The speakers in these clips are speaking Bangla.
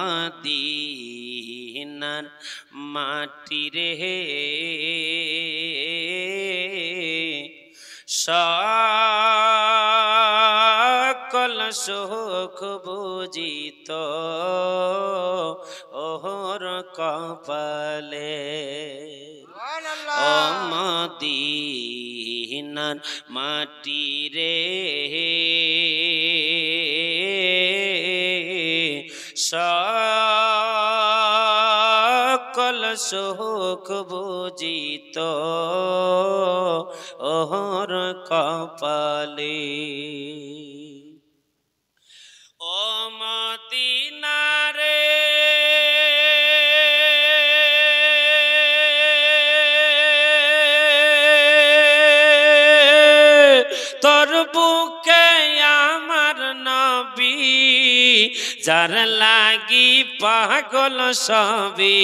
মদিনার মাটি রে সকল সুখ বুঝিত ওহর কপালে ও মদিনার মাটি রে সকল সুখ বুঝিত ওহর কপালে ও মদিনা রে তোর বুকে আমার নবী যার লাগি পাগল সবই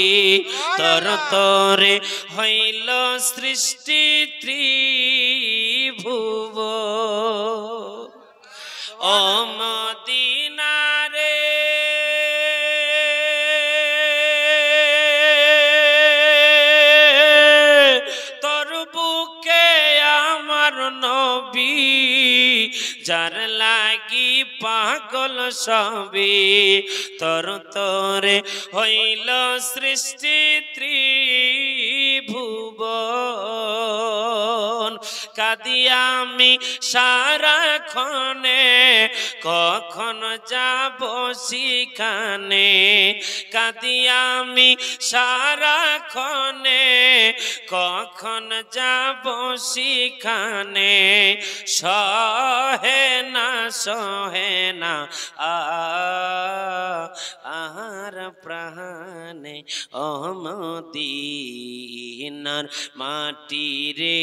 তোর তোরে হইল সৃষ্টি ত্রিভুব ও মদিনা রে তোর বুকে আমার নবী যার লাগি পাগল সবই তোর তোরে হইল সৃষ্টি ত্রিভুবন কাঁদি আমি সারাক্ষণে কখন যাব সেখানে কাঁদি আমি সারাক্ষণে কখন যাব সেখানে সহে না আর প্রাণে ও মদিনার মাটি রে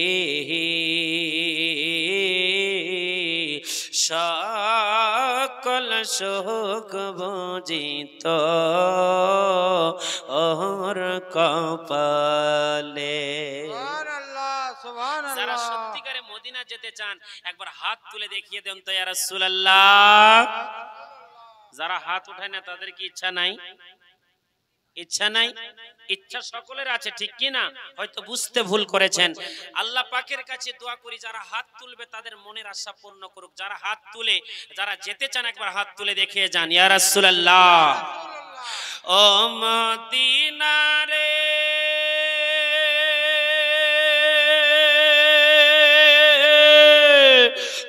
সকল সুখ বুঝিত ওর কপালে যারা সত্যিকারে মদিনা যেতে চান একবার হাত তুলে দেখিয়ে দেন তো ইয়া রাসূলুল্লাহ। যারা হাত উঠায় না তাদের কি ইচ্ছা নাই? ইচ্ছা নাই? ইচ্ছা সকলের আছে, ঠিক কি না? হয়তো বুঝতে ভুল করেছেন। আল্লাহ পাকের কাছে দোয়া করি যারা হাত তুলবে তাদের মনের আশা পূর্ণ করুক। যারা হাত তুলে যারা যেতে চান একবার হাত তুলে দেখিয়ে যান ইয়া রাসূলুল্লাহ। ও মদিনা রে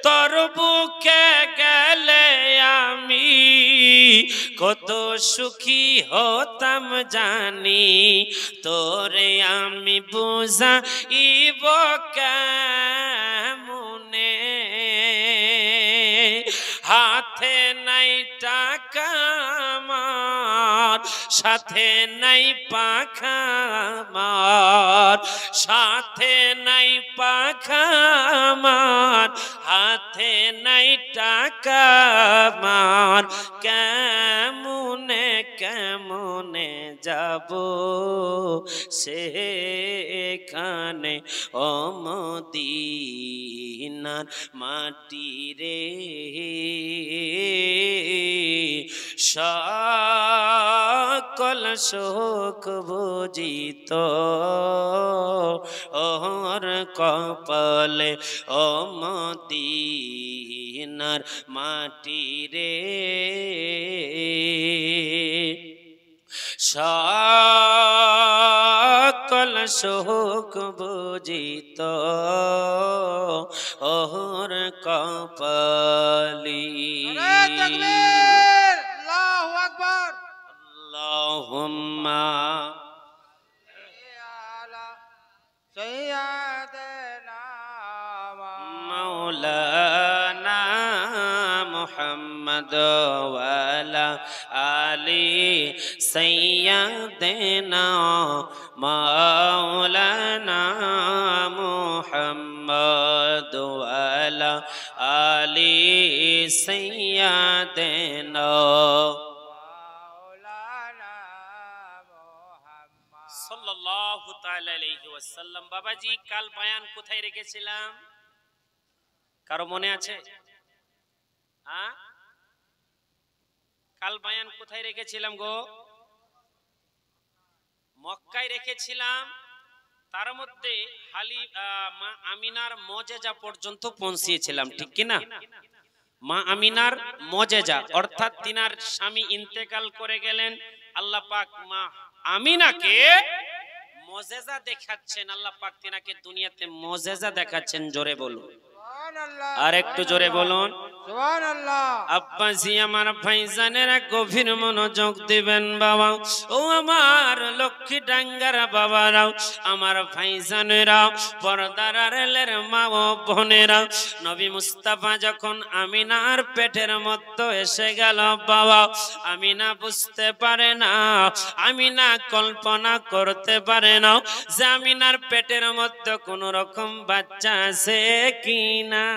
তোর বুকে গেলে আমি কত সুখী হতাম জানি তোরে আমি বুঝাইব কেমনে হাতে নাই টাকা আমার সাথে নাই পাখা আমার সাথে নাই পাখা আমার হাতে নাই টাকা আমার কেমনে কেমনে যাব সেখানে ও মদিনার মাটি রে সকল সুখ বুঝিত ওর কপালে ও মদিনার মাটি রে সকল সুখ বুঝিত ওর কপালি আল্লাহু আকবার আল্লাহুম্মা সাইয়্যিদানা মাওলানা মুহাম্মদ ওয়া আলা আলি সাইয়্যিদানা মাওলানা মুহাম্মদ ওয়া আলা আলি সাইয়্যিদানা সাল্লাল্লাহু তাআলা আলাইহি ওয়াসাল্লাম। বাবাজি কাল বয়ান কোথায় রেখেছিলাম? কারো মনে আছে? কাল বায়ান কোথায় রেখেছিলাম গো? মক্কায় রেখেছিলাম। তার মধ্যে মা আমিনার মজেজা পর্যন্ত পৌঁছিয়েছিলাম, ঠিক কি না? মা আমিনার মজেজা অর্থাৎ তিনার স্বামী ইন্তেকাল করে গেলেন, আল্লাহ পাক মা আমিনাকে মজেজা দেখাচ্ছেন। আল্লাহ পাক তিনাকে দুনিয়াতে মজেজা দেখাচ্ছেন। জোরে বলুন, আর একটু জোরে বলুন সুবহানাল্লাহ। আব্বাজি আমার ভাইজানেরা গভীর মনোযোগ দিবেন বাবা। ও আমার লক্ষ্মী ডাঙ্গারা বাবারাও, আমার ভাইজানেরা, পর্দার আড়ালের মা ও বোনেরা, নবী মুস্তাফা যখন আমিনার পেটের মধ্যে এসে গেল বাবা, আমিনা বুঝতে পারে না, আমিনা কল্পনা করতে পারে না যে আমিনার পেটের মধ্যে কোন রকম বাচ্চা আছে কিনা।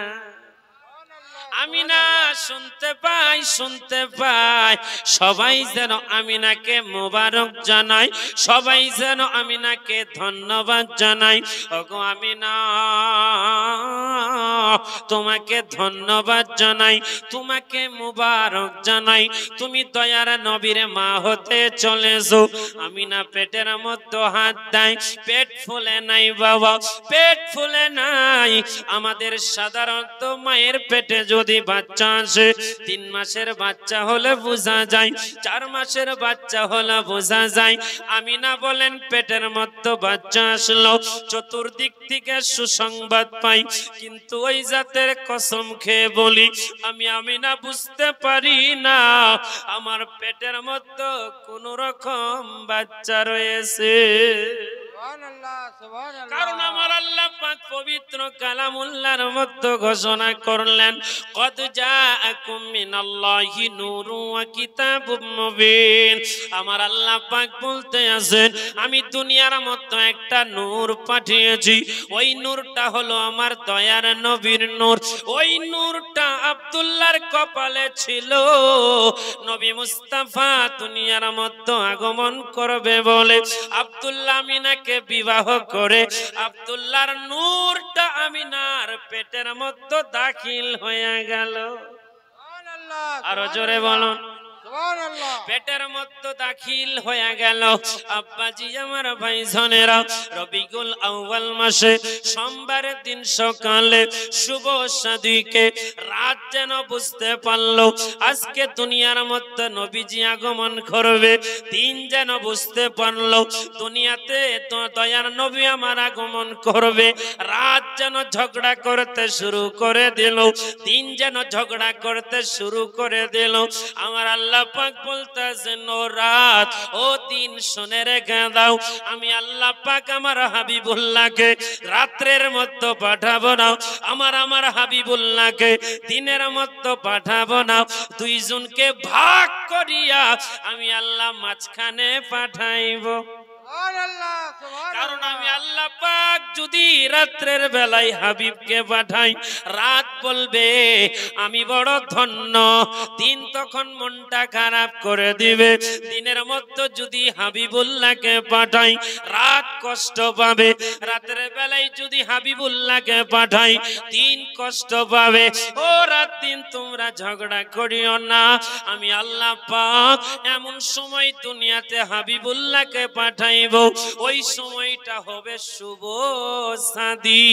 আমিনা শুনতে পায় সবাই যেন আমিনাকে মোবারক জানায়, সবাই যেন আমিনাকে ধন্যবাদ জানায়। ওগো আমিনা, তোমাকে ধন্যবাদ জানাই, তোমাকে মোবারক জানাই, তুমি দয়ার নবীর মা হতে চলেছো। আমিনা পেটের মধ্যে হাত দেয়, পেট ফুলে নাই বাবা, পেট ফুলে নাই। আমাদের সাধারণত মায়ের পেটে যদি বাচ্চা আসে, 3 মাসের বাচ্চা হলে বোঝা যায়, 4 মাসের বাচ্চা হলে বোঝা যায়। আমিনা বলেন পেটের মধ্যে বাচ্চা আসলো, চতুর্দিক থেকে সুসংবাদ পাই, কিন্তু ওই জাতের কসম খেয়ে বলি আমি আমিনা বুঝতে পারি না আমার পেটের মধ্যে কোন রকম বাচ্চা রয়েছে। কারণ আমার আল্লাহ পাক পবিত্র কালামুল্লাহর মধ্যে ঘোষণা করলেন, কদ জাআকুম মিনাল্লাহি নূরুন ওয়া কিতাবুম মুবিন। আমার আল্লাহ পাক বলতে আছেন আমি দুনিয়ার মধ্যে একটা নূর পাঠিয়েছি, ওই নূরটা হলো আমার দয়ার নবীর নূর। ওই নূরটা আব্দুল্লাহর কপালে ছিল। নবী মুস্তাফা দুনিয়ার মধ্যে আগমন করবে বলে আব্দুল্লাহ আমিনাকে বিবাহ করে আব্দুল্লাহর নূরটা আমিনার পেটের মধ্যে দাখিল হয়ে গেল। আরো জোরে বলুন, পেটের মধ্যে দাখিল হয়ে গেল। আব্বাজি আমার ভাইজানেরা, রবিউল আউয়াল মাসে সোমবারের দিন সকালে শুভ সাদিকে রাত যেন বুঝতে পারলো আজকে দুনিয়ার মধ্যে নবীজি আগমন করবে, দিন যেন বুঝতে পারলো দুনিয়াতে দয়ার নবী আমার আগমন করবে। রাত যেন ঝগড়া করতে শুরু করে দিল, দিন যেন ঝগড়া করতে শুরু করে দিল। আমার আল্লাহ পাক বলতেছেন ও রাত ও দিন শুনে রেখে দাও, আমি আল্লাহ পাক আমার হাবিবুল্লাহকে রাত্রের মধ্যে পাঠাবো না, আমার হাবিবুল্লাহকে দিনের মধ্যে পাঠাবো না, দুইজনকে ভাগ করিয়া আমি আল্লাহ মাঝখানে পাঠাইবো। কারণ আমি আল্লাহ পাক যদি রাত্রের বেলায় হাবিবকে পাঠাই, রাত বলবে আমি বড় ধন্য, দিন তখন মনটা খারাপ করে দিবে। দিনের মধ্যে যদি হাবিবুল্লাহকে পাঠাই, রাত কষ্ট পাবে। রাতের বেলায় যদি হাবিবুল্লাহকে পাঠাই, দিন কষ্ট পাবে। ও রাত দিন তোমরা ঝগড়া করিও না, আমি আল্লাহ পাক এমন সময় দুনিয়াতে হাবিবুল্লাহকে পাঠাই, ওই সময়টা হবে শুভ সাদি।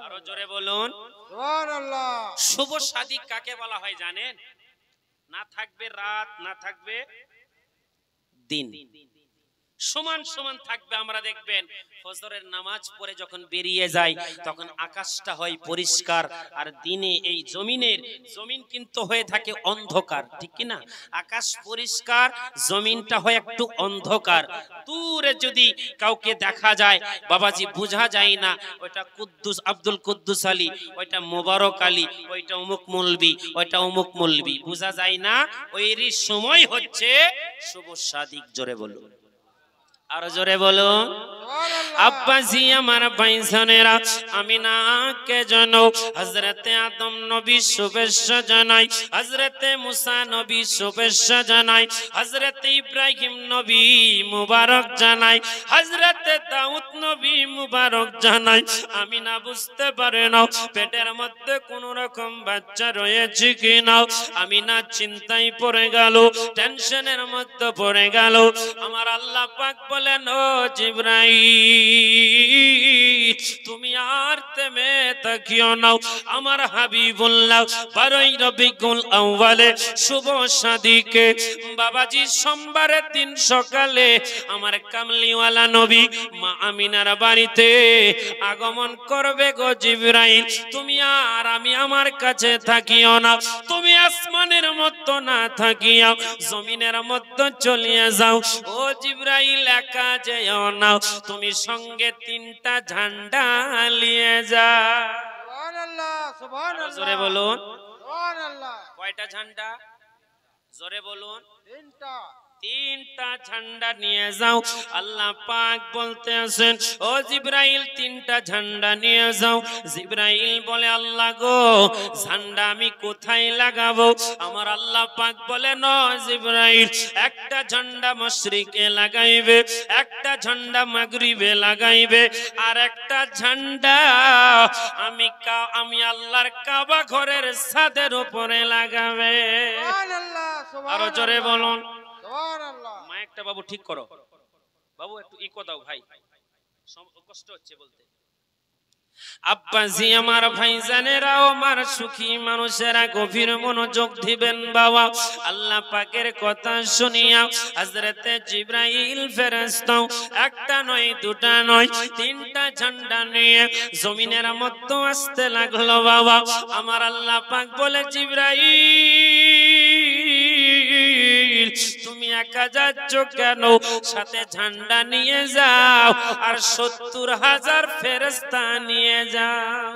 আরো জোরে বলুন সুবহানাল্লাহ। শুভ সাদি কাকে বলা হয় জানেন? না থাকবে রাত, না থাকবে দিন, সমান সমান থাকবে। আমরা দেখবেন ফজরের নামাজ পড়ে যখন বেরিয়ে যায় তখন আকাশটা হয় পরিষ্কার, আর দিনে এই জমিন কিন্তু হয়ে থাকে অন্ধকার, ঠিক কি না? আকাশ পরিষ্কার, জমিনটা হয় একটু অন্ধকার। দূরে যদি কাউকে দেখা যায় বাবাজি বোঝা যায় না ওইটা কুদ্দুস আব্দুল কুদ্দুস আলী, ওইটা মোবারক আলী, ওইটা অমুক মৌলবি, ওইটা অমুক মৌলবি, বোঝা যায় না। ওইরই সময় হচ্ছে শুভ সাদিক। জোরে বলুন আর জোরে বলুন আব্বাজি আমার ভাইজানেরা আমিনাকে জানো হযরতে আদম নবী শুভেচ্ছা জানাই হযরতে মুসা নবী শুভেচ্ছা জানাই হযরতে ইব্রাহিম নবী মুবারক জানাই হযরতে দাউদ নবী মুবারক জানাই আমিনা বুঝতে পারে না পেটের মধ্যে কোন রকম বাচ্চা রয়েছে কিনা আমিনা চিন্তায় পড়ে গেল টেনশনের মধ্যে পড়ে গেল আমার আল্লাহ পাক বলেন ও জিবরাইল তুমি আর থেমে থাকিও না আমার হাবিবুল্লাহ 12 রবিউল আউয়ালে শুভ শাদীকে বাবাজি সোমবারের দিন সকালে আমার কামলিওয়ালা নবী মা আমিনার বাড়িতে আগমন করবে গো জিবরাইল তুমি আর আমি আমার কাছে থাকিও না তুমি আসমানের মধ্যে না থাকিও জমিনের মধ্যে চলিয়ে যাও ও জিবরাইল একা যেও না তুমি সঙ্গে 3টা ঝান্ডা নিয়ে যাও সুবহানাল্লাহ সুবহানাল্লাহ জোরে বলুন সুবহানাল্লাহ কয়টা ঝান্ডা জোরে বলুন 3টা ঝান্ডা নিয়ে যাও আল্লাহ পাক বলতে আছেন ও জিবরাইল 3টা ঝান্ডা নিয়ে যাও জিবরাইল বলে আল্লাহ গো ঝান্ডা আমি কোথায় লাগাবো আমার আল্লাহ পাক বলে ন জিবরাইল একটা ঝান্ডা মশরিকে লাগাইবে একটা ঝান্ডা মাগরিবে লাগাইবে আর একটা ঝান্ডা আমি আল্লাহর কাবা ঘরের ছাদের উপরে লাগাবে সুবহানাল্লাহ আরো জোরে বলুন সুবহানাল্লাহ মাইকটা বাবু ঠিক করো বাবু একটু ইকো দাও ভাই কষ্ট হচ্ছে বলতে আব্বাজি আমার ভাইজানেরা আমার সুখী মানুষেরা গভীর মনোযোগ দিবেন বাবা আল্লাহ পাকের কথা শুনিয়া হযরতে জিবরাইল ফেরেশতা একটা নয় দুটা নয় 3টা ঝান্ডা নিয়ে জমিনের মধ্যে আসতে লাগলো বাবা আমার আল্লাহ পাক বলে জিবরাইল তুমি একা যাচ্ছ কেন সাথে ঝান্ডা নিয়ে যাও আর 70,000 ফেরেশতা নিয়ে যাও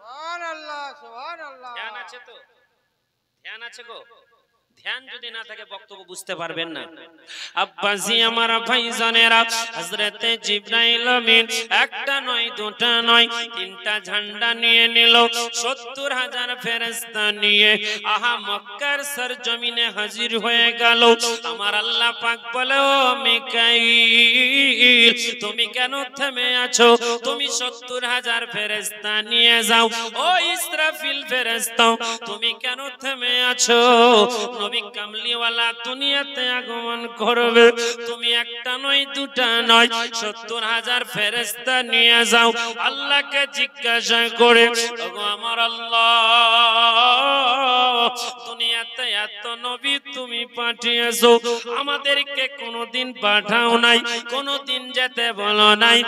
সুবহানাল্লাহ সুবহানাল্লাহ ধ্যান আছে তো ধ্যান আছে গো ধ্যান যদি না থাকে বক্তব্য বুঝতে পারবেন না আব্বাজি আমার ভাইজানেরা হযরতে জিবরাইল আমিন একটা নয় দুটা নয় 3টা ঝান্ডা নিয়ে নিল 70,000 ফেরেশতা নিয়ে আহা মক্কার সরজমিনে হাজির হয়ে গেল আমার আল্লাহ পাক বলে ও মিকাইল তুমি কেন থেমে আছো তুমি 70,000 ফেরেশতা নিয়ে যাও ও ইসরাফিল ফেরেশতা তুমি কেন থেমে আছো নবী কামলিওয়ালা দুনিয়াতে আগমন করবে তুমি একটা নয় দুটা নয় 70,000 ফেরেশতা নিয়ে যাও আল্লাহকে জিজ্ঞাসা করে ওগো আমার আল্লাহ দুনিয়াতে এত নবী তুমি পাঠিয়েছো আমাদেরকে কোনোদিন পাঠাও নাই কোনোদিন যেতে বলো নাই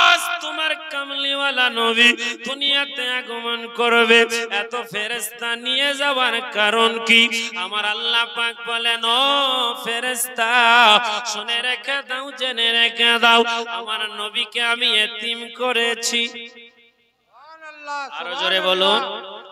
আজ তোমার কামলিওয়ালা নবী দুনিয়াতে আগমন করবে এত ফেরেশতা নিয়ে যাওয়ার কারণ কি আমার আল্লাহ পাক বলেন ও ফেরেশতা শুনে রেখে দাও জেনে রেখে দাও আমার নবীকে আমি এতিম করেছি সুবহানাল্লাহ আরো জোরে বলুন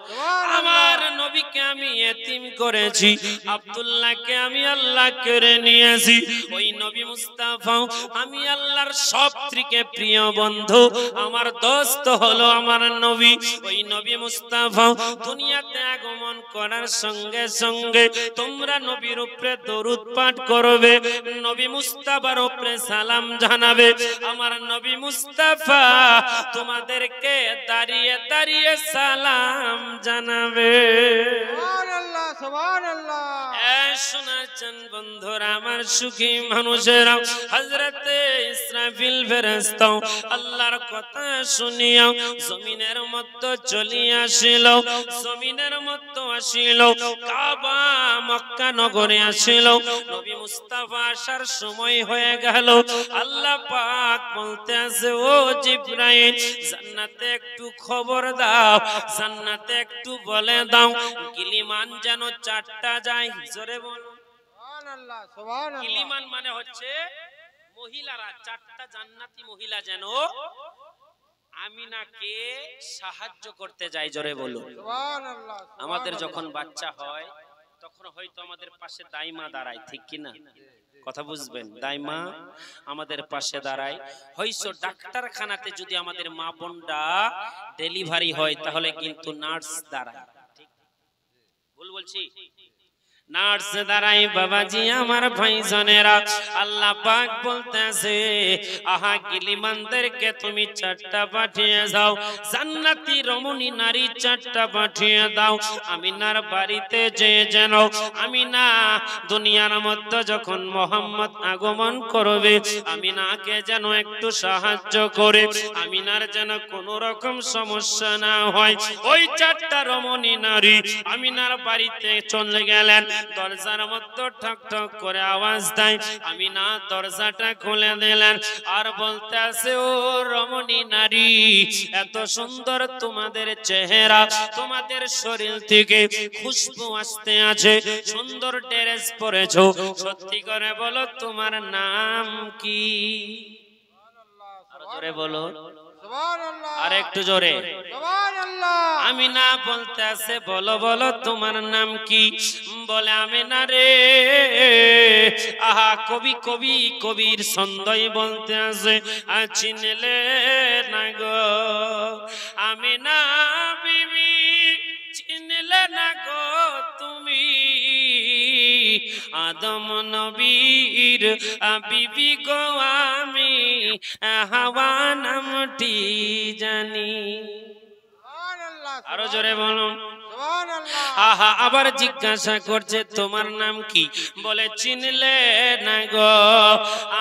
সুবহানাল্লাহ আমার নবীকে আমি এতিম করেছি আব্দুল্লাহকে আমি আল্লাহ করে নিয়েছি ওই নবী মুস্তাফা আমি আল্লাহর সবথেকে প্রিয় বন্ধু আমার দোস্ত হলো আমার নবী ওই নবী মুস্তাফা দুনিয়াতে আগমন করার সঙ্গে সঙ্গে তোমরা নবীর উপরে দরুদ পাঠ করবে নবী মুস্তাফার উপরে সালাম জানাবে আমার নবী মুস্তাফা তোমাদেরকে দাঁড়িয়ে দাঁড়িয়ে সালাম জানাবে সুবহানাল্লাহ সুবহানাল্লাহ শোনার চান বন্ধুরা আমার সুখী মানুষেরা হযরতে ইসরাফিল ফেরেশতা আল্লাহর কথা শুনিয়া জমিনের মধ্যে চলিয়া আসিল জমিনের মধ্যে আসিল কাবা মক্কা নগরে আসিল নবী মুস্তাফা আসার সময় হয়ে গেল আল্লাহ পাক বলতে আছে ও জিবরাইল জান্নাতে একটু খবর দাও জান্নাতে একটু বলে দাও গিলিমান যেন 4টা যায় জোরে বলো সুবহানাল্লাহ সুবহানাল্লাহ গিলিমান মানে হচ্ছে মহিলারা 4টা জান্নাতি মহিলা যেন আমিনাকে সাহায্য করতে যায় জোরে বলো সুবহানাল্লাহ আমাদের যখন বাচ্চা হয় তখন হয়তো আমাদের পাশে দাইমা দাঁড়ায়, ঠিক কি না? কথা বুঝবেন, দাইমা আমাদের পাশে দাঁড়ায়। হয়তো ডাক্তারখানাতে যদি আমাদের মা বোনরা ডেলিভারি হয় তাহলে কিন্তু নার্স দাঁড়ায়, ভুল বলছি? নার্স দাঁড়াই বাবাজি আমার ভাইজানেরা। আল্লাহ পাক বলতেছে আহা গিলিমানদেরকে তুমি 4টা পাঠিয়ে যাও, জান্নাতি রমণী নারী 4টা পাঠিয়ে দাও আমিনার বাড়িতে, যে যেন আমিনা দুনিয়ার মধ্যে যখন মোহাম্মদ আগমন করবে আমিনাকে যেন একটু সাহায্য করে, আমিনার যেন কোন রকম সমস্যা না হয়। ওই 4টা রমণী নারী আমিনার বাড়িতে চলে গেলেন। দরজার মধ্যে ঠক ঠক করে আওয়াজ দেয়, আমিনা দরজাটা খুলে দিলেন আর বলতে আছে ও রমণী নারী, এত সুন্দর তোমাদের চেহারা, তোমাদের শরীর থেকে খুশবু আসতে আছে, সুন্দর ড্রেস পরেছো, সত্যি করে বলো তোমার নাম কি? আরো জোরে বলো, আর একটু জোরে। আমিনা বলতে আছে বলো বলো তোমার নাম কি? বলে আমিনা রে, আহা কবি কবি কবির ছন্দই বলতে আছে চিনলে না গো আমিনা বিবি, চিনলে না গো তুমি আদম নবীর বিবি গো, আমি হাওয়া নামটি জানি। আরো জোরে বলুন। আহা আবার জিজ্ঞাসা করছে তোমার নাম কি? বলে চিনলে না গো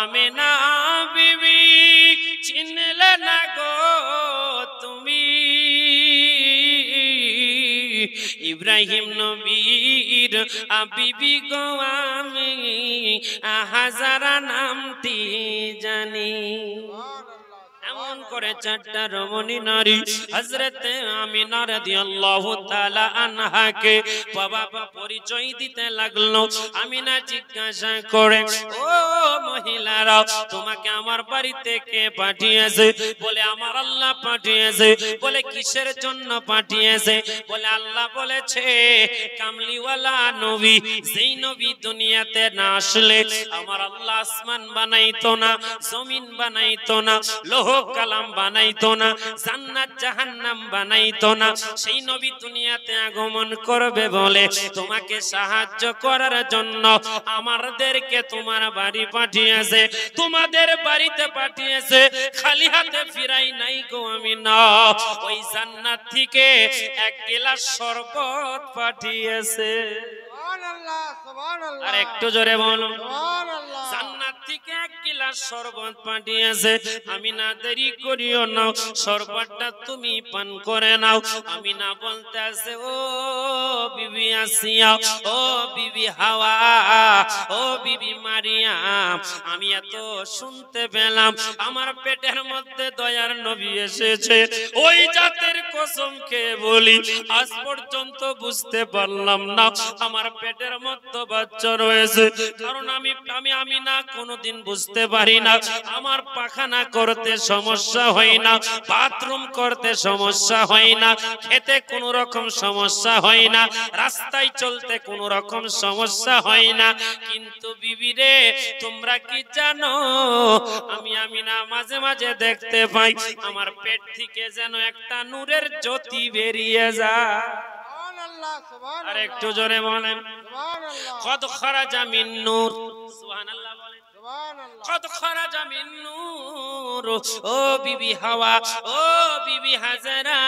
আমিনা বিবি, চিনলে না গো তুমি ইব্রাহিম নবীর বিবি গো, আমি হাজারা নামটি জানি। এমন করে 4টা রমণী নারী হযরতে আমিনা রাদিয়াল্লাহু তাআলা আনহাকে বাবা পরিচয় দিতে লাগলো। আমিনা জিজ্ঞাসা করে ও মহিলারা, তোমাকে আমার বাড়িতে কে পাঠিয়েছে? বলে আমার আল্লাহ পাঠিয়েছে। বলে কিসের জন্য পাঠিয়েছে? বলে আল্লাহ বলেছে কামলিওয়ালা নবী, যেই নবী দুনিয়াতে না আসলে আমার আল্লাহ আসমান বানাইতো না, জমিন বানাইতো না, লোহ কালাম বানাইতো না, জান্নাত জাহান্নাম বানাইতো না, সেই নবী দুনিয়াতে আগমন করবে বলে তোমাকে সাহায্য করার জন্য আমাদেরকে তোমার বাড়ি পাঠিয়েছে, তোমাদের বাড়িতে পাঠিয়েছে। খালি হাতে ফিরাই নাই গো আমিনা, ওই জান্নাত থেকে 1 গ্লাস শরবত পাঠিয়েছে। আর একটু জোরে বলুন, জান্নাত থেকে 1 গ্লাস শরবত পাঠিয়েছে। আমিনা দেরি করিও না, শরবতটা তুমি পান করে নাও। আমিনা বলতে আছে ও বিবি আসিয়া, ও বিবি হাওয়া, ও বিবি মারিয়াম, আমি এত শুনতে পেলাম আমার পেটের মধ্যে দয়ার নবী এসেছে। ওই জাতের কসম খেয়ে বলি আজ পর্যন্ত বুঝতে পারলাম না আমার পেটের মধ্যে বাচ্চা রয়েছে, কারণ আমি না কোনোদিন বুঝতে পারি না। আমার পাখানা করতে সমস্যা হয় না, বাথরুম করতে সমস্যা হয় না, খেতে কোনো রকম সমস্যা হয় না, রাস্তায় চলতে কোনো রকম সমস্যা হয় না। কিন্তু বিবি রে, তোমরা কি জানো আমি না মাঝে মাঝে দেখতে পাই আমার পেট থেকে যেন একটা নূরের জ্যোতি বেরিয়ে যায়। আর একটু জোরে বলেন কদ খরাজা মিন নূর, সুবহানাল্লাহ বলেন কদ খরাজা মিন নূর। ও বিবি হাওয়া, ও বিবি হাজারা,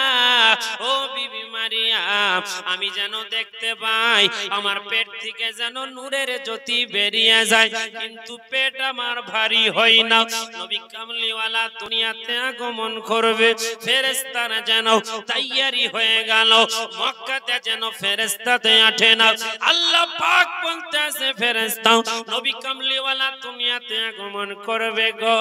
ও বিবি মারিয়াম, আমি যেন দেখতে পাই আমার পেট থেকে যেন নূরের জ্যোতি বেরিয়ে যায়, কিন্তু পেট আমার ভারী হয় না। নবী কামলিওয়ালা দুনিয়াতে আগমন করবে, ফেরেশতারা যেন তৈয়ারি হয়ে গেল, মক্কাতে যেন ফেরেশতাতে আঠে না। আল্লাহ পাক বলতেছে ফেরেশতা নবী কামলিওয়ালা দুনিয়াতে আগমন করবে গো,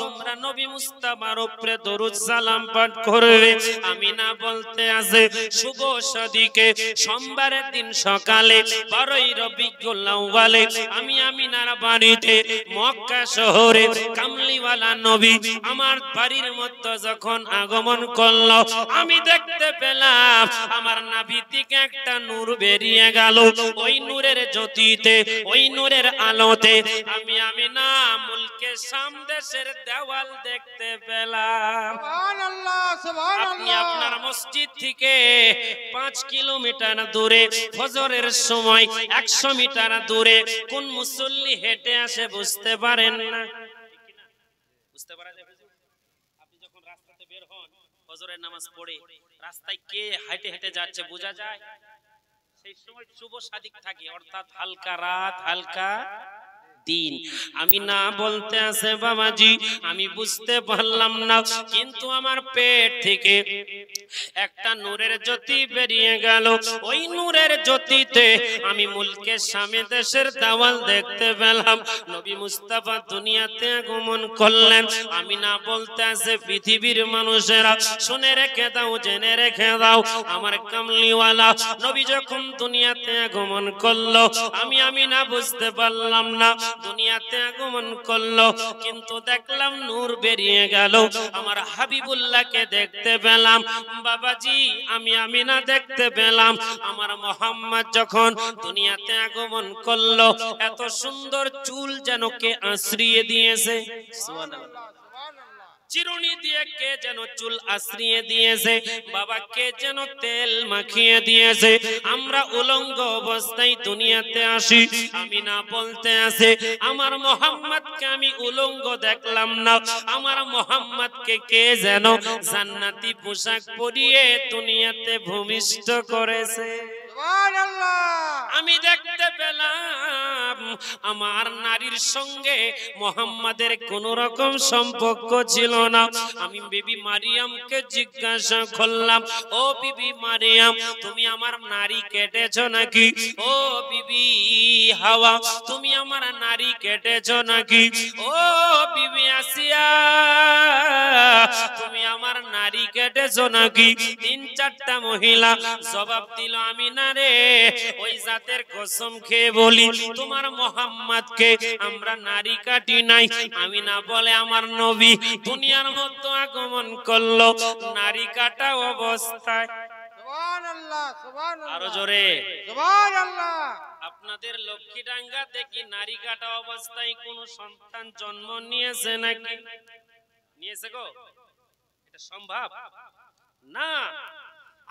তোমরা নবী মুস্তাফার উপরে দরুদ সালাম পাঠ করবে। আমিনা বলতে আছে শুভ সাদিকে সোমবারের দিন সকালে 12ই রবিউল আউয়ালে আমি আমিনার বাড়িতে মক্কা শহরে কামলিওয়ালা নবী আমার বাড়ির মধ্যে যখন আগমন করলো, আমি দেখতে পেলাম আমার নাভি থেকে একটা নূর বেরিয়ে গেল। ওই নূরের জ্যোতিতে, ওই নূরের আলোতে আমি আমিনা মুলকে শাম দেশের দেওয়াল দেখতে পেলাম। সুবহানাল্লাহ আপনি সুবহানাল্লাহ আপনার মসজিদ থেকে 5 কিলোমিটার দূরে ফজরের সময় 100 মিটার দূরে কোন মুসল্লি হেঁটে আসে বুঝতে পারেন না? বুঝতে পারা যায়? আপনি যখন রাস্তাতে বের হন ফজরের নামাজ পড়ে, রাস্তায় কে হেঁটে হেঁটে যাচ্ছে বোঝা যায়। সেই সময় শুভ সাদিক থাকে, অর্থাৎ হালকা রাত হালকা দিন। আমি না বলতে আছে বাবাজি আমি বুঝতে পারলাম না, কিন্তু আমার পেট থেকে একটা নূরের জ্যোতি বেরিয়ে গেল। ওই নূরের জ্যোতিতে আমি মুলকে শামে দেশের দেওয়াল দেখতে পেলাম। নবী মুস্তাফা দুনিয়াতে আগমন করলেন। আমি না বলতে আছে পৃথিবীর মানুষেরা শুনে রেখে দাও, জেনে রেখে দাও, আমার কামলিওয়ালা নবী যখন দুনিয়াতে আগমন করলো, আমি না বুঝতে পারলাম না দুনিয়াতে আগমন করলো, কিন্তু দেখলাম নূর বেরিয়ে গেল। আমার হাবিবুল্লাহকে দেখতে পেলাম। বাবাজি আমি না দেখতে পেলাম আমার মোহাম্মদ যখন দুনিয়াতে আগমন করলো, এত সুন্দর চুল যেন কে আশ্রিয়ে দিয়েছে। সুবহানাল্লাহ। চিরুনি দিয়ে কে যেন চুল আশ্রিয়ে দিয়েছে, বাবা কে যেন তেল মাখিয়ে দিয়েছে। আমরা উলঙ্গ অবস্থায় দুনিয়াতে আসি। আমি না বলতে আছে আমার মোহাম্মদকে আমি উলঙ্গ দেখলাম না, আমার মোহাম্মদকে কে যেন জান্নাতি পোশাক পরিয়ে দুনিয়াতে ভূমিষ্ঠ করেছে। সুবহানাল্লাহ আমি দেখতে পেলাম আমার নারীর সঙ্গে মোহাম্মদের কোন রকম সম্পর্ক ছিল না। আমি বিবি মারিয়ামকে জিজ্ঞাসা করলাম, ও বিবি মারিয়াম তুমি আমার নারী কেটেছো নাকি? ও বিবি হাওয়া তুমি আমার নারী কেটেছো নাকি? ও বিবি আসিয়া তুমি আমার নারী কেটেছো নাকি? 3-4টা মহিলা জবাব দিল, আমি না রে ওই জাতের কসম খেয়ে বলি তোমার মোহাম্মদকে আমরা নারী কাটি নাই। আমি না বলে আমার নবী দুনিয়ার মধ্যে আগমন করলো নারী কাটা অবস্থায়। সুবহানাল্লাহ সুবহানাল্লাহ আরো জোরে সুবহানাল্লাহ আপনাদের লক্ষ্মীডাঙ্গা দেখি নারী কাটা অবস্থায় কোন সন্তান জন্ম নিয়েছে নাকি? নিয়েছে গো? এটা সম্ভব না।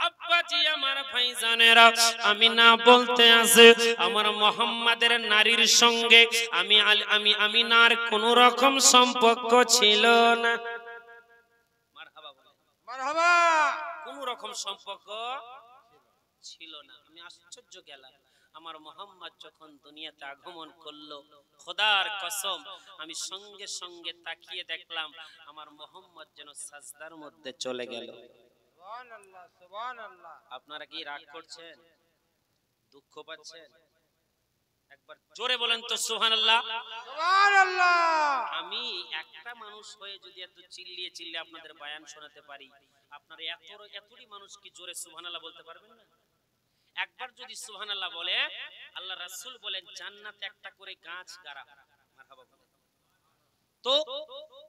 আব্বাজি আমার ভাইজানেরা আমি না বলতে আছে আমার মোহাম্মদের নারীর সঙ্গে আমি নার কোন রকম সম্পর্ক ছিল না। মারহাবা বলে মারহাবা কোন রকম সম্পর্ক ছিল না। আমি আশ্চর্য গেলাম আমার মোহাম্মদ যখন দুনিয়াতে আগমন করলো, খোদার কসম আমি সঙ্গে সঙ্গে তাকিয়ে দেখলাম আমার মোহাম্মদ যেন সাজদার মধ্যে চলে গেল। সুবহানাল্লাহ সুবহানাল্লাহ আপনারা কি রাগ করছেন, দুঃখ পাচ্ছেন? একবার জোরে বলেন তো সুবহানাল্লাহ। সুবহানাল্লাহ আমি একটা মানুষ হয়ে যদি এত চিল্লিয়ে চিল্লিয়ে আপনাদের বয়ান শোনাতে পারি, আপনারা এতটি মানুষ কি জোরে সুবহানাল্লাহ বলতে পারবেন না? একবার যদি সুবহানাল্লাহ বলে, আল্লাহ রাসূল বলেন জান্নাতে একটা করে গাছ গাড়া। মারহাবা বলেন তো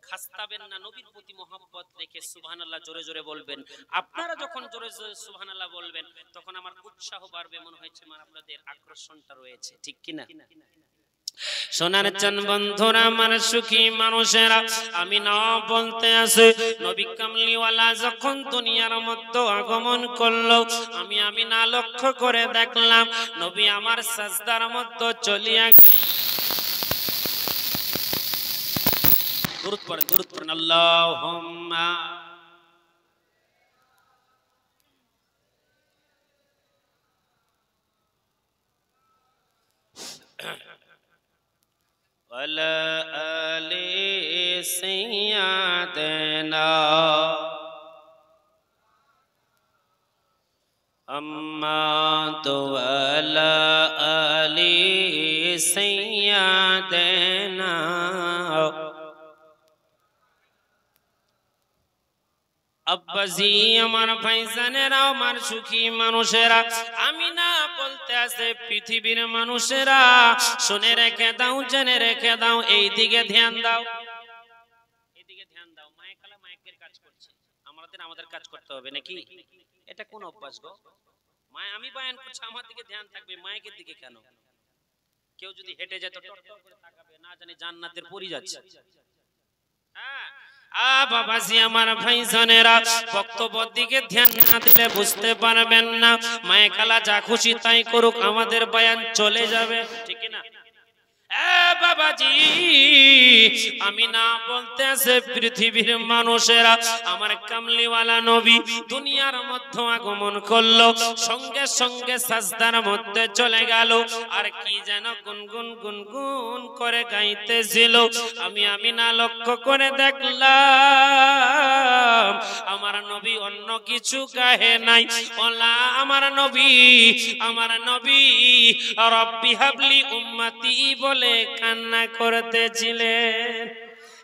খাস্তাবেন না, নবীর প্রতি মহব্বত রেখে সুবহানাল্লাহ জোরে জোরে বলবেন। আপনারা যখন জোরে জোরে সুবহানাল্লাহ বলবেন তখন আমার উৎসাহ বাড়বে, মনে হচ্ছে মানে আপনাদের আকর্ষণটা রয়েছে, ঠিক কি না? সোনার চান বন্ধুরা আমার সুখী মানুষেরা আমি না বলতে আছে নবী কামলিওয়ালা যখন দুনিয়ার মধ্যে আগমন করলো, আমি না লক্ষ্য করে দেখলাম নবী আমার সাজদার মধ্যে চলিয়া দুরূদ পড়েন আল্লাহুম্মা ওয়ালা আলি সাইয়্যিদানা আম্মা ওয়ালা আলি সাইয়্যিদানা আব্বাজি আমার ভাইজানেরা আমার সুখী মানুষেরা আমিনা বলতে আছে পৃথিবীর মানুষেরা শুনে রেখে দাও জেনে রেখে দাও এই দিকে ধ্যান দাও এদিকে ধ্যান দাও মায়ের মায়ের কাজ করছে আমাদের কাজ করতে হবে নাকি এটা কোন অভ্যাস গো মায় আমি বয়ান করছি আমার দিকে ধ্যান থাকবে মায়ের দিকে কেন কেউ যদি হেঁটে যেত টটটট করে তাকাবে না জানি জান্নাতের পরি যাচ্ছে হ্যাঁ বাবাজি আমার ভাইজানেরা বক্তব্যের দিকে ধ্যান না দিলে বুঝতে পারবেন না মায়ে খালা যা খুশি তাই করুক আমাদের বয়ান চলে যাবে ঠিক না বাবাজি আমি না বলতে আছে পৃথিবীর মানুষেরা আমার কামলিওয়ালা নবী দুনিয়ার মধ্যে আগমন করলো সঙ্গে সঙ্গে সাজদার মধ্যে চলে গেল আর কি যেন গুনগুন গুনগুন করে গাইতেছিল আমি না লক্ষ্য করে দেখলাম আমার নবী অন্য কিছু গায়ে নাই ওলা আমার নবী রব্বি হাবলি উম্মতি বলে কান্না করতেছিলেন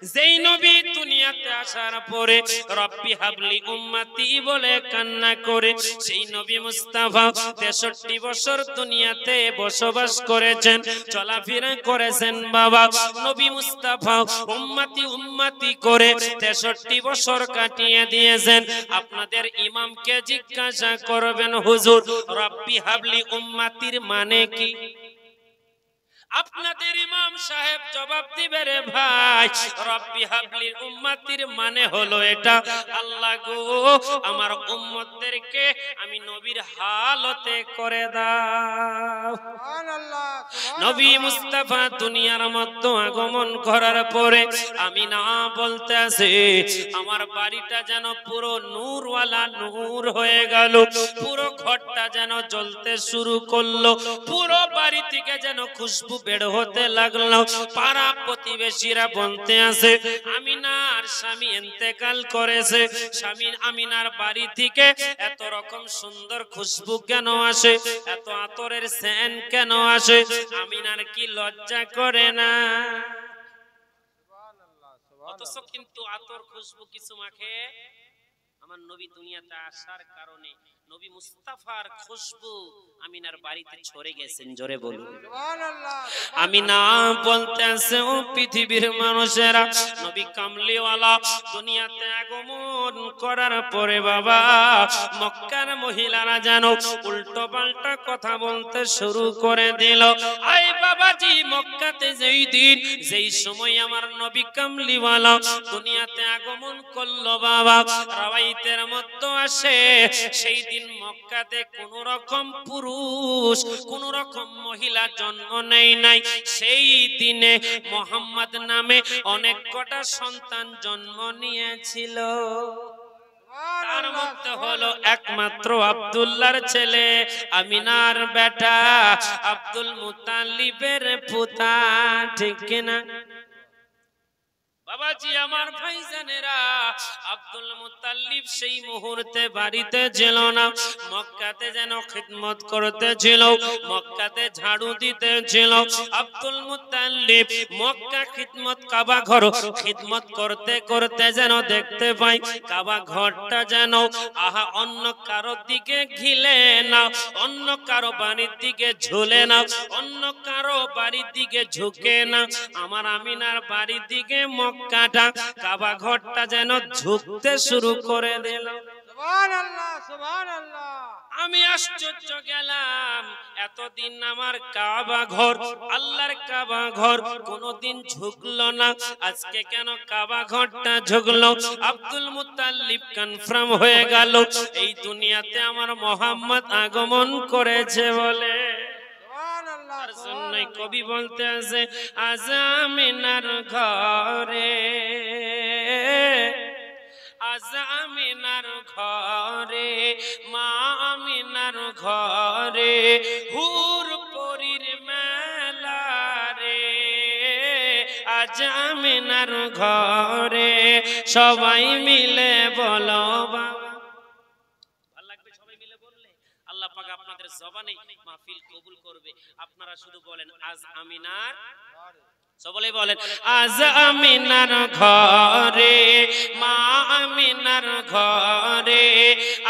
যেই নবী দুনিয়াতে আসার পরে রব্বি হাবলি উম্মতি বলে কান্না করে সেই নবী মুস্তাফা 63 বছর দুনিয়াতে বসবাস করেছেন চলাফেরা করেছেন বাবা নবী মুস্তাফা উম্মতি করে 63 বছর কাটিয়ে দিয়েছেন আপনাদের ইমামকে জিজ্ঞাসা করবেন হুজুর রব্বি হাবলি উম্মতির মানে কি আপনাদের ইমাম সাহেব জবাব দিবে রে ভাই রব্বি হাবলির উম্মতির মানে হলো এটা আল্লাহ গো আমার উম্মতদেরকে আমি নবীর হালতে করে দাও সুবহানাল্লাহ নবী মুস্তাফা দুনিয়ার মধ্যে আগমন করার পরে আমি না বলতে আছে আমার বাড়িটা যেন পুরো নূরওয়ালা নূর হয়ে গেল পুরো ঘরটা যেন জ্বলতে শুরু করলো পুরো বাড়ি থেকে যেন খুশবু বের হতে লাগলো পাড়া প্রতিবেশীরা বলতে আছে আমিনার স্বামী ইন্তেকাল করেছে স্বামী আমিনার বাড়ি থেকে এত রকম সুন্দর খুশবু কেন আসে এত আতরের সেন্ট কেন আসে আমিনার কি লজ্জা করে না অথচ কিন্তু আতর খুশবু কিছু মাখে আমার নবী দুনিয়াতে আসার কারণে নবী মুস্তাফার খুশবু আমিনার বাড়িতে ছড়ে গেছেন জোরে বলুন সুবহানাল্লাহ আমিনা বলতে আছে ও পৃথিবীর মানুষেরা নবী কামলিওয়ালা দুনিয়াতে আগমন করার পরে বাবা মক্কার মহিলারা যেন উল্টো পাল্টা কথা বলতে শুরু করে দিল আই বাবাজি মক্কাতে যেই সময় আমার নবী কামলিওয়ালা দুনিয়াতে আগমন করলো বাবা রাওয়াইতের মধ্যে আসে সেই দিন মক্কাতে কোন রকম পুরুষ কোন রকম মহিলা জন্ম নেয় নাই সেই দিনে মোহাম্মদ নামে অনেক কটা সন্তান জন্ম নিয়েছিল তার মধ্যে হলো একমাত্র আব্দুল্লাহর ছেলে আমিনার বেটা আব্দুল মুতালিবের পুতা ঠিক কিনা বাবাজি আমার ভাইজানেরা আব্দুল মুত্তালিব সেই মুহূর্তে বাড়িতে ছিল না মক্কাতে যেন খিদমত করতে ছিল মক্কাতে ঝাড়ু দিতে ছিল আব্দুল মুত্তালিব মক্কা খিদমত কাবা ঘর খিদমত করতে করতে যেন দেখতে পাই কাবা ঘরটা যেন আহা অন্য কারো দিকে ঘিলে না অন্য কারো বাড়ির দিকে ঝুলে না অন্য কারো বাড়ির দিকে ঝুঁকে না আমার আমিনার বাড়ির দিকে মক্কাটা কাবা ঘরটা যেন ঝুঁকতে শুরু করে দিল সুবহানাল্লাহ সুবহানাল্লাহ আমি আশ্চর্য গেলাম এতদিন আমার কাবা ঘর আল্লাহর কাবা ঘর কোনদিন ঝুঁকলো না আজকে কেন কাবা ঘরটা ঝুঁকলো আব্দুল মুত্তালিব কনফার্ম হয়ে গেল এই দুনিয়াতে আমার মোহাম্মদ আগমন করেছে বলে তার জন্যই কবি বলতে আছে আজ আমিনার ঘরে আজ আমিনার ঘরে মা আমিনার ঘরে হুর পরীর মেলা রে আজ আমিনার ঘরে সবাই মিলে বলো বাবা ভালো লাগবে সবাই মিলে বললে আল্লাহ পাক আপনাদের জবানে মাহফিল কবুল করবে আপনারা শুধু বলেন আজ আমিনার সকলে বলেন আজ আমিনার ঘরে মা আমিনার ঘরে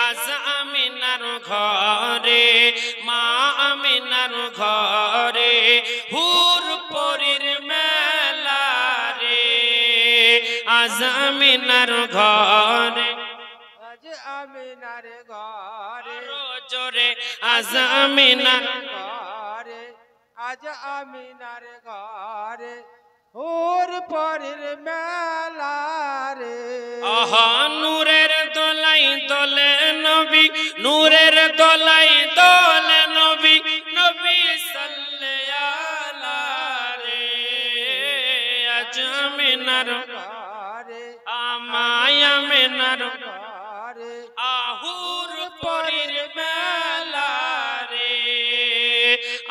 আজ আমিনার ঘরে মা আমিনার ঘরে হুর পরীর মেলা রে আজ আমিনার ঘরে আজ আমিনার ঘরে জোরে আজ আমিনার ঘরে আজ আমিনার ঘরে ওর পরের মেলা রে আহা নূরের দোলাই দোলে নবী নূরের দোলাই দোলে নবী নবী সাল্লাল্লাহু রে আজ আমিনার ঘরে আমায় আমিনার ঘরে আহুর পরীর মেলা রে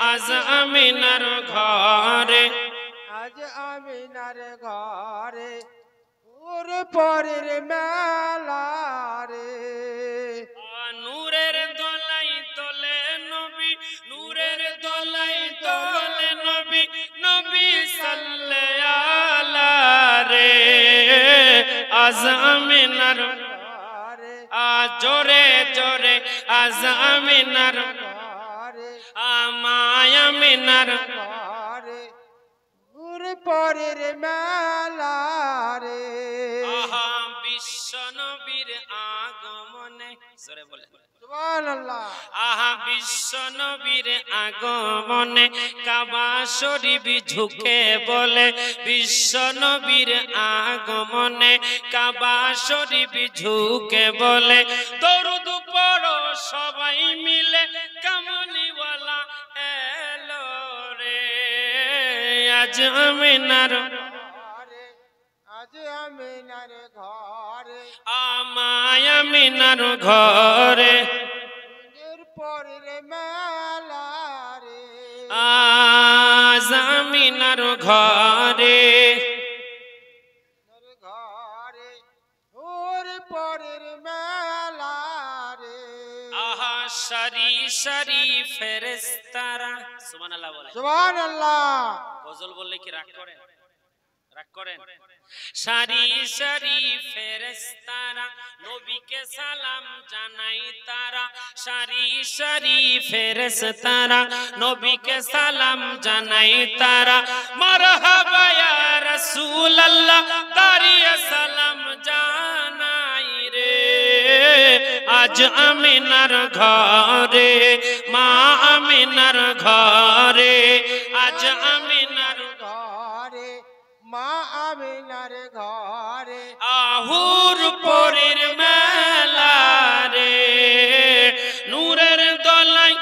আজ আমিনার ঘরে আজ আমিনার ঘরে ওর পরের মেলা রে নূরের দোলাই তোলে নবী নূরের দোলাই তোলে নবী নবী সাল্লাল্লাহু রে আজ আমিনার ঘরে জোরে জোরে আজ আমিনার ঘরে আমায় আমিনার ঘরে ওর পরের মেলা রে আহা বিশ্ব নবীর আগমনে জোরে বলে সুবহানাল্লাহ আহা বিশ্ব নবীর আগমনে কাবা শরীফ ঝুঁকে বলে বিশ্ব নবীর আগমনে কাবা শরীফ ঝুঁকে বলে দরুদ পড়ো সবাই মিলে কামলিওয়ালা এলো রে আজ আমিনার ঘরে আজ আমিনার ঘরে আমায় আমিনার ঘরে এর পরের মেলা রে আজ আমিনার ঘরে ঘরে ওর পরের মেলা রে আহা সারি সারি ফেরেশতারা সুবহানাল্লাহ বলে সুবহানাল্লাহ গজল বললে কি রাগ করেন রাগ করেন সারি সারি ফেরেশতারা নবীকে সালাম জানাই তারা সারি সারি ফেরেশতারা নবীকে সালাম জানাই তারা মারহাবা ইয়া রাসূলুল্লাহ দাঁড়িয়ে সালাম জানাই রে আজ আমিনার ঘরে মা আমিনার ঘরে আজ আমিনার ঘরে মা আমিনার ঘরে আহুর পরীর মেলা রে নূরের দোলাই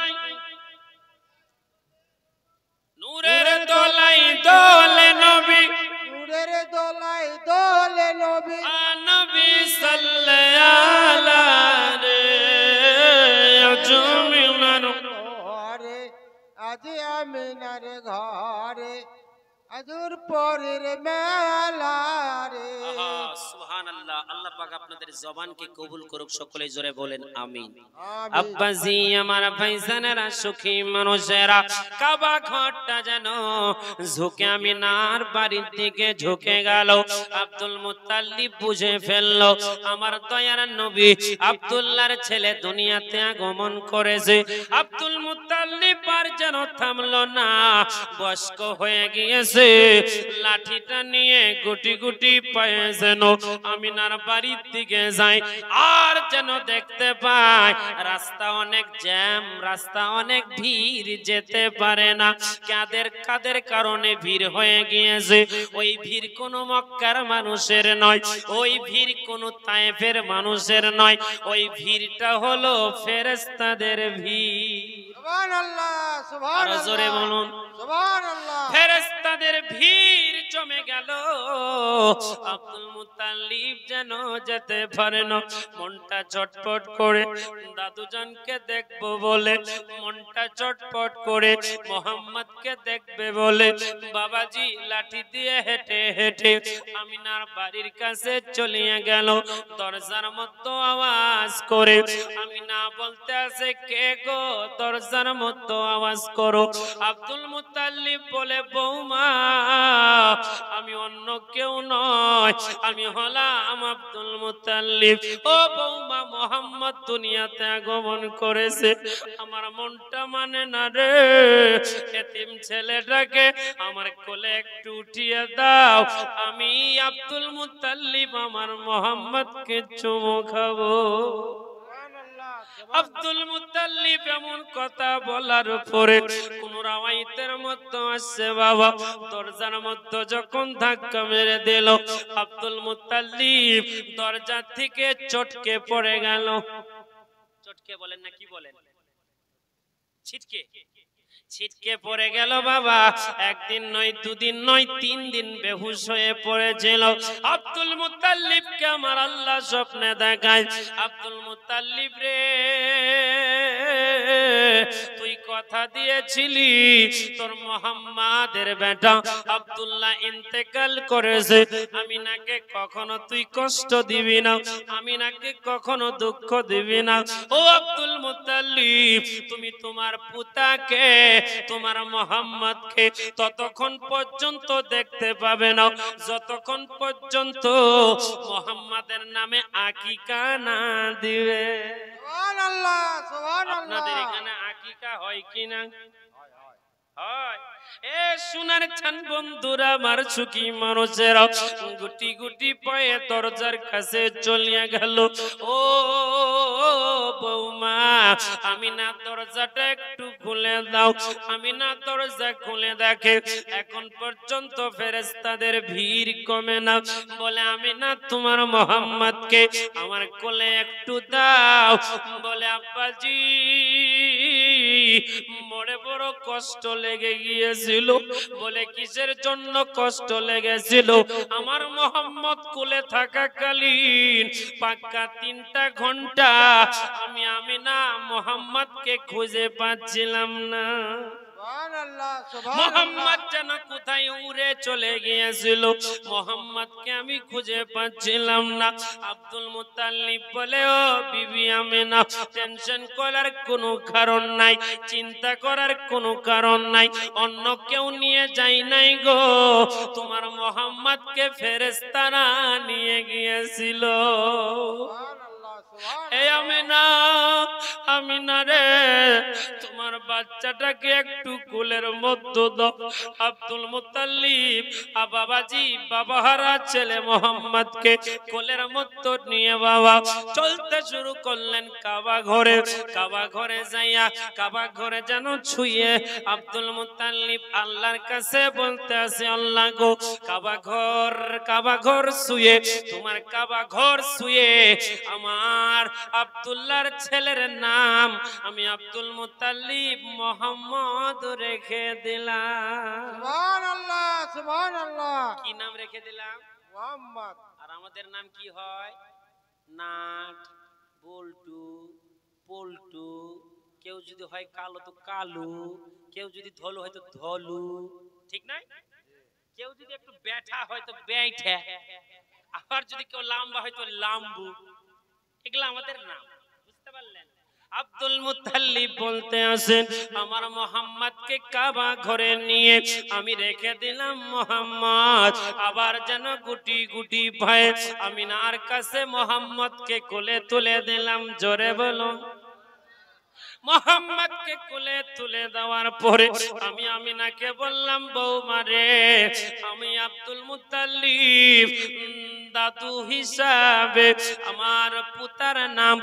নূরের দোলাই দোলে নবী নূরের দোলাই দোলে নবী নবী সাল্লাল্লাহু রে আজ আমিনার ঘরে আজ আমিনার ঘরে আজুর পরের মেলা রে আহা সুবহানাল্লাহ আল্লাহ পাক আপনাদের জবানকে কবুল করুক সকলে জোরে বলেন আমিন আমিন। আব্বাজি আমার ভাইজানেরা সুখী মানুষেরা কাবা ঘরটা যেন ঝুঁকে আমিনার বাড়ির দিকে ঝুঁকে গেল আব্দুল মুত্তালিব বুঝে ফেললো আমার দয়ার নবী আব্দুল্লাহর ছেলে দুনিয়াতে আগমন করেছে আব্দুল মুত্তালিব আর যেন থামলো না বয়স্ক হয়ে গিয়েছে লাঠিটা নিয়ে গুটি গুটি পায়ে যেন আমিনার বাড়ির দিকে যায় আর যেন দেখতে পায় রাস্তা অনেক জ্যাম রাস্তা অনেক ভিড় যেতে পারে না কাদের কারণে ভিড় হয়ে গিয়েছে ওই ভিড় কোনো মক্কার মানুষের নয় ওই ভিড় কোনো তায়েফের মানুষের নয় ওই ভিড়টা হলো ফেরেশতাদের ভিড় সুবহানাল্লাহ আরো জোরে সুবহানাল্লাহ বলুন সুবহানাল্লাহ ফেরেশতাদের ভিড় জমে গেল আব্দুল মুত্তালিব যেন যেতে পারে না মনটা চটপট করে দাদুজানকে দেখবো বলে মনটা চটপট করে মোহাম্মদকে দেখবে বলে বাবাজি লাঠি দিয়ে হেঁটে হেঁটে আমিনার বাড়ির কাছে চলিয়ে গেল দরজার মতো আওয়াজ করে আমিনা বলতে আছে কে গো দরজার মতো আওয়াজ করো আব্দুল মুত্তালিব বলে বৌমা নয়, আমি হলাম আব্দুল মুত্তালিব। ও বৌমা, মোহাম্মদ দুনিয়াতে আগমন করেছে, আমার মনটা মানে না রে। এতিম ছেলেটাকে আমার কোলে একটু উঠিয়ে দাও, আমি আব্দুল মুত্তালিব আমার মোহাম্মদকে চুমু খাবো। আব্দুল মুত্তালিব এমন কথা বলার পরে কোন রাওয়ায়াতের মধ্যে আসছে বাবা, দরজার মধ্যে যখন ধাক্কা মেরে দিল, আব্দুল মুত্তালিব দরজা থেকে চটকে পড়ে গেল। চটকে বলেন না কি বলেন? ছিটকে ছিটকে পড়ে গেল বাবা। একদিন নয়, দুদিন নয়, 3 দিন বেহুশ হয়ে পড়েছিল। আব্দুল মুত্তালিবকে আমার আল্লাহ স্বপ্নে দেখায়, আব্দুল মুত্তালিব রে, তুই কথা দিয়েছিলি তোর মুহাম্মাদের বেটা আব্দুল্লাহ ইন্তেকাল করেছে, আমিনাকে কখনো তুই কষ্ট দিবি না, আমিনাকে কখনো দুঃখ দিবি না। ও আব্দুল মুত্তালিব, তুমি তোমার পুতাকে, তোমার মুহাম্মদকে ততক্ষণ পর্যন্ত দেখতে পাবে না যতক্ষণ পর্যন্ত মুহাম্মাদের নামে আকিকা না দিবে। সুবহানাল্লাহ, সুবহানাল্লাহ। আপনাদের এখানে আকিকা হয় কি না? হয়। এ সোনার ছান বন্ধুরা, আমার সুখী মানুষেরা গুটি গুটি পায়ে দরজার কাছে চলিয়া গেল। ও বৌমা, আমিনা দরজাটা একটু খুলে দাও। আমিনা দরজা খুলে দেখে এখন পর্যন্ত ফেরেশতাদের ভিড় কমে না। বলে আমিনা, তোমার মুহাম্মদকে আমার কোলে একটু দাও। বলে আব্বাজি, মরে বড় কষ্ট লেগে গিয়েছিল। বলে কিসের জন্য কষ্ট লেগেছিল? আমার মুহাম্মদ কোলে থাকাকালীন পাক্কা 3টা ঘন্টা আমি আমিনা মুহাম্মদকে খুঁজে পাচ্ছিলাম না। সুবহানাল্লাহ, সুবহানাল্লাহ। মুহাম্মদ যেন কোথায় উড়ে চলে গিয়েছিল, মুহাম্মদকে আমি খুঁজে পাচ্ছিলাম না। আব্দুল মুত্তালিব বলে, ও বিবি আমিনা, টেনশন করার কোনো কারণ নাই, চিন্তা করার কোনো কারণ নাই, অন্য কেউ নিয়ে যাই নাই গো, তোমার মুহাম্মদকে ফেরেশতারা নিয়ে গিয়েছিল। সুবহানাল্লাহ, সুবহানাল্লাহ। এই আমিনা, আমিনা রে, তোমার বাচ্চাটাকে একটু কোলের মধ্যে দাও। আব্দুল মুত্তালিব বাবাজি, বাবাহারা ছেলে মুহাম্মদকে কোলের মধ্যে নিয়ে বাবা চলতে শুরু করলেন কাবা ঘরে। কাবা ঘরে যাইয়া কাবা ঘরে যেন ছুঁয়ে আব্দুল মুত্তালিব আল্লাহর কাছে বলতে আছে, আল্লাহ গো, কাবা ঘর ছুঁয়ে, তোমার কাবা ঘর ছুঁয়ে আমার আব্দুল্লাহর ছেলের নাম আমি আব্দুল মুত্তালিব মুহাম্মদ রেখে দিলাম। সুবহানাল্লাহ, সুবহানাল্লাহ। কি নাম রেখে দিলাম? মুহাম্মদ। আর আমাদের নাম কি হয়? নাট, বল্টু, পল্টু। কেউ যদি হয় কালো তো কালু, কেউ যদি ধলু হয় তো ধলু, ঠিক নাই? কেউ যদি একটু ব্যাঠা হয় তো ব্যাঠা, আবার যদি কেউ লম্বা হয় তো লাম্বু। এগুলো আমাদের নাম, বুঝতে পারলেন? আব্দুল মুত্তালিব বলতে আছেন, আমার মুহাম্মদকে কাবা ঘরে নিয়ে আমি রেখে দিলাম মুহাম্মদ। আবার যেন গুটি গুটি ভয়ে আমিনার কাছে মুহাম্মদকে কোলে তুলে দিলাম। জোরে বলুন। মুহাম্মদকে কোলে তুলে দেওয়ার পরে আমি আমিনাকে বললাম, বৌমা রে, আমি আব্দুল মুত্তালিব দাদু হিসাবে আমার পুতার নাম,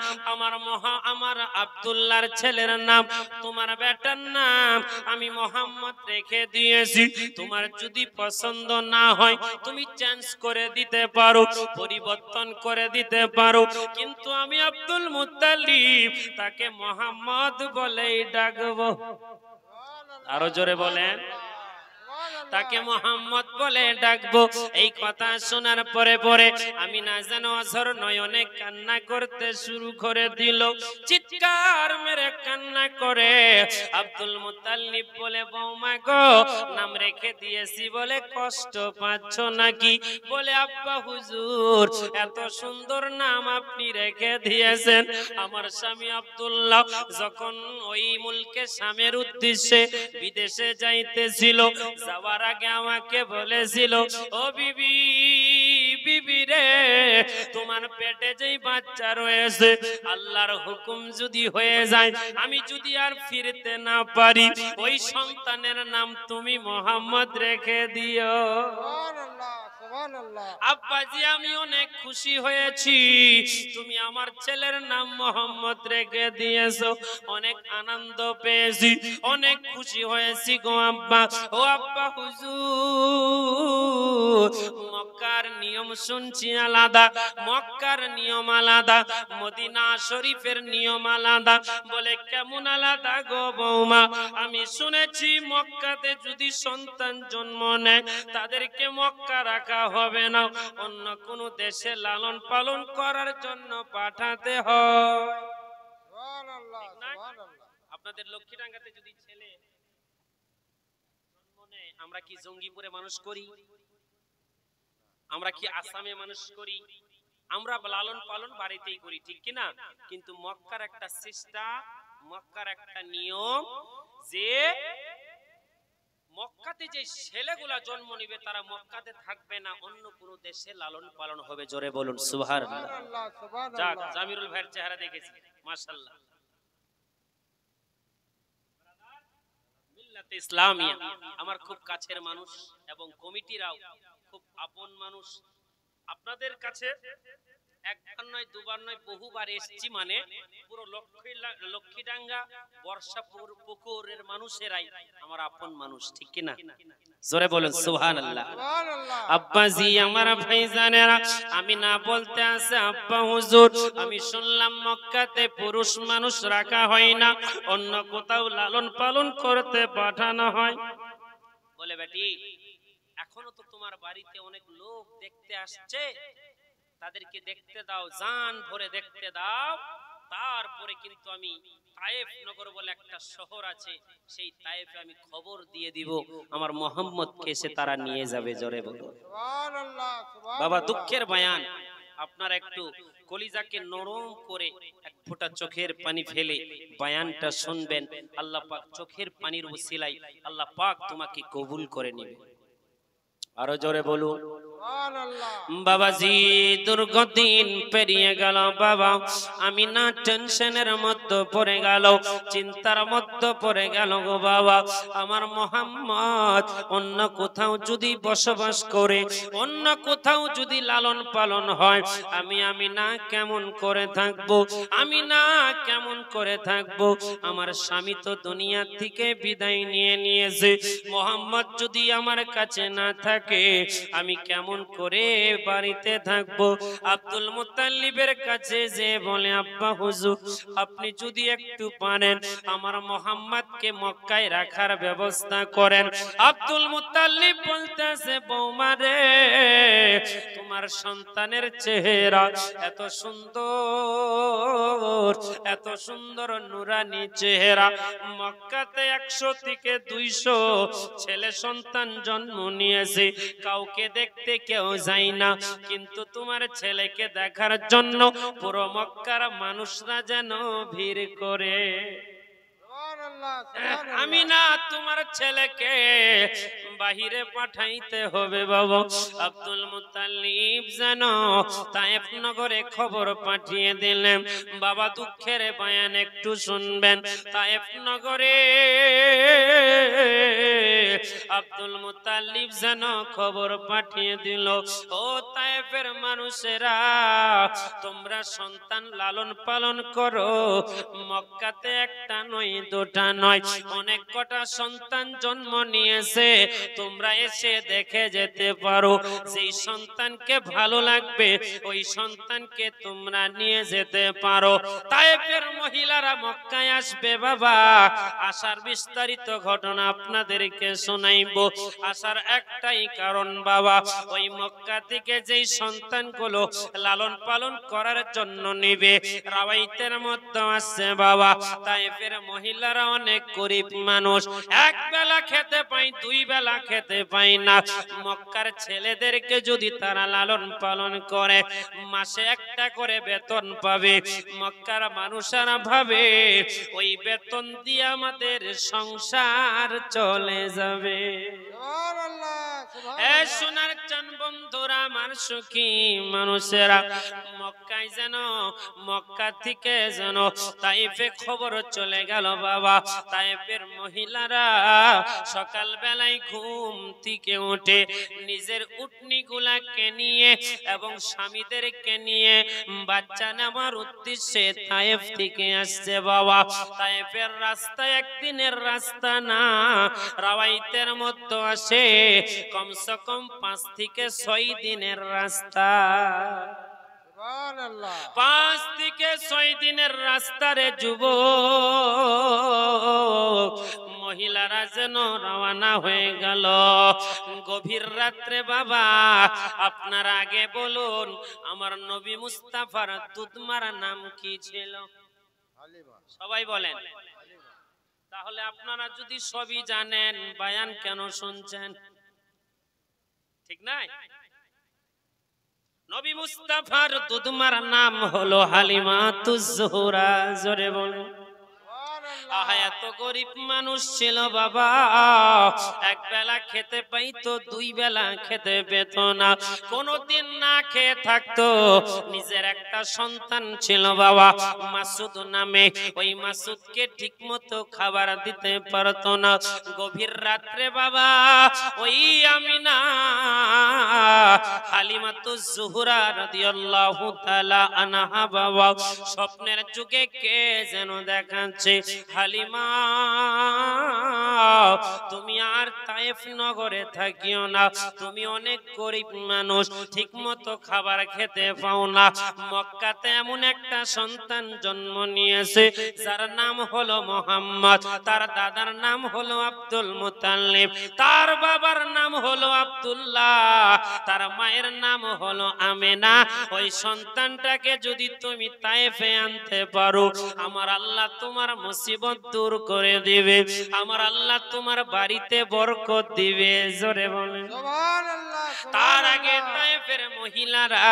আমার আব্দুল্লাহর ছেলের নাম, তোমার বেটার নাম আমি মুহাম্মদ রেখে দিয়েছি। তোমার যদি পছন্দ না হয় তুমি চেঞ্জ করে দিতে পারো, পরিবর্তন করে দিতে পারো, কিন্তু আমি আব্দুল মুত্তালিব তাকে মুহাম্মদ বলেই ডাকবো। আরো জোরে বলেন, তাকে মুহাম্মদ বলে ডাকবো। এই কথা শোনার পরে পরে আমি না যেন অঝর নয়নে কান্না করতে শুরু করে দিল, চিৎকার মেরে কান্না করে। আব্দুল মুত্তালিব বলে, বৌমা গো, নাম রেখে দিয়েছি বলে কষ্ট পাচ্ছ নাকি? বলে, আব্বা হুজুর, এত সুন্দর নাম আপনি রেখে দিয়েছেন। আমার স্বামী আব্দুল্লাহ যখন ওই মুলকে শামের উদ্দেশ্যে বিদেশে যাইতেছিল, যাওয়ার আগে আমাকে বলেছিল, ও বিবি, বিবি রে, তোমার পেটে যেই বাচ্চা রয়েছে আল্লাহর হুকুম যদি হয়ে যায়, আমি যদি আর ফিরতে না পারি, ওই সন্তানের নাম তুমি মোহাম্মদ রেখে দিও। সুবহানাল্লাহ, সুবহানাল্লাহ। আব্বাজি আমি অনেক খুশি হয়েছি, তুমি আমার ছেলের নাম মোহাম্মদ রেখে দিয়েছো, অনেক আনন্দ পেয়েছি, অনেক খুশি হয়েছি গো আব্বা। ও আব্বা হুজুর, মক্কার নিয়ম শুনছি আলাদা, মক্কার নিয়ম আলাদা, মদিনা শরীফের নিয়ম আলাদা। বলে কেমন আলাদা গো বৌমা? আমি শুনেছি মক্কাতে যদি সন্তান জন্ম নেয় তাদেরকে মক্কা রাখা হবে না, অন্য কোন দেশে লালন পালন করার জন্য পাঠাতে হয়। সুবহানাল্লাহ, ঠিক না? সুবহানাল্লাহ। আপনাদের লক্ষ্মীডাঙ্গাতে যদি ছেলে জন্ম নেয়, আমরা কি জঙ্গিপুরে মানুষ করি? আমরা কি আসামে মানুষ করি? আমরা লালন পালন বাড়িতেই করি, ঠিক কি না? কিন্তু মক্কার একটা সিস্টেম, মক্কার একটা নিয়ম, যে মক্কাতে যে ছেলেগুলা জন্ম নিবে তারা মক্কাতে থাকবে না, অন্য কোন দেশে লালন পালন হবে। জোরে বলুন সুবহানাল্লাহ। সুবহানাল্লাহ, যাক, সুবহানাল্লাহ। জামিরুল ভাইয়ের চেহারা দেখেছি, মাশাআল্লাহ। মিল্লাতে ইসলামিয়া আমার খুব কাছের মানুষ এবং কমিটিরাও খুব আপন মানুষ। আপনাদের কাছে একবার নয়, দুবার নয়, বহুবার এসেছি। মানে পুরো লক্ষ্মীডাঙ্গা বর্ষাপুর পুকুরের মানুষেরাই আমার আপন মানুষ, ঠিক কি না? জোরে বলেন সুবহানাল্লাহ। সুবহানাল্লাহ। আব্বাজি আমার ভাইজানেরা, আমি না বলতে আছে আব্বা হুজুর, আমি শুনলাম মক্কাতে পুরুষ মানুষ রাখা হয় না, অন্য কোথাও লালন পালন করতে পাঠানো হয়। বলে বেটি, এখনো তো তোমার বাড়িতে অনেক লোক দেখতে আসছে, তাদেরকে দেখতে দাও, জান ভরে দেখতে দাও। তারপরে কিন্তু আমি তায়েফ নগর বলে একটা শহর আছে, সেই তায়েফে আমি খবর দিয়ে দিব, আমার মোহাম্মদকে এসে তারা নিয়ে যাবে। জোরে বলো সুবহানাল্লাহ, সুবহানাল্লাহ। বাবা। দুঃখের বয়ান, আপনারা একটু কলিজাকে নরম করে এক ফোঁটা চোখের পানি ফেলে বয়ানটা শুনবেন। আল্লাহ পাক চোখের পানির ওসিলায় আল্লাহ পাক তোমাকে কবুল করে নেবে। আরো জোরে বলুন সুবহানাল্লাহ। বাবাজি। দুর্গদিন পেরিয়ে গেল বাবা, আমি না টেনশনের মধ্যে পড়ে গেল, চিন্তার মধ্যে পড়ে গেল গো বাবা। আমার মোহাম্মদ অন্য কোথাও যদি বসবাস করে, অন্য কোথাও যদি লালন পালন হয়, আমি না কেমন করে থাকবো? আমি না কেমন করে থাকবো? আমার স্বামী তো দুনিয়া থেকে বিদায় নিয়ে নিয়েছে, মোহাম্মদ যদি আমার কাছে না থাকে আমি কেমন করে বাড়িতে থাকবো? আব্দুল মুত্তালিবের কাছে যে বলে, আব্বা হুজুর আপনি যদি একটু পারেন আমার মোহাম্মদকে মক্কায় রাখার ব্যবস্থা করেন। আব্দুল মুত্তালিব বলতেছে, বৌমা রে, তোমার সন্তানের চেহারা এত সুন্দর, এত সুন্দর নুরানি চেহারা, মক্কাতে 100 থেকে 200 ছেলে সন্তান জন্ম নিয়েছে, কাউকে দেখতে কেউ যায় না, কিন্তু তোমার ছেলেকে দেখার জন্য পুরো মক্কার মানুষরা যেন ভিড় করে। সুবহানাল্লাহ, সুবহানাল্লাহ। আমি না তোমার ছেলেকে বাহিরে পাঠাইতে হবে বাবা। আব্দুল মুত্তালিব যেন তায়েফ নগরে খবর পাঠিয়ে দিলেন। বাবা দুঃখের বয়ান একটু শুনবেন। তায়েফ নগরে আব্দুল মুত্তালিব যেন খবর পাঠিয়ে দিল, ও তায়েফের মানুষেরা, তোমরা সন্তান লালন পালন করো, মক্কাতে একটা নয়, দুটা নয়, অনেক কটা সন্তান জন্ম নিয়েছে, তোমরা এসে দেখে যেতে পারো। যেই সন্তানকে ভালো লাগবে ওই সন্তানকে তোমরা নিয়ে যেতে পারো। তায়েফের মহিলারা মক্কায় আসবে বাবা। আসার বিস্তারিত ঘটনা আপনাদেরকে শোনাইব। আসার একটাই কারণ বাবা, ওই মক্কা থেকে যেই সন্তানগুলো লালন পালন করার জন্য নিবে, রাওয়াইতের মধ্যে আছে বাবা, তায়েফের মহিলারা অনেক গরিব মানুষ, এক বেলা খেতে পায়, 2 বেলা খেতে পায় না। মক্কার ছেলেদেরকে যদি তারা লালন পালন করে, মাসে একটা করে বেতন পাবে। মক্কার মানুষেরা ভাবে ওই বেতন দিয়ে আমাদের সংসার চলে যাবে। সুবহানাল্লাহ, এ সোনার চান বন্ধুরা আমার সুখী মানুষেরা, মক্কায় যেন মক্কা থেকে যেন তাইফে খবর চলে গেল বাবা। তাইফের মহিলারা সকাল বেলায় ঘুম থেকে উঠে নিজের উটনিগুলাকে নিয়ে এবং স্বামীদেরকে নিয়ে বাচ্চা নেওয়ার উদ্দেশ্যে তাইফ থেকে আসছে বাবা। তাইফের রাস্তা একদিনের রাস্তা না, রাওয়াইতের মধ্যে আসে কমসে কম 5 থেকে 6 দিনের রাস্তা। 5 থেকে 6 দিনের রাস্তারে যুবক মহিলারা যেন রওনা হয়ে গেল গভীর রাত্রে বাবা। আপনারা আগে বলুন, আমার নবী মুস্তাফার দুধমারা নাম কি ছিল? সবাই বলেন। তাহলে আপনারা যদি সবই জানেন, বায়ান কেন শুনছেন? ঠিক নাই? নবী মুস্তাফার দুধমার নাম হলো হালিমাতুজ জোহরা। জোরে বলেন। এত গরিব মানুষ ছিল বাবা, এক বেলা খেতে পাইতো, 2 বেলা খেতে পেত না, কোনদিন না খেয়ে থাকতো। নিজের একটা সন্তান ছিল বাবা মাসুদ নামে, ওই মাসুদকে ঠিক মতো খাবার দিতে পারতো না। গভীর রাত্রে বাবা ওই আমিনা হালিমাতুজ জোহরা রাদিয়াল্লাহু তাআলা আনহা বাবা স্বপ্নের যুগে কে যেন দেখাচ্ছে, হালিমা তুমি আর তায়েফ নগরে থাকিও না, তুমি অনেক গরিব মানুষ, ঠিক মতো খাবার খেতে পাও না। মক্কাতে এমন একটা সন্তান জন্ম নিয়েছে যার নাম হলো মোহাম্মদ, তার দাদার নাম হলো আব্দুল মুতাল্লিব, তার বাবার নাম হলো আব্দুল্লাহ, তার মায়ের নাম হলো আমেনা। ওই সন্তানটাকে যদি তুমি তায়েফে আনতে পারো, আমার আল্লাহ তোমার মুসিবত দূর করে দিবে, আমার আল্লাহ তোমার বাড়িতে বরকত দিবে। জোরে বলেন সুবহানাল্লাহ। তার আগে তায়েফের মহিলারা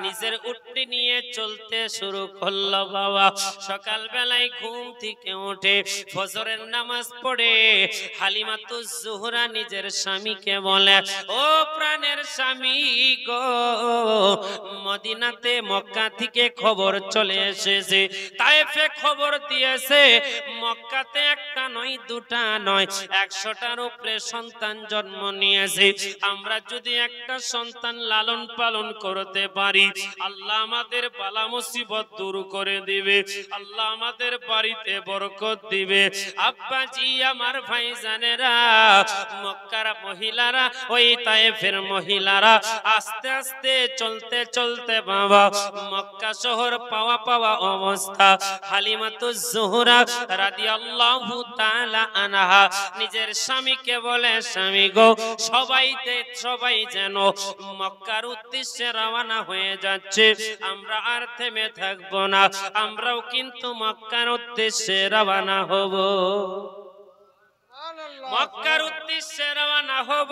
নিজের উটনি নিয়ে চলতে শুরু করলো বাবা। সকাল বেলায় ঘুম থেকে উঠে ফজরের নামাজ পড়ে হালিমাতুজ জোহরা নিজের স্বামীকে বলে, ও প্রাণের স্বামী গো, মদিনাতে মক্কা থেকে খবর চলে এসেছে, তায়েফে খবর দিয়েছে মক্কাতে একটা নয়, 2টা নয়, 100টার উপরে সন্তান জন্ম নিয়েছে। আমরা যদি একটা সন্তান লালন পালন করতে পারি, আল্লাহ আমাদের বালা মুসিবত দূর করে দিবে, আল্লাহ আমাদের বাড়িতে বরকত দিবে। আব্বাজি আমার ভাইজানেরা, মক্কার মহিলারা, ওই তায়েফের মহিলারা আস্তে আস্তে চলতে চলতে বাবা মক্কা শহর পাওয়া অবস্থা হালিমাতুজ জোহরা রাদিয়াল্লাহু তাআলা আনহা নিজের স্বামীকে বলে, স্বামী গো, সবাই যেন মক্কার উদ্দেশ্যে রওনা হয়ে যাচ্ছে, আমরা আর থেমে থাকবো না, আমরাও কিন্তু মক্কার উদ্দেশ্যে রওনা হব, মক্কার উদ্দেশ্যে রওনা হব।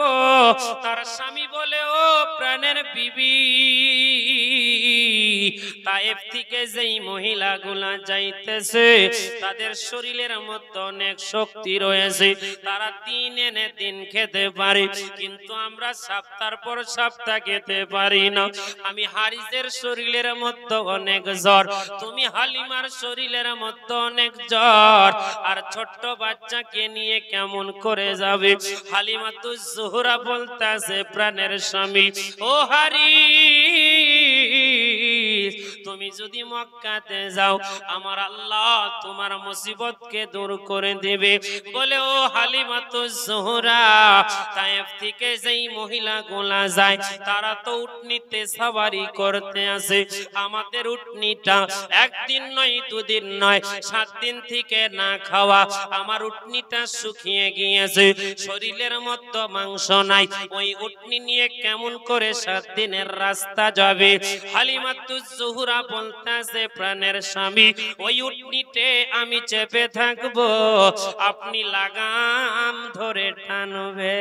তার স্বামী বলে, ও প্রাণের বিবি, তায়েফ থেকে যেই মহিলাগুলা যাইতেছে তাদের শরীরের মধ্যে অনেক শক্তি রয়েছে, তারা দিন এনে দিন খেতে পারে, কিন্তু আমরা সপ্তাহের পর সপ্তাহ খেতে পারি না। আমি হারিসের শরীরের মধ্যে অনেক জ্বর, তুমি হালিমার শরীরের মধ্যে অনেক জ্বর, আর ছোট্ট বাচ্চাকে নিয়ে কেমন করে যাবে? হালিমাতুজ জোহরা বলতাছে, প্রাণের স্বামী ও হারিস, তুমি যদি মক্কাতে যাও, আমার আল্লাহ তোমার মুসিবতকে দূর করে দেবে। বলে, ও হালিমাতুজ জোহরা, তায়েফ থেকে যেই মহিলাগুলা যায় তারা তো উটনিতে সওয়ারি করতে আসে, আমাদের উটনিটা একদিন নয়, 2 দিন নয়, 7 দিন থেকে না খাওয়া, আমার উটনিটা শুকিয়ে গিয়েছে, শরীরের মধ্যে মাংস নাই, ওই উটনি নিয়ে কেমন করে 7 দিনের রাস্তা যাবে? হালিমাতুজ জোহরা বলতাছে, প্রাণের স্বামী, ওই উটনিতে আমি চেপে থাকবো, আপনি লাগাম ধরে টানবে।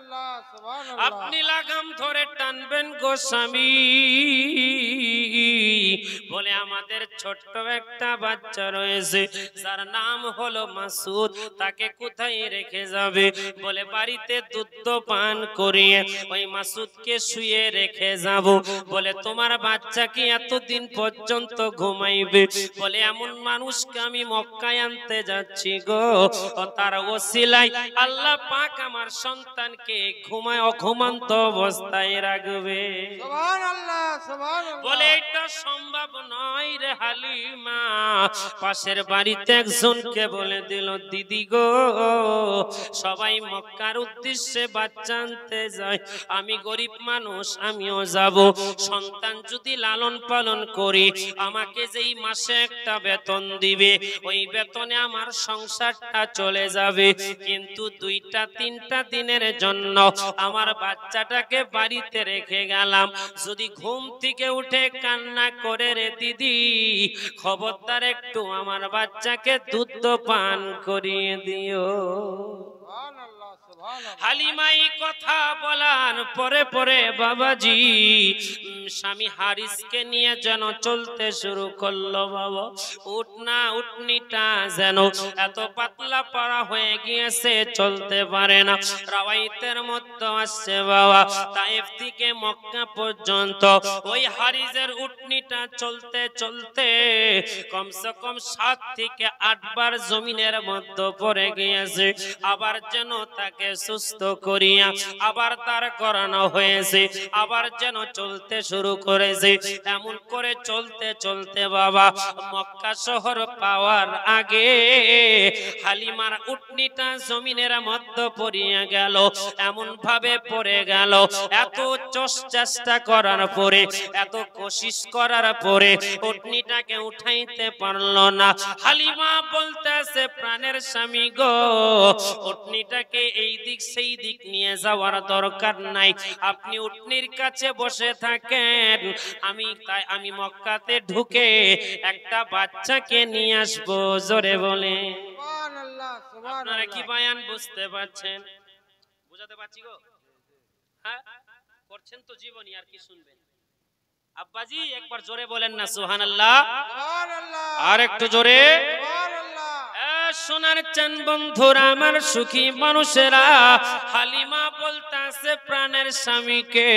সুবহানাল্লাহ সুবহানাল্লাহ আপনি লাগাম ধরে টানবেন গো স্বামী, বলে আমাদের ছোট্ট একটা বাচ্চা রয়েছে যার নাম হলো মাসুদ, তাকে কোথায় রেখে যাবে? বলে বাড়িতে দুধ পান করিয়ে ওই মাসুদকে শুয়ে রেখে যাব। বলে তোমার বাচ্চা কি এতদিন পর্যন্ত ঘুমাইবে? বলে এমন মানুষকে আমি মক্কায় আনতে যাচ্ছি গো, তার ওসিলায় আল্লাহ পাক আমার সন্তানকে ঘুমন্ত অবস্থায় রাখবে। সুবহানাল্লাহ সুবহানাল্লাহ বলে এটা সম্ভব নয় রে হালিমা। পাশের বাড়িতে একজনকে বলে দিল, দিদি গো সবাই মক্কার উদ্দেশ্যে বাচ্চা আনতে যায়, আমি গরিব মানুষ আমিও যাব। সন্তান যদি লালন পালন করি আমাকে যেই মাসে একটা বেতন দিবে ওই বেতনে আমার সংসারটা চলে যাবে, কিন্তু 2-3 দিনের জন্য আমার বাচ্চাটাকে বাড়িতে রেখে গেলাম, যদি ঘুম থেকে উঠে কান্না করে রে দিদি খবরদার একটু আমার বাচ্চাকে দুধ পান করিয়ে দিও। সুবহানাল্লাহ সুবহানাল্লাহ হালিমাই কথা বলার পরে পরে বাবাজি স্বামী হারিসকে নিয়ে যেন চলতে শুরু করলো। বাবা উটনিটা যেন এত পাতলা পাড়া হয়ে গিয়েছে চলতে পারে না। রাওয়াইতের মধ্যে আসছে বাবা তায়েফ থেকে মক্কা পর্যন্ত ওই হারিসের উটনিটা চলতে চলতে কমসে কম 7 থেকে 8 বার জমিনের মধ্যে পড়ে গিয়েছে, আবার যেন তাকে সুস্থ করিয়া আবার তার করানো হয়েছে, আবার যেন চলতে শুরু করেছে। এমন করে চলতে চলতে বাবা মক্কা শহর পাওয়ার আগে হালিমার উটনিটা জমিনের মধ্যে পড়িয়া গেল, এমন ভাবে পড়ে গেল, এত চেষ্টা করার পরে এত কোশিশ করার পরে উটনিটাকে উঠাইতে পারল না। হালিমা বলতেছে, প্রাণের স্বামী গো উটনিটাকে এই দিক সেই দিক নিয়ে যাওয়ার দরকার নাই, আপনি উটনির কাছে বসে থাকেন, আমি মক্কাতে ঢুকে একটা বাচ্চাকে নিয়ে আসবো। জোরে বলে সুবহানাল্লাহ আপনারা কি সুবহানাল্লাহ বায়ান বুঝতে পারছেন? বুঝাতে পারছি গো? হ্যাঁ করছেন তো জীবনী, আর কি শুনবেন? আব্বাজি একবার জোরে বলেন না সুবহানাল্লাহ, সুবহানাল্লাহ আর একটু জোরে। সুবহানাল্লাহ শোনার চান বন্ধুরা আমার সুখী মানুষেরা, হালিমা বলতাছে প্রাণের স্বামীকে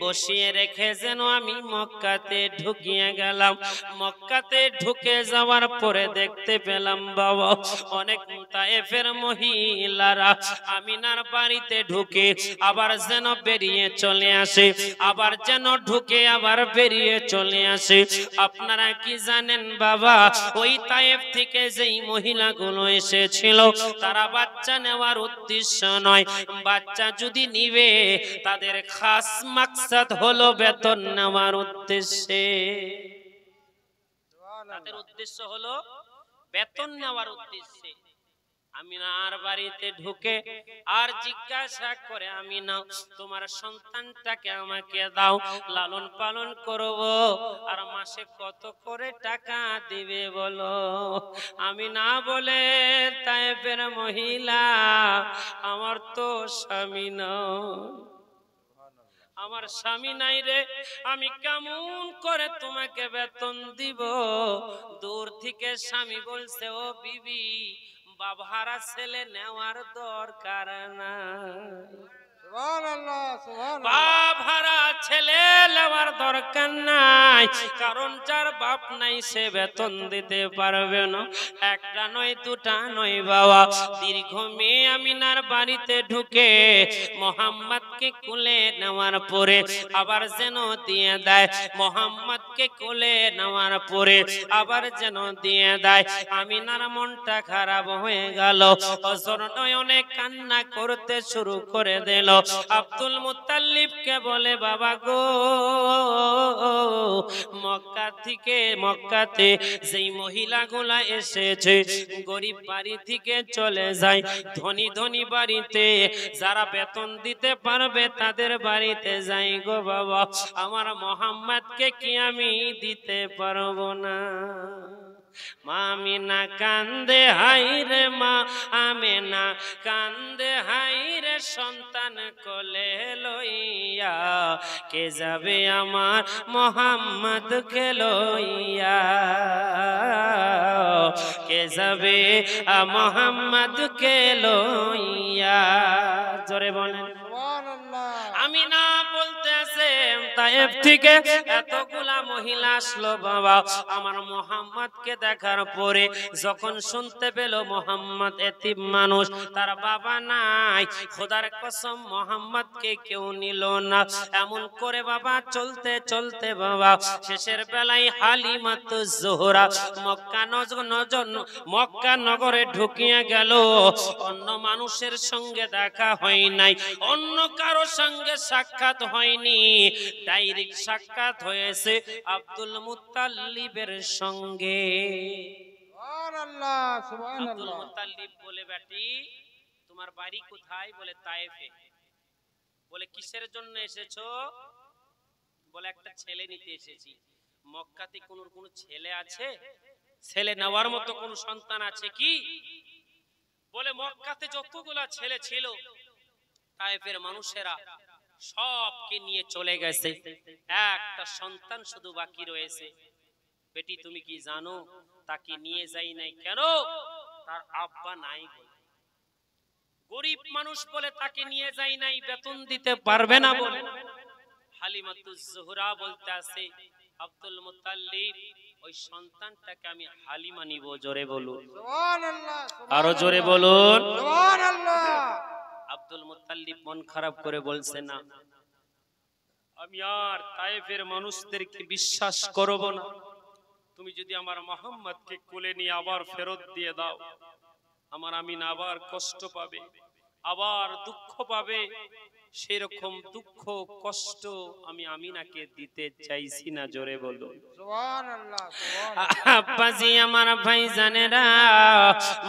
বসিয়ে রেখে যেন আমি মক্কাতে ঢুকিয়ে গেলাম। মক্কাতে ঢুকে যাওয়ার পরে দেখতে পেলাম বাবা অনেক তায়েফের মহিলারা আমিনার বাড়িতে ঢুকে আবার যেন বেরিয়ে চলে আসে, আবার যেন ঢুকে আবার বেরিয়ে চলে আসে। আপনারা কি জানেন বাবা ওই তায়েফ থেকে যেই মহিলাগুলো এসেছিল তারা বাচ্চা নেওয়ার উদ্দেশ্য নয়, বাচ্চা যদি নিবে তাদের খাস মাকসাদ হলো বেতন নেওয়ার উদ্দেশ্যে। তাদের উদ্দেশ্য হলো বেতন নেওয়ার উদ্দেশ্যে। আমিনার বাড়িতে ঢুকে আর জিজ্ঞাসা করে, আমিনা তোমার সন্তানটাকে আমাকে দাও, লালন পালন করব, আর মাসে কত করে টাকা দিবে বলো? আমিনা বলে, তায়েফের মহিলা আমার তো স্বামী নয়, আমার স্বামী নাই রে, আমি কেমন করে তোমাকে বেতন দিব? দূর থেকে স্বামী বলছে, ও বিবি বাবারা ছেলে নেওয়ার দরকার নাই, সুবহানাল্লাহ সুবহানাল্লাহ বাবারা ছেলে নেওয়ার দরকার নাই, কারণ যার বাপ নাই সে বেতন দিতে পারবে না। একটা নয় দুটা নয় বাবা, দীর্ঘ মেয়ে আমিনার বাড়িতে ঢুকে মোহাম্মদকে কোলে নেওয়ার পরে আবার যেন দিয়ে দেয়, মোহাম্মদকে কোলে নেওয়ার পরে আবার যেন দিয়ে দেয়। আমিনার মনটা খারাপ হয়ে গেল, অজর নয়নে কান্না করতে শুরু করে দিল। আব্দুল মুত্তালিবকে বলে, বাবা গো মক্কাতে যেই মহিলাগুলা এসেছে গরিব বাড়ি থেকে চলে যায়, ধনী ধনী বাড়িতে যারা বেতন দিতে পারবে তাদের বাড়িতে যাই গো বাবা, আমার মোহাম্মদকে কি আমি দিতে পারবো না? মা আমিনা কান্দে হাইরে মা আমিনা কান্দে হাইরে সন্তান কোলে লইয়া কে যাবে আমার মোহাম্মদকে লইয়া কে যাবে মোহাম্মদকে লইয়া জোরে বলেন সুবহানাল্লাহ আমিনা বলতে আছে তায়েফ থেকে এতগুলা মহিলা আসলো বাবা আমার মোহাম্মদকে দেখার পরে যখন শুনতে পেল মোহাম্মদ এতিম মানুষ তার বাবা নাই খোদার কসম মোহাম্মদকে কেউ নিল না এমন করে বাবা চলতে চলতে বাবা শেষের বেলায় হালিমাতুজ জোহরা মক্কা নগরে ঢুকিয়ে গেল অন্য মানুষের সঙ্গে দেখা হয় নাই অন্য কারো সঙ্গে সাক্ষাৎ হয়নি ডাইরেক্ট সাক্ষাৎ হয়েছে আব্দুল মুত্তালিবের সঙ্গে সুবহানাল্লাহ আব্দুল সুবহানাল্লাহ মুত্তালিব বলে বেটি তোমার বাড়ি কোথায় বলে তায়েফে বলে কিসের জন্য এসেছো বলে একটা ছেলে নিতে এসেছি মক্কাতে কোন ছেলে আছে ছেলে নেওয়ার মতো কোন সন্তান আছে কি বলে মক্কাতে যতগুলা ছেলে ছিল তায়েফের মানুষেরা সবকে নিয়ে চলে গেছে একটা সন্তান শুধু বাকি রয়েছে বেটি তুমি কি জানো তাকে নিয়ে যাই নাই কেন তার আব্বা নাই গরিব মানুষ বলে তাকে নিয়ে যাই নাই বেতন দিতে পারবে না বলে হালিমাতুজ জোহরা বলতে আছে আব্দুল মুত্তালিব ওই সন্তানটাকে আমি হালিমা নিব জোরে বলুন সুবহানাল্লাহ আরো জোরে বলুন সুবহানাল্লাহ আব্দুল মুত্তালিব মন খারাপ করে বলছে না আমি আর তায়েফের মানুষদেরকে বিশ্বাস করব না তুমি যদি আমার মোহাম্মদকে কোলে নিয়ে আবার ফেরত দিয়ে দাও আমার আমিনা আবার কষ্ট পাবে আবার দুঃখ পাবে সেরকম দুঃখ কষ্ট আমি আমিনাকে দিতে চাইছি না জোরে বলুন সুবহানাল্লাহ আব্বাজি আমার ভাই জানেরা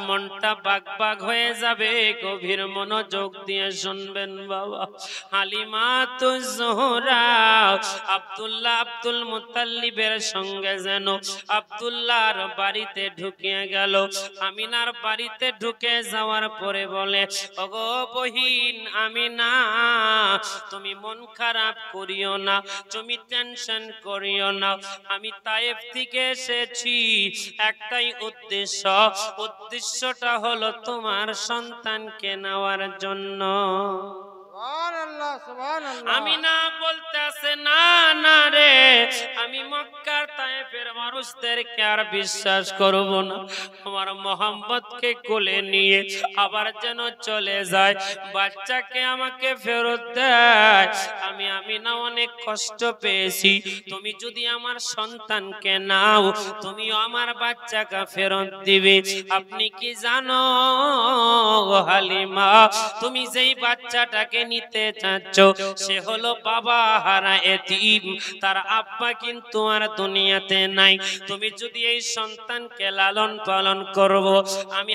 মনটা বাগবাগ হয়ে যাবে গভীর মনোযোগ দিয়ে শুনবেন বাবা হালিমাতুজ জোহরা আব্দুল মুত্তালিবের সঙ্গে যেন আব্দুল্লাহর বাড়িতে ঢুকিয়ে গেল আমিনার বাড়িতে ঢুকে যাওয়ার পরে বলে ওগো বহিন আমিনা তুমি মন খারাপ করিও না তুমি টেনশন করিও না আমি তায়েফ থেকে এসেছি একটাই উদ্দেশ্যটা হলো তোমার সন্তানকে নেওয়ার জন্য সুবহানাল্লাহ সুবহানাল্লাহ আমিনা বলতে আছে না না রে আমি মক্কার তায়েফের মানুষদেরকে আর বিশ্বাস করব না আমার মোহাম্মদকে কোলে নিয়ে আবার যেন চলে যায় বাচ্চাকে আমাকে ফেরত দেয় আমি আমিনা অনেক কষ্ট পেয়েছি তুমি যদি আমার সন্তানকে নাও তুমিও আমার বাচ্চাকে ফেরত দিবে আপনি কি জানো হালিমা তুমি যেই বাচ্চাটাকে নিতে চাচ্ছ সে হলো বাবা হারা এতিম তার আব্বা কিন্তু আর দুনিয়াতে নাই তুমি যদি এই সন্তানকে লালন পালন করব আমি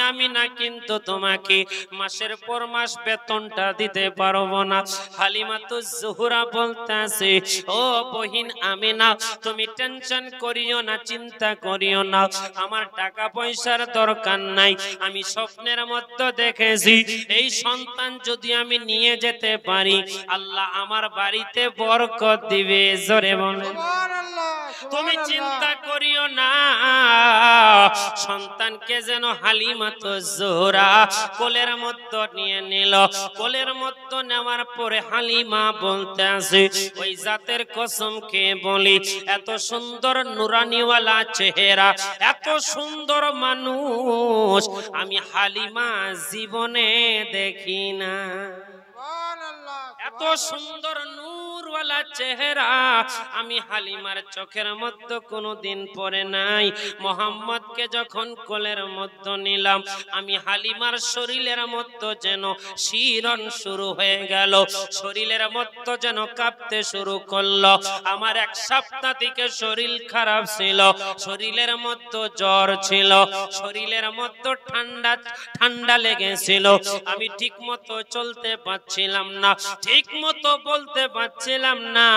আমিনা কিন্তু তোমাকে মাসের পর মাস বেতনটা দিতে পারবো না হালিমাতুজ জোহরা বলতেছে ও বহিন আমিনা তুমি টেনশন করিও না চিন্তা করিও না আমার টাকা পয়সার দরকার নাই আমি স্বপ্নের মধ্যে দেখেছি এই সন্তান যদি আমি নিয়ে যেতে পারি আল্লাহ আমার বাড়িতে বরকত দিবে জোরে বলেন সুবহানাল্লাহ তুমি চিন্তা করিও না সন্তানকে যেন হালিমাতুজ জোহরা কোলের মধ্যে নিয়ে নিল কোলের মধ্যে নেওয়ার পরে হালিমা বলতে আছে ওই জাতের কসম কে বলি এত সুন্দর নুরানিওয়ালা চেহারা এত সুন্দর মানুষ আমি হালিমা জীবনে দেখি না সুবহানাল্লাহ এত সুন্দর নূরওয়ালা চেহারা আমি হালিমার চোখের মধ্যে কোনোদিন পরে নাই মোহাম্মদকে যখন কোলের মধ্যে নিলাম আমি হালিমার শরীরের মধ্যে যেন শিরন শুরু হয়ে গেল শরীরের মধ্যে যেন কাঁপতে শুরু করলো আমার এক সপ্তাহ থেকে শরীর খারাপ ছিল শরীরের মধ্যে জ্বর ছিল শরীরের মধ্যে ঠান্ডা লেগেছিল আমি ঠিক মতো চলতে পারছিলাম না ঠিক মতো বলতে পারছিলাম পেলাম না।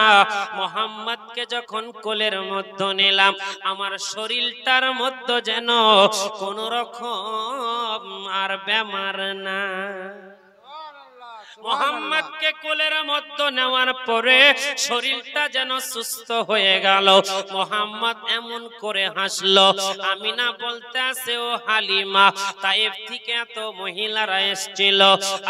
মোহাম্মদকে যখন কোলের মধ্যে নিলাম, আমার শরীরটার মধ্যে যেন কোন রকম আর বেমার না। মোহাম্মদকে কোলের মধ্যে নেওয়ার পরে শরীরটা যেন সুস্থ হয়ে গেল। মোহাম্মদ এমন করে হাসলো, আমিনা বলতে আছে, ও হালিমা, তায়েফ থেকে এত মহিলারা এসেছিল,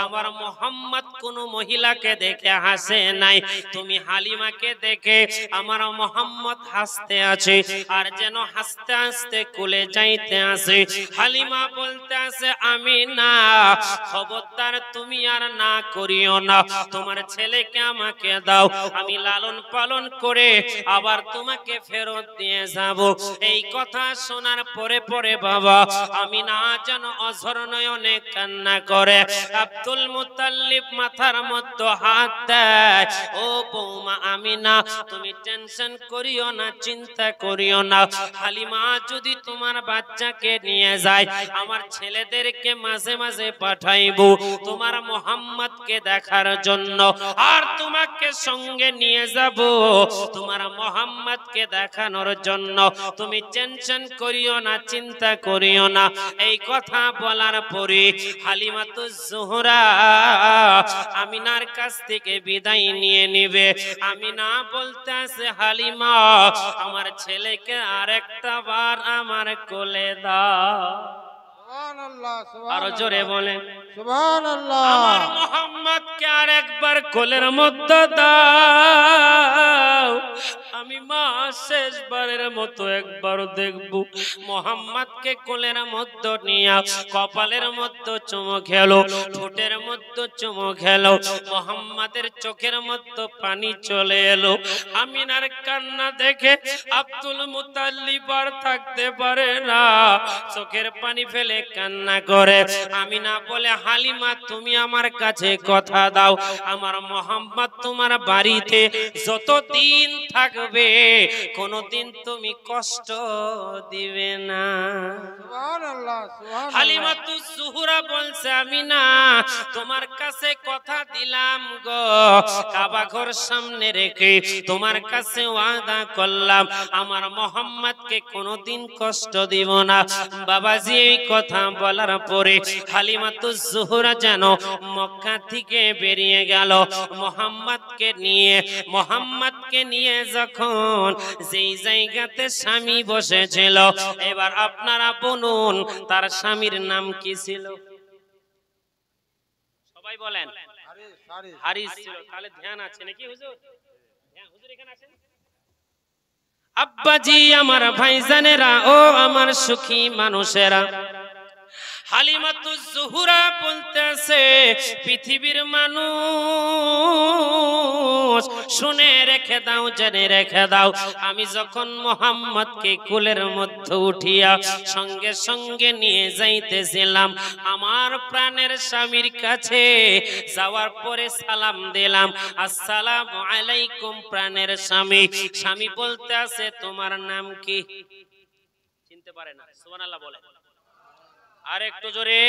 আমার মোহাম্মদ কোন মহিলাকে দেখে হাসে নাই, তুমি হালিমাকে দেখে আমার মোহাম্মদ হাসতে আছে, আর যেন হাসতে হাসতে কোলে যাইতে আছে। হালিমা বলতে আছে, আমিনা খবরদার তুমি আর না করিও না, তোমার ছেলেকে আমাকে দাও, আমি লালন পালন করে আবার তোমাকে ফেরত দিয়ে যাব। এই কথা শোনার পরে পরে বাবা আমিনা যেন অঝর নয়নে কান্না করে। আব্দুল মুত্তালিব মাথার মধ্যে হাত দেয়, ও বৌমা আমিনা, তুমি টেনশন করিও না, চিন্তা করিও না, হালিমা যদি তোমার বাচ্চাকে নিয়ে যায়, আমার ছেলেদেরকে মাঝে মাঝে পাঠাইবো তোমার মোহাম্মদকে দেখার জন্য, আর তোমাকে সঙ্গে নিয়ে যাব তোমার মোহাম্মদকে দেখানোর জন্য, তুমি টেনশন করিও না, চিন্তা করিও না। এই কথা বলার পরে হালিমাতুজ জোহরা আমিনার কাছ থেকে বিদায় নিয়ে নিবে। আমিনা বলতে আছে, হালিমা আমার ছেলেকে আরেকটা বার আমার কোলে দাও। আরো জোরে বলেন সুবহানাল্লাহ। আমার মোহাম্মদকে আরেকবার কোলের মধ্যে দাও, আমি মা শেষবারের মতো একবার দেখব। মোহাম্মদকে কোলের মধ্যে নিয়ে কপালের মধ্যে চুমো খেলো, ঠোঁটের মধ্যে চুমো খেলো, মোহাম্মদের চোখের মধ্যে পানি চলে এলো। আমিনার কান্না দেখে আব্দুল মুত্তালিব আর থাকতে পারে না, চোখের পানি ফেলে কান্না করে। আমিনা বলে, হালিমা তুমি আমার কাছে কথা দাও, আমার মোহাম্মদ তোমার বাড়িতে যতদিন থাকবে কোনদিন তুমি কষ্ট দিবে না। সুবহানাল্লাহ সুবহানাল্লাহ। হালিমাতুজ জোহরা বলছে, আমিনা তোমার কাছে কথা দিলাম গো, কাবা ঘর সামনে রেখে তোমার কাছে ওয়াদা করলাম আমার মোহাম্মদকে কোনদিন কষ্ট দিব না। বাবাজি এই কথা বলার পরে হালিমাতুজ জোহরা যেন মক্কা থেকে বেরিয়ে গেল মোহাম্মদকে নিয়ে যখন যেই জায়গাতে স্বামী বসেছিল, এবার আপনারা বলুন তার স্বামীর নাম কি ছিল? সবাই বলেন। হারিস ছিল। তাহলে ধ্যান আছে নাকি হুজুর? হ্যাঁ হুজুর এখানে আছেন। আব্বাজি আমার ভাইজানেরা, ও আমার সুখী মানুষেরা, হালিমাতুজ জোহরা বলতেছে, পৃথিবীর মানুষ শুনে রেখে দাও, জেনে রেখে দাও, আমি যখন মোহাম্মদকে কোলের মধ্যে উঠিয়া সঙ্গে সঙ্গে নিয়ে যাইতেছিলাম আমার প্রাণের স্বামীর কাছে, যাওয়ার পরে সালাম দিলাম, আসসালামু আলাইকুম প্রাণের স্বামী। স্বামী বলতে আছে, তোমার নাম কি? চিনতে পারে না, সুবহানাল্লাহ বলে। আর একটু জোরে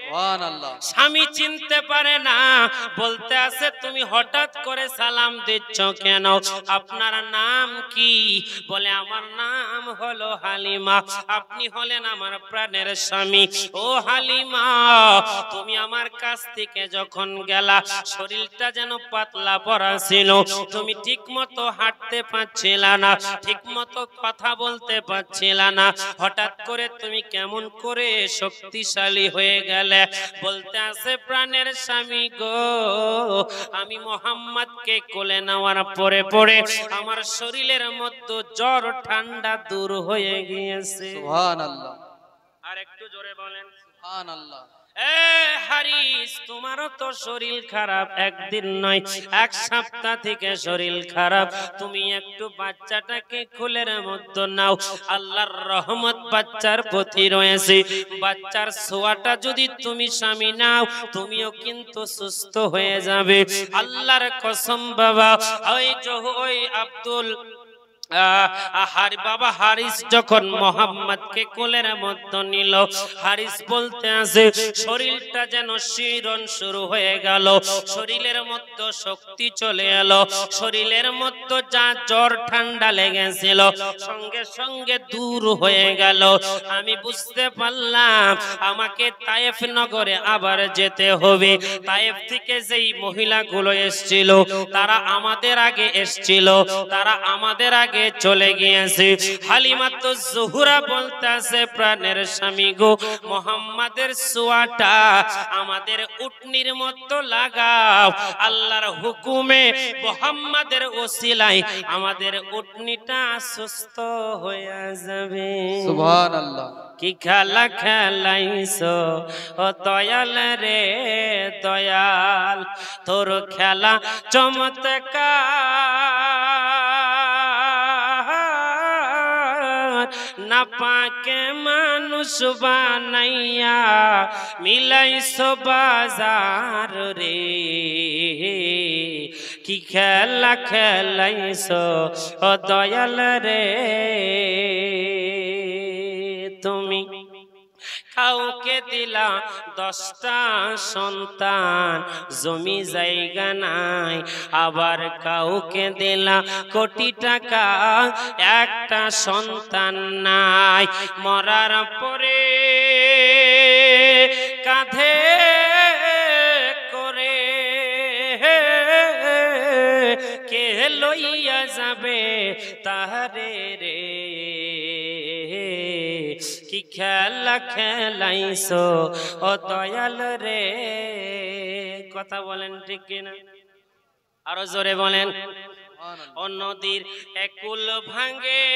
সুবহানাল্লাহ। স্বামী চিনতে পারে না, বলতে আছে, তুমি হঠাৎ করে সালাম দিচ্ছ কেন? আপনার নাম কি? বলে, আমার নাম হলো হালিমা, আপনি হলেন আমার প্রাণের স্বামী। ও হালিমা, তুমি আমার কাছ থেকে যখন গেলা শরীরটা যেন পাতলা পড়া ছিল, তুমি ঠিক মতো হাঁটতে পারছিলা না, ঠিক মতো কথা বলতে পারছিলা না, হঠাৎ করে তুমি কেমন করে শক্তিশালী হয়ে গেলে? বলতে আছে, প্রাণের স্বামী গো, আমি মোহাম্মদকে কোলে নেওয়ার পরে পরে আমার শরীরের মধ্যে জ্বর ঠান্ডা দূর হয়ে গিয়েছে। সুবহানাল্লাহ। আর একটু জোরে বলেন সুবহানাল্লাহ। এ হারিস, তোমারও তো শরীর খারাপ, একদিন নয় এক সপ্তাহ থেকে শরীর খারাপ, তুমি একটু বাচ্চাটাকে কোলের মধ্যে নাও, আল্লাহর রহমত বাচ্চার প্রতি রয়েছে, বাচ্চার ছোঁয়াটা যদি তুমি স্বামী নাও, তুমিও কিন্তু সুস্থ হয়ে যাবে। আল্লাহর কসম বাবা, ওই আব্দুল বাবা হারিস যখন মোহাম্মদকে কোলের মধ্যে নিল, হারিস বলতে আছে শরীরটা যেন শিরন শুরু হয়ে গেল, শরীরের মধ্যে শক্তি চলে এলো, শরীরের মধ্যে যা জ্বর ঠান্ডা লেগেছিল সঙ্গে সঙ্গে দূর হয়ে গেল। আমি বুঝতে পারলাম আমাকে তায়েফ নগরে আবার যেতে হবে। তায়েফ থেকে যেই মহিলাগুলো এসেছিল তারা আমাদের আগে এসেছিল, তারা আমাদের আগে চলে গিয়েছে। হালিমাতুজ জোহরা বলতেছে প্রাণের স্বামী গো, মুহাম্মাদের ছোঁয়াটা আমাদের উটনির মতো লাগাও, আল্লাহর হুকুমে মুহাম্মাদের ওসিলায় আমাদের উটনিটা সুস্থ হয়ে যাবে। সুবহানাল্লাহ। কি খেলা খেলাইছো ও দয়াল রে দয়াল, তোর খেলা চমৎকার, না পাকে মানুষ বানাইয়া মিলাইছো বাজার রে। কি খেলা খেলাইছো ও দয়াল রে, তুমি কাউকে দিলা 10টা সন্তান, জমি জায়গা নাই, আবার কাউকে দিলা কোটি টাকা, একটা সন্তান নাই। মরার পরে কাঁধে করে কে লইয়া যাবে তাহারে রে। কি খেলা খেলাইছো ও দয়াল রে, কথা বলেন ঠিক কিনা? আরো জোরে বলেন। ও নদীর একুল ভাঙে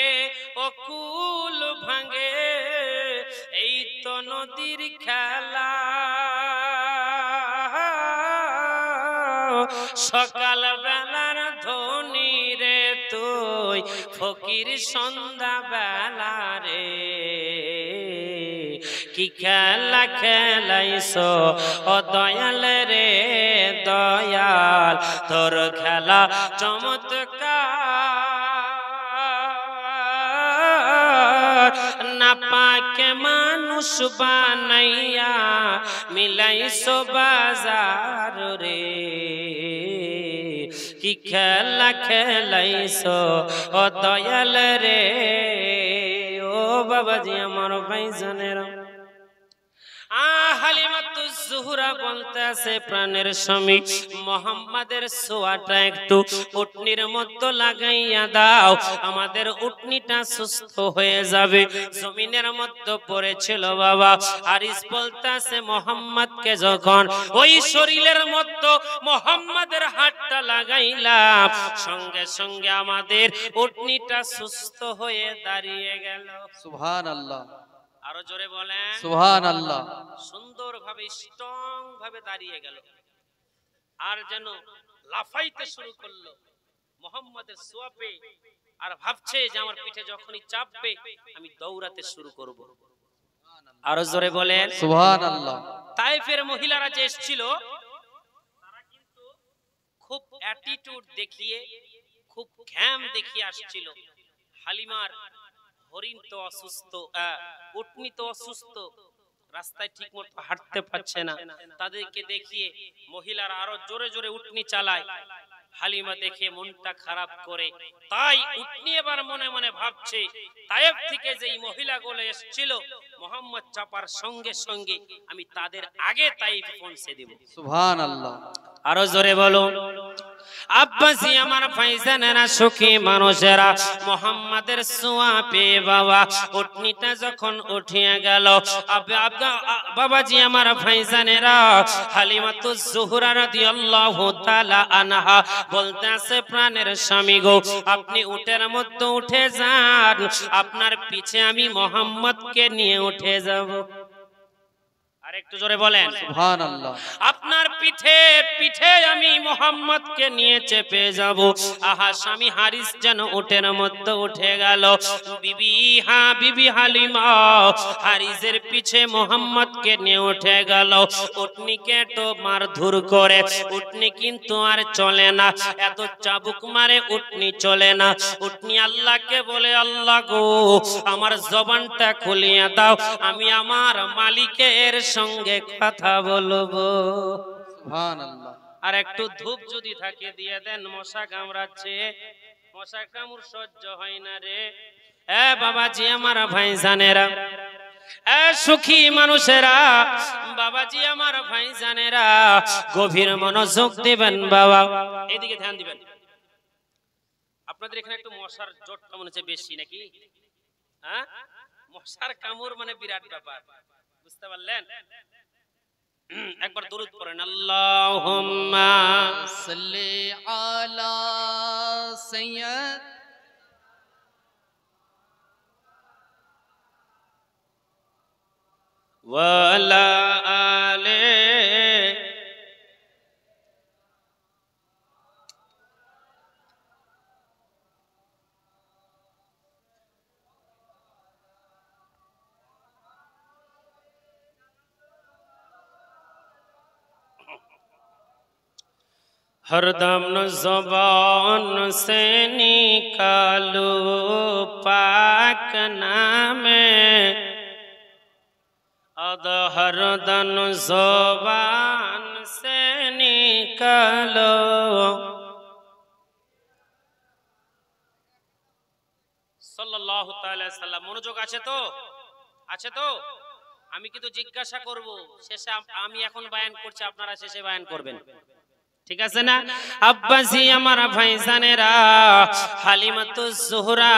ও কুল ভাঙে, এই তো নদীর খেলা। সকাল বেলার ধনী রে তুই, ফকির সন্ধ্যা বেলা রে। কি খেলা খেলাইছো ও দয়াল রে দয়াল, তোর খেলা চমৎকার, না পাকে মানুষ বানাইয়া মিলাইছো বাজার রে। কি খেলা খেলাইছো ও দয়াল রে, ও বাবাজি আমার ভাইজানেরা। হালিমাতুজ জোহরা বলতেছে প্রাণের স্বামী মুহাম্মাদের ছোঁয়াটা একটু উটনির মধ্যে লাগাইয়া দাও, আমাদের উটনিটা সুস্থ হয়ে যাবে। জমিনের মধ্যে পড়েছিল বাবা। হারিস বলতেছে মুহাম্মাদকে যখন ওই শরীরের মধ্যে মুহাম্মাদের হাতটা লাগাইলাম, সঙ্গে সঙ্গে আমাদের উটনিটা সুস্থ হয়ে দাঁড়িয়ে গেল। সুবহানাল্লাহ। আরো জোরে বলেন সুবহানাল্লাহ। সুন্দরভাবে স্ট্রং ভাবে দাঁড়িয়ে গেল, আর যেন লাফাইতে শুরু করলো মুহাম্মাদের ছোঁয়াপে, আর ভাবছে যে আমার পিঠে যখনই চাপবে আমি দৌড়াতে শুরু করব। আরো জোরে বলেন সুবহানাল্লাহ। তায়েফের মহিলারা যে এসেছিল তারা কিন্তু খুব অ্যাটিটিউড দেখিয়ে, খুব ঘ্যাম দেখিয়ে আসছিল। হালিমার হরিণ তো অসুস্থ, উটনি তো অসুস্থ, রাস্তায় ঠিক মতো হাঁটতে পারছে না, তাদেরকে দেখিয়ে মহিলারা আরো জোরে জোরে উটনি চালায়। হালিমা দেখে মনটা খারাপ করে, তাই উটনি এবার মনে মনে ভাবছে তায়েফ থেকে যেই মহিলাগুলো এসেছিল মুহাম্মদ চাপার সঙ্গে সঙ্গে আমি তাদের আগে তায়েফ পৌঁছে দেব। সুবহানাল্লাহ। আরো জোরে বলো। আব্বাসি আমার ভাইজানেরা, সুখী মানুষেরা, মুহাম্মাদের ছোঁয়া পেয়ে বাবা উটনিটা যখন উঠিয়া গেল, বাবাজি আমার ভাইজানেরা, হালিমাতুজ জোহরা রাদিয়াল্লাহু তাআলা আনহা বলতেছে প্রাণের স্বামী গো, আপনি উটের মধ্যে উঠে যান, আপনার পিছে আমি মুহাম্মদকে নিয়ে উঠে যাব। আর একটু জোরে বলেন সুবহানাল্লাহ। আপনার পিঠে পিঠে আমি মোহাম্মদকে নিয়ে চেপে যাব। আহা স্বামী হারিস যেন উটের মধ্যে উঠে গেল। বিবি হালিমা হারিসের পিছে মোহাম্মদকে নিয়ে উঠে গেল। উটনিকে তো মারধর করে, উটনি কিন্তু আর চলে না, এত চাবুক মারে উটনি চলে না। উটনি আল্লাহকে বলে, আল্লাহ গো আমার জবানটা খুলিয়ে দাও, আমি আমার মালিকের সঙ্গে কথা বলবো। সুবহানাল্লাহ। আর একটু ধূপ যদি থাকে দিয়ে দেন, মশা কামড়াচ্ছে, মশা কামড় সহ্য হয় না রে। এ বাবাজি আমার ভাইজানেরা, এ সুখী মানুষেরা, বাবাজি আমার ভাইজানেরা, গভীর মনোযোগ দিবেন বাবা, এইদিকে ধ্যান দিবেন। আপনাদের এখানে একটু মশার জট কেমন হচ্ছে, বেশি নাকি? হ্যাঁ, মশার কামড় মানে বিরাট ব্যাপার, বুঝতে পারলেন? একবার দরুদ পড়েন, আল্লাহুম্মা সাল্লি আলা সাইয়্যিদ ওয়া আলা আলি। हरदम ज़ुबान से निकालो पाक नामे, अद हरदम ज़ुबान से निकालो। সাল্লাল্লাহু তাআলা সাল্লাম। মনোযোগ আছে তো? আছে তো? আমি কিন্তু জিজ্ঞাসা করব, শেষে আমি এখন বায়ান করছি, আপনারা শেষে বায়ান করবেন, ঠিক আছে না? আব্বাসি আমার ভাইজানেরা, হালিমাতুজ জোহরা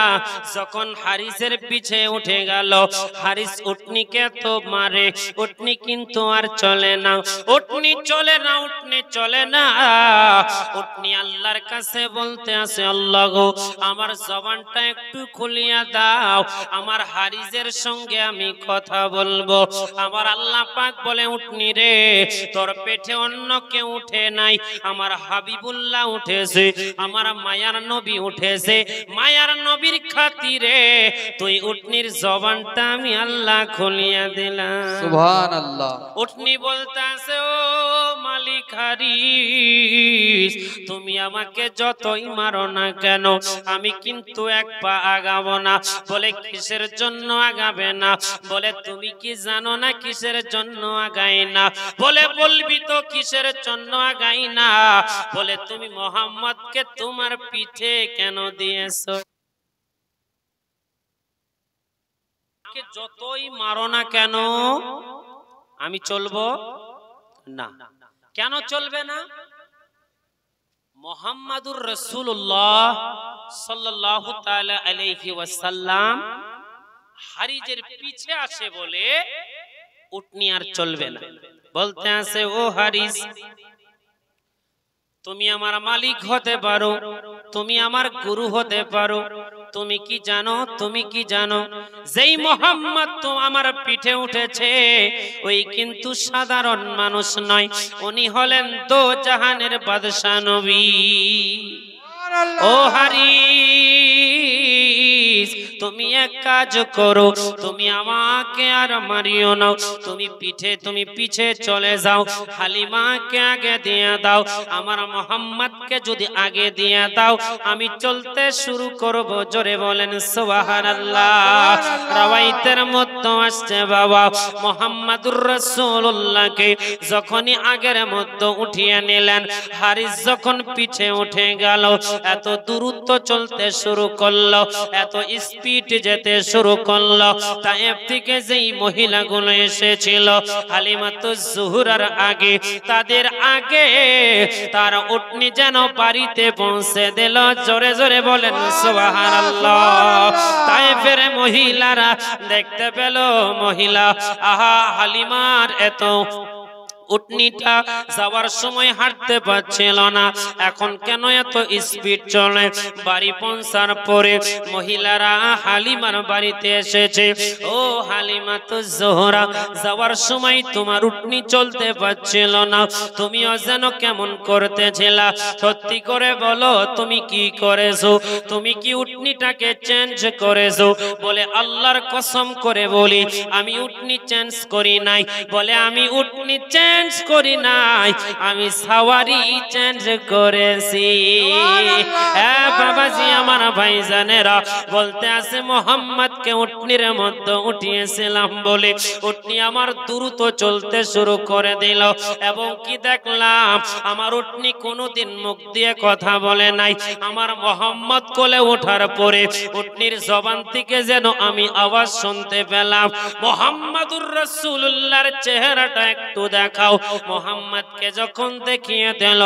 যখন হারিসের পিছে উঠে গেল, হারিস উটনিকে তো মারে, উটনি কিন্তু আর চলে না, উটনি চলে না, উটনি চলে না। উটনি আল্লাহর কাছে বলতে আছে, আল্লাহ গো আমার জবানটা একটু খুলিয়া দাও, আমার হারিসের সঙ্গে আমি কথা বলবো। আমার আল্লাহ পাক বলে, উটনি রে তোর পেটে অন্য কেউ উঠে নাই, আমার হাবিবুল্লাহ উঠেছে, আমার মায়ার নবী উঠেছে, মায়ার নবীর খাতিরে তুই উটনির জবানটা আমি আল্লাহ খুলিয়া দিলাম। সুবহানাল্লাহ। উটনি বলতাছে, ও মালিক হারিস, তুমি আমাকে যতই মারো না কেন আমি কিন্তু এক পা আগাবো না। বলে কিসের জন্য আগাবে না? বলে তুমি কি জানো না কিসের জন্য আগাই না? বলে বলবি তো কিসের জন্য আগাই না? বলে তুমি মোহাম্মদকে তোমার পিঠে কেন দিয়েছো? যতই মারো না কেন আমি চলবো না। কেন চলবে না? মুহাম্মাদুর রাসূলুল্লাহ সাল্লাল্লাহু তাআলা আলাইহি ওয়াসাল্লাম হারিজের পিছে আসে বলে উটনি আর চলবে না। বলতে আছে, ও হারিস তুমি আমার মালিক হতে পারো, তুমি আমার গুরু হতে পারো, তুমি কি জানো, তুমি কি জানো যেই মোহাম্মদ তো আমার পিঠে উঠেছে ওই কিন্তু সাধারণ মানুষ নয়, উনি হলেন দো জাহানের বাদশা নবী। ও হারিস তুমি এক কাজ করো, তুমি আমাকে আর মারিও না, তুমি পিছে চলে যাও, হালিমাকে আগে দিয়ে দাও, আমার মোহাম্মদকে যদি আগে দিয়ে দাও আমি চলতে শুরু করব। জোরে বলেন সুবহানাল্লাহ। রাওয়ায়াতের মধ্যে আসছে বাবা মুহাম্মাদুর রাসূলুল্লাহকে যখনই আগের মধ্যে উঠিয়ে নিলেন, হারিস যখন পিছে উঠে গেল, এত দূরত্ব চলতে শুরু করলো, এত স্পিড যেতে শুরু করলো, তায়েফ থেকে যেই মহিলাগুলো এসেছিল হালিমাতুজ জোহরার আগে, তাদের আগে তার উটনি যেন বাড়িতে পৌঁছে দিল। জোরে জোরে বলেন সুবহানাল্লাহ। তায়েফের মহিলারা দেখতে পেল মহিলা, আহা হালিমার এত উটনিটা যাওয়ার সময় হাঁটতে পারছিল না, এখন কেন এত স্পিড চলে? বাড়ি পৌঁছার পরে মহিলারা হালিমার বাড়িতে এসেছে। ও হালিমা তো জোহরা, যাওয়ার সময় তোমার উটনি চলতে পারছিল না, তুমিও যেন কেমন করতেছিলা, সত্যি করে বলো তুমি কি করেছো? তুমি কি উটনিটাকে চেঞ্জ করেছো? বলে আল্লাহর কসম করে বলি আমি উটনি চেঞ্জ করি নাই। বলে আমি উটনি চেঞ্জ করি নাই, আমি সাওয়ারি চেঞ্জ করেছি। হ্যাঁ বাবাজি আমার ভাইজানেরা, বলতে আছে মোহাম্মদকে উটনির মধ্যে উঠিয়েছিলাম বলে উটনি আমার দ্রুত চলতে শুরু করে দিল। এবং কি দেখলাম, আমার উটনি কোনোদিন মুখ দিয়ে কথা বলে নাই। আমার মোহাম্মদ কোলে ওঠার পরে উটনির জবান থেকে যেন আমি আওয়াজ শুনতে পেলাম, মোহাম্মদুর রাসূলুল্লাহর চেহারাটা একটু দেখাও। মোহাম্মদকে যখন দেখিয়ে দিল,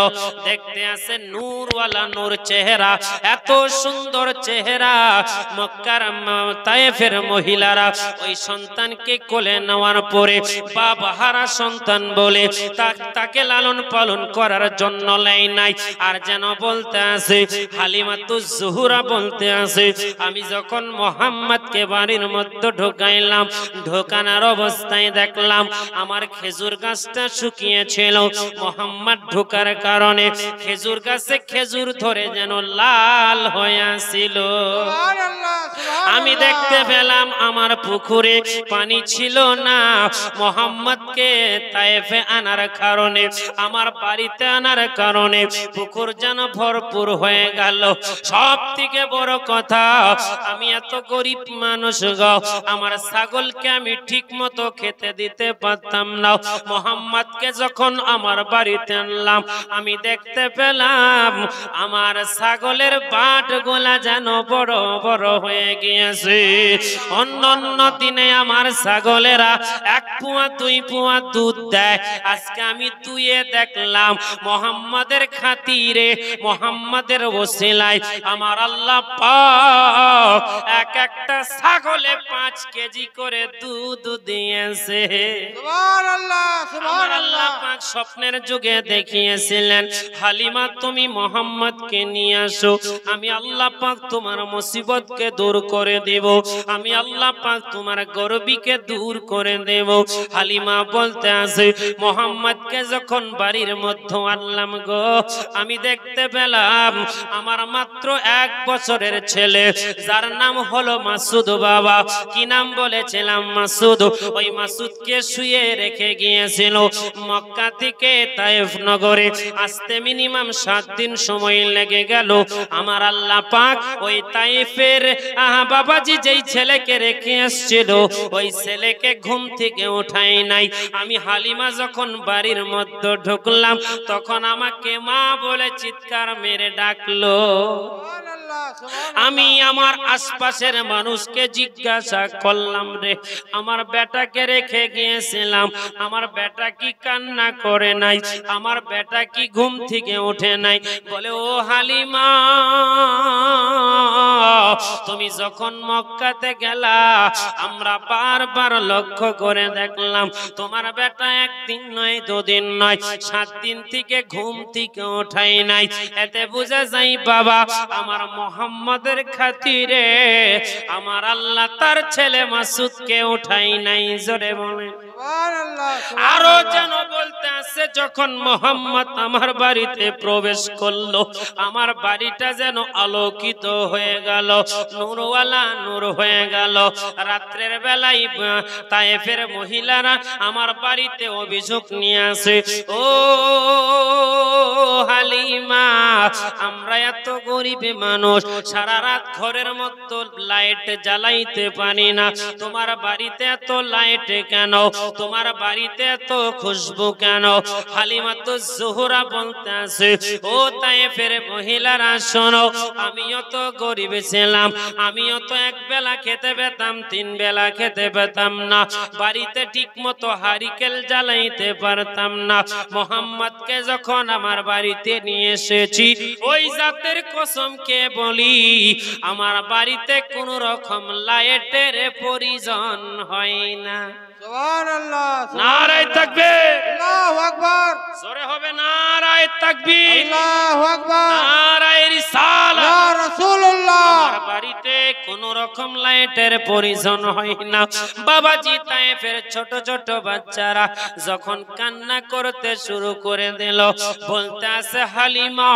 দেখতে আছে নূরওয়ালা নূর চেহারা, এত সুন্দর চেহারা। মক্কার তায়েফের মহিলারা ওই সন্তানকে কোলে নেওয়ার পরে বাবাহারা সন্তান বলে তাকে লালন পালন করার জন্য লাই নাই। আর যেন বলতে আছে হালিমাতুজ জোহরা বলতে আছে, আমি যখন মোহাম্মদকে বাড়ির মধ্যে ঢোকাইলাম, ঢোকানোর অবস্থায় দেখলাম আমার খেজুর গাছটা শুকিয়েছিল। মোহাম্মদ ঢোকার কারণে খেজুর গাছে খেজুর ধরে যেন লাল হয়ে আসছিল। আমি দেখতে পেলাম আমার পুকুরে পানি ছিল না। মোহাম্মদকে তায়েফে আনার কারণে, আমার বাড়িতে আনার কারণে পুকুর যেন ভরপুর হয়ে গেল। সব থেকে বড় কথা, আমি এত গরিব মানুষ গো, আমার ছাগলকে আমি ঠিক মতো খেতে দিতে পারতাম না। মোহাম্মদকে যখন আমার বাড়িতে আনলাম, আমি দেখতে পেলাম আমার ছাগলের বাট গোলা যেন বড় বড় হয়ে গিয়েছে। অন্য দিনে আমার ছাগলেরা 1 পোয়া 2 পোয়া দুধ দেয়, আজকে আমি দুয়ে দেখলাম মোহাম্মদের খাতিরে, মোহাম্মদের ওসিলায় আমার আল্লাহ পাক এক একটা ছাগলে 5 কেজি করে দুধ দিয়েছে। সুবহানাল্লাহ আমার সুবহানাল্লাহ। আল্লাহ পাক স্বপ্নের যুগে দেখিয়েছিলেন, হালিমা তুমি মোহাম্মদকে নিয়ে আসো, আমি আল্লাহ পাক তোমার মুসিবতকে দূর করে দেব, আমি আল্লাহ পাক তোমার গর্বিকে দূর করে দেব। হালিমা বলতে আছে মোহাম্মদকে যখন বাড়ির মধ্যে আনলাম গো, আমি দেখতে পেলাম আমার মাত্র 1 বছরের ছেলে, যার নাম হলো মাসুদ। বাবা কি নাম বলেছিলাম? মাসুদ। ওই মাসুদকে শুয়ে রেখে গিয়েছিল মক্কা থেকে তায়েফ নগরে আসতে মিনিমাম 7 দিন সময় লেগে গেল। আমার আল্লাহ পাক ওই তায়েফের বাবাজি যেই ছেলেকে রেখে আসছিল, ওই ছেলেকে ঘুম থেকে উঠাই নাই। আমি হালিমা যখন বাড়ির মধ্যে ঢুকলাম, তখন আমাকে মা বলে চিৎকার মেরে ডাকলো। আমি আমার আশপাশের মানুষকে জিজ্ঞাসা করলাম, রে আমার বেটাকে রেখে গিয়েছিলাম, আমার বেটা কি কান্না করে নাই? আমার বেটা কি ঘুম থেকে ওঠে নাই? বলে ও হালিমা, তুমি যখন মক্কাতে গেলা, আমরা বারবার লক্ষ্য করে দেখলাম তোমার বেটা 1 দিন নয় 2 দিন নয় 7 দিন থেকে ঘুম থেকে ওঠাই নাই। এতে বোঝা যায় বাবা আমার মোহাম্মদের খাতিরে আমার আল্লাহ তার ছেলে মাসুদকে উঠাই নাই। জোরে বলেন সুবহানাল্লাহ। আরো যেন বলতে আছে, যখন মোহাম্মদ আমার বাড়িতে প্রবেশ করলো, আমার বাড়িটা যেন আলোকিত হয়ে গেল, নূরওয়ালা নূর হয়ে গেল। রাত্রের বেলায় তায়েফের মহিলারা আমার বাড়িতে অভিযোগ নিয়ে আসে, ও হালিমা, আমরা এত গরিব মানুষ, সারা রাত ঘরের মধ্যে লাইট জ্বালাইতে পারি না, তোমার বাড়িতে এত লাইট কেন? তোমার বাড়িতে এত খুশবু কেন? হালিমাতুজ জোহরা বলতে আছে, ও তায়েফের মহিলারা শোনো, আমিও তো গরিব ছিলাম, আমিও তো 1 বেলা খেতে পেতাম, 3 বেলা খেতে পেতাম না, বাড়িতে ঠিক মতো হারিকেল জ্বালাইতে পারতাম না। মোহাম্মদকে যখন আমার বাড়িতে নিয়ে এসেছি, ওই জাতের কসমকে বলি আমার বাড়িতে কোনো রকম লাইটের প্রয়োজন হয় না। সুবহানাল্লাহ নারায়ে তাকবীর, আল্লাহু আকবার জোরে হবে নারায়ে তাকবীর, আল্লাহু আকবার নারায়ে রিসালাত। ইয়া রাসূলুল্লাহ আমার বাড়িতে কোন রকম লাইটের প্রয়োজন হয় না। বাবাজি তায়েফের ছোট ছোট বাচ্চারা যখন কান্না করতে শুরু করে দিল, বলতে আছে হালিমা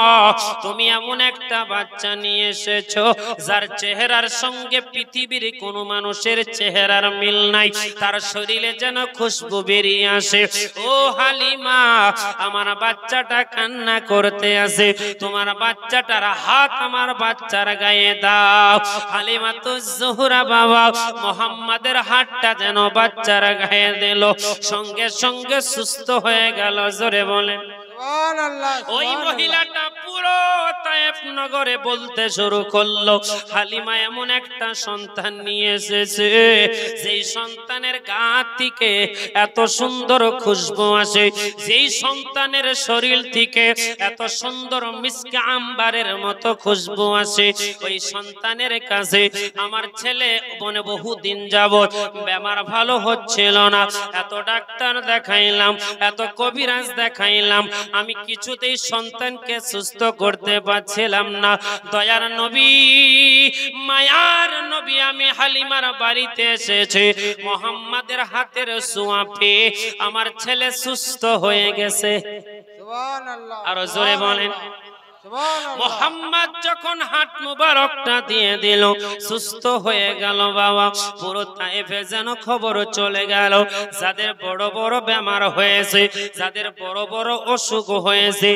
তুমি এমন একটা বাচ্চা নিয়ে এসেছো যার চেহারার সঙ্গে পৃথিবীর কোন মানুষের চেহারার মিল নাই, তার শরীরে যেন খুশবু বেরিয়ে আসে। ও হালিমা আমার বাচ্চাটা কান্না করতে আছে, তোমার বাচ্চাটার হাত আমার বাচ্চার গায়ে দাও। হালিমা তো জোহরা বাবা মোহাম্মদের হাতটা যেন বাচ্চার গায়ে দিল, সঙ্গে সঙ্গে সুস্থ হয়ে গেল। জোরে বলেন সুবহানাল্লাহ ওই মহিলাটা পুরো তায়েফ নগরে বলতে শুরু করলো হালিমা এমন একটা সন্তান নিয়ে এসেছে যেই সন্তানের গা থেকে এত সুন্দর খুশবু আসে, যেই সন্তানের শরীর থেকে এত সুন্দর মিসকে আম্বারের মতো খুশবু আসে। ওই সন্তানের কাছে আমার ছেলে বনে বহুদিন যাবত বেমার ভালো হচ্ছিল না, এত ডাক্তার দেখাইলাম, এত কবিরাজ দেখাইলাম, আমি কিছুতেই সন্তানকে সুস্থ করতে পারছিলাম না। দয়ার নবী মায়ার নবী আমি হালিমার বাড়িতে এসেছি, মুহাম্মাদের হাতের ছোঁয়া পেয়ে আমার ছেলে সুস্থ হয়ে গেছে। সুবহানাল্লাহ আরো জোরে বলেন সুবহানাল্লাহ মোহাম্মদ যখন হাত মুবারকটা দিয়ে দিল, সুস্থ হয়ে গেল। বাবা পুরো তায়েফে যেন খবর চলে গেল, যাদের বড় বড় বেমার হয়েছে, যাদের বড় বড় অসুখ হয়েছে,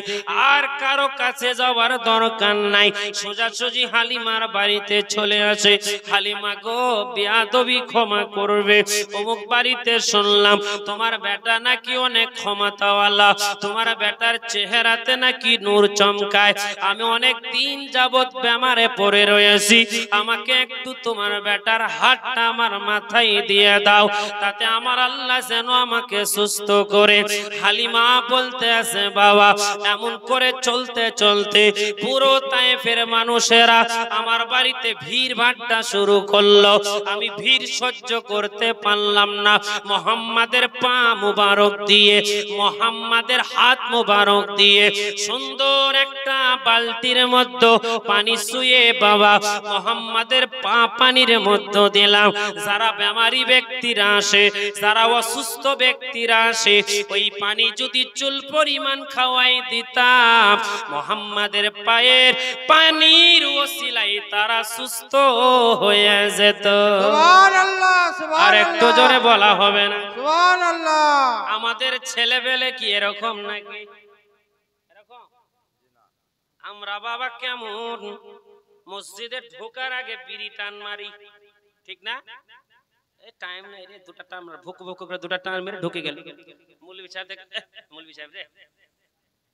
আর কারো কাছে যাওয়ার দরকার নাই, সোজাসুজি হালিমার বাড়িতে চলে আসে। হালিমা গো বেয়াদবি ক্ষমা করবে, অমুক বাড়িতে শুনলাম তোমার বেটা নাকি অনেক ক্ষমতাওয়ালা, তোমার বেটার চেহারাতে নাকি নূর চমকায়, আমি অনেক দিন যাবত বেমারে পড়ে রয়েছি, আমাকে একটু তোমার বেটার হাতটা আমার মাথায় দিয়ে দাও, তাতে আমার আল্লাহ যেন আমাকে সুস্থ করে। হালিমা বলতে আছে বাবা এমন করে চলতে চলতে পুরো তায়েফের মানুষেরা আমার বাড়িতে ভিড় ভাট্টা শুরু করলো, আমি ভিড় সহ্য করতে পারলাম না। মুহাম্মাদের পা মুবারক দিয়ে, মুহাম্মাদের হাত মুবারক দিয়ে সুন্দর একটা বালতির মধ্যে পানি শুয়ে বাবা মুহাম্মাদের পা পানির মধ্যে দিলাম। যারা বেমারি ব্যক্তিরা আসে, যারা অসুস্থ ব্যক্তিরা আসে, ওই পানি যদি চুল পরিমাণ খাওয়াই দিতাম, মুহাম্মাদের পায়ের পানির ওসিলায় তারা সুস্থ হয়ে যেত। সুবহানাল্লাহ আর সুবহানাল্লাহ একটু জোরে বলা হবে না? সুবহানাল্লাহ আমাদের ছেলেবেলে কি এরকম নাকি? আমরা বাবা কেমন মসজিদে ঢোকার আগে বিড়ি টান মারি, ঠিক না? এই টাইম নাই রে, দুটা টান মার, ভুক ভুক করে দুটা টান মেরে ঢুকে গেল। মৌলভী সাহেব দেখ, মৌলভী সাহেব রে,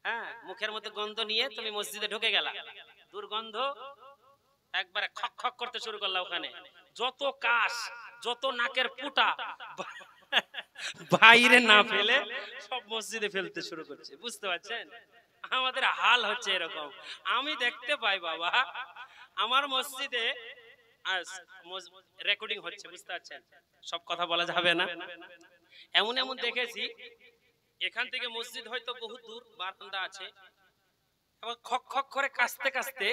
হ্যাঁ মুখের মধ্যে গন্ধ নিয়ে তুমি মসজিদে ঢুকে গেলা, দুর্গন্ধ একবারে খক খক করতে শুরু করলা। ওখানে যত কাশ, যত নাকের পুটা বাইরে না ফেলে সব মসজিদে ফেলতে শুরু করছে। বুঝতে পারছেন আমাদের হাল হচ্ছে এরকম। আমি দেখতে পাই বাবা আমার মসজিদে রেকর্ডিং হচ্ছে, বুঝতে পারছেন সব কথা বলা যাবে না। এমন এমন দেখেছি এখান থেকে মসজিদ হয়তো বহু দূর, বারান্দা আছে, খক খক করে কাশতে কাশতে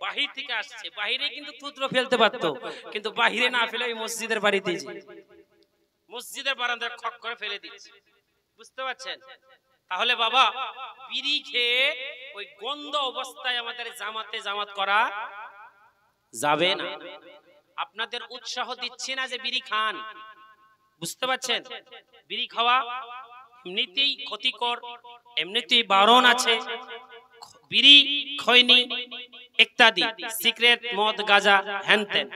বাহির থেকে আসছে, বাহিরে কিন্তু থুতরো ফেলতে পারতো, কিন্তু বাহিরে না ফেলে ওই মসজিদের বাড়িতে মসজিদের বারান্দায় খক করে ফেলে দিচ্ছে। বুঝতে পারছেন? তাহলে বাবা বিড়ি খেয়ে ওই গন্ধ অবস্থায় আমাদের জামাত করা যাবে না। আপনাদের উৎসাহ দিচ্ছি না যে বিড়ি খান, বুঝতে পারছেন? বিড়ি খাওয়া এমনিতেই ক্ষতিকর, এমনিতেই বারণ আছে। বিড়ি, খৈনি ইত্যাদি, সিগারেট, মদ, গাঁজা, হ্যানত্যান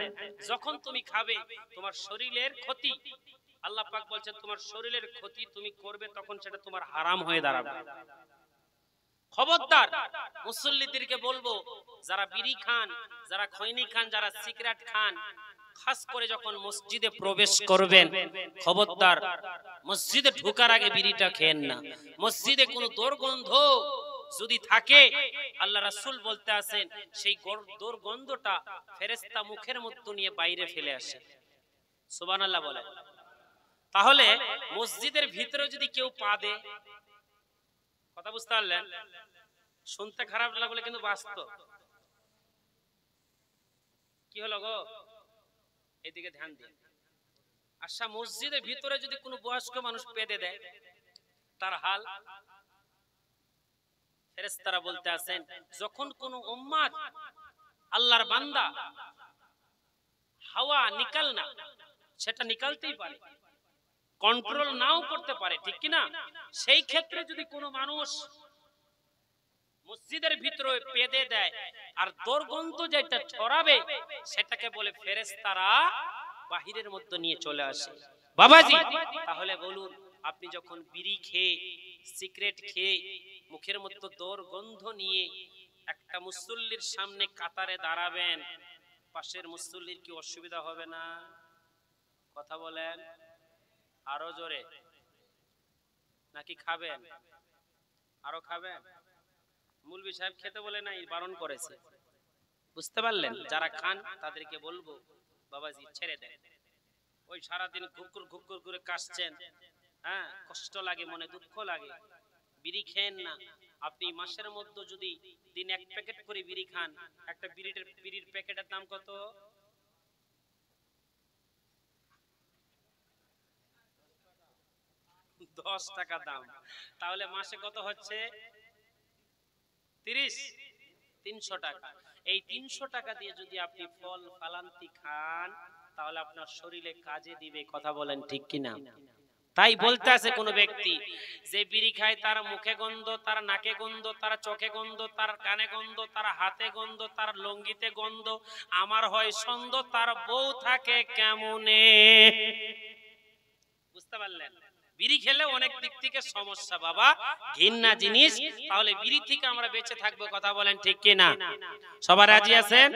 যখন তুমি খাবে তোমার শরীরের ক্ষতি, আল্লাহ পাক বলছেন তোমার শরীরের ক্ষতি তুমি করবে, তখন সেটা তোমার হারাম হয়ে দাঁড়াবে। খবরদার মুসল্লিদেরকে বলবো, যারা বিড়ি খান, যারা খৈনি খান, যারা সিগারেট খান, খাস করে যখন মসজিদে প্রবেশ করবেন খবরদার মসজিদে ঢোকার আগে বিড়িটা খেয়েন না। মসজিদে কোনো দুর্গন্ধ যদি থাকে আল্লাহ রাসূল বলতে আছেন সেই দুর্গন্ধটা ফেরেশতা মুখের মধ্যে নিয়ে বাইরে ফেলে আসে। সুবহানাল্লাহ বলে। তাহলে মসজিদের ভিতরে যদি কেউ পা দেয়, কথা বুঝতে পারলেন? শুনতে খারাপ লাগলে কিন্তু বাস্তব। কি হলো গো, এদিকে ধ্যান দিন। আচ্ছা, মসজিদের ভিতরে যদি কোনো বয়স্ক মানুষ পেদে দেয়, তার হাল? ফেরেশতারা বলতে আছেন, যখন কোন উম্মত আল্লাহর বান্দা হাওয়া নিকাল না, সেটা নিকালতেই পারে, কন্ট্রোল নাও করতে পারে, ঠিক কি না? সেই ক্ষেত্রে যদি কোনো মানুষ মসজিদের ভিতরে পেদে দেয় আর দুর্গন্ধ যেটা ছড়াবে, সেটাকে বলে ফেরেশতারা বাহিরের মধ্যে নিয়ে চলে আসে। বাবাজি, তাহলে বলুন, আপনি যখন বিড়ি খেয়ে, সিগারেট খেয়ে মুখের মধ্যে দুর্গন্ধ নিয়ে একটা মুসল্লির সামনে কাতারে দাঁড়াবেন, পাশের মুসল্লির কি অসুবিধা হবে না? কথা বলেন আরো জোরে। নাকি খাবেন? আরো খাবেন? মুলবি সাহেব খেতে বলে নাই, বারণ করেছে, বুঝতে পারলেন? যারা খান তাদেরকে বলবো, বাবাজি ছেড়ে দেন। ওই সারাদিন ঘুরঘুর ঘুরঘুর করে কাশছেন, হ্যাঁ, কষ্ট লাগে, মনে দুঃখ লাগে, বিড়ি খেয়েন না। আপনি মাসের মধ্যে যদি দিন 1 প্যাকেট করে বিড়ি খান, একটা বিড়ির প্যাকেটের দাম কত? 10 টাকা দাম। তাহলে মাসে কত হচ্ছে? 300 টাকা। এই 300 টাকা দিয়ে যদি আপনি ফল ফালান্তি খান, তাহলে আপনার শরীরে কাজে দিবে। কথা বলেন ঠিক কিনা? তাই বলতে আছে কোন ব্যক্তি যে বিড়ি খায়, তার মুখে গন্ধ, তার নাকে গন্ধ, তার চোখে গন্ধ, তার কানে গন্ধ, তার হাতে গন্ধ, তার লঙ্গিতে গন্ধ, আমার হয় সন্দেহ তার বউ থাকে কেমনে। বুঝতে পারলেন? বিড়ি খেলে অনেক দিক থেকে সমস্যা বাবা, ঘৃণা জিনিস। তাহলে বিড়ি থেকে আমরা বেঁচে থাকবো। কথা বলেন ঠিক কিনা? সবাই রাজি আছেন?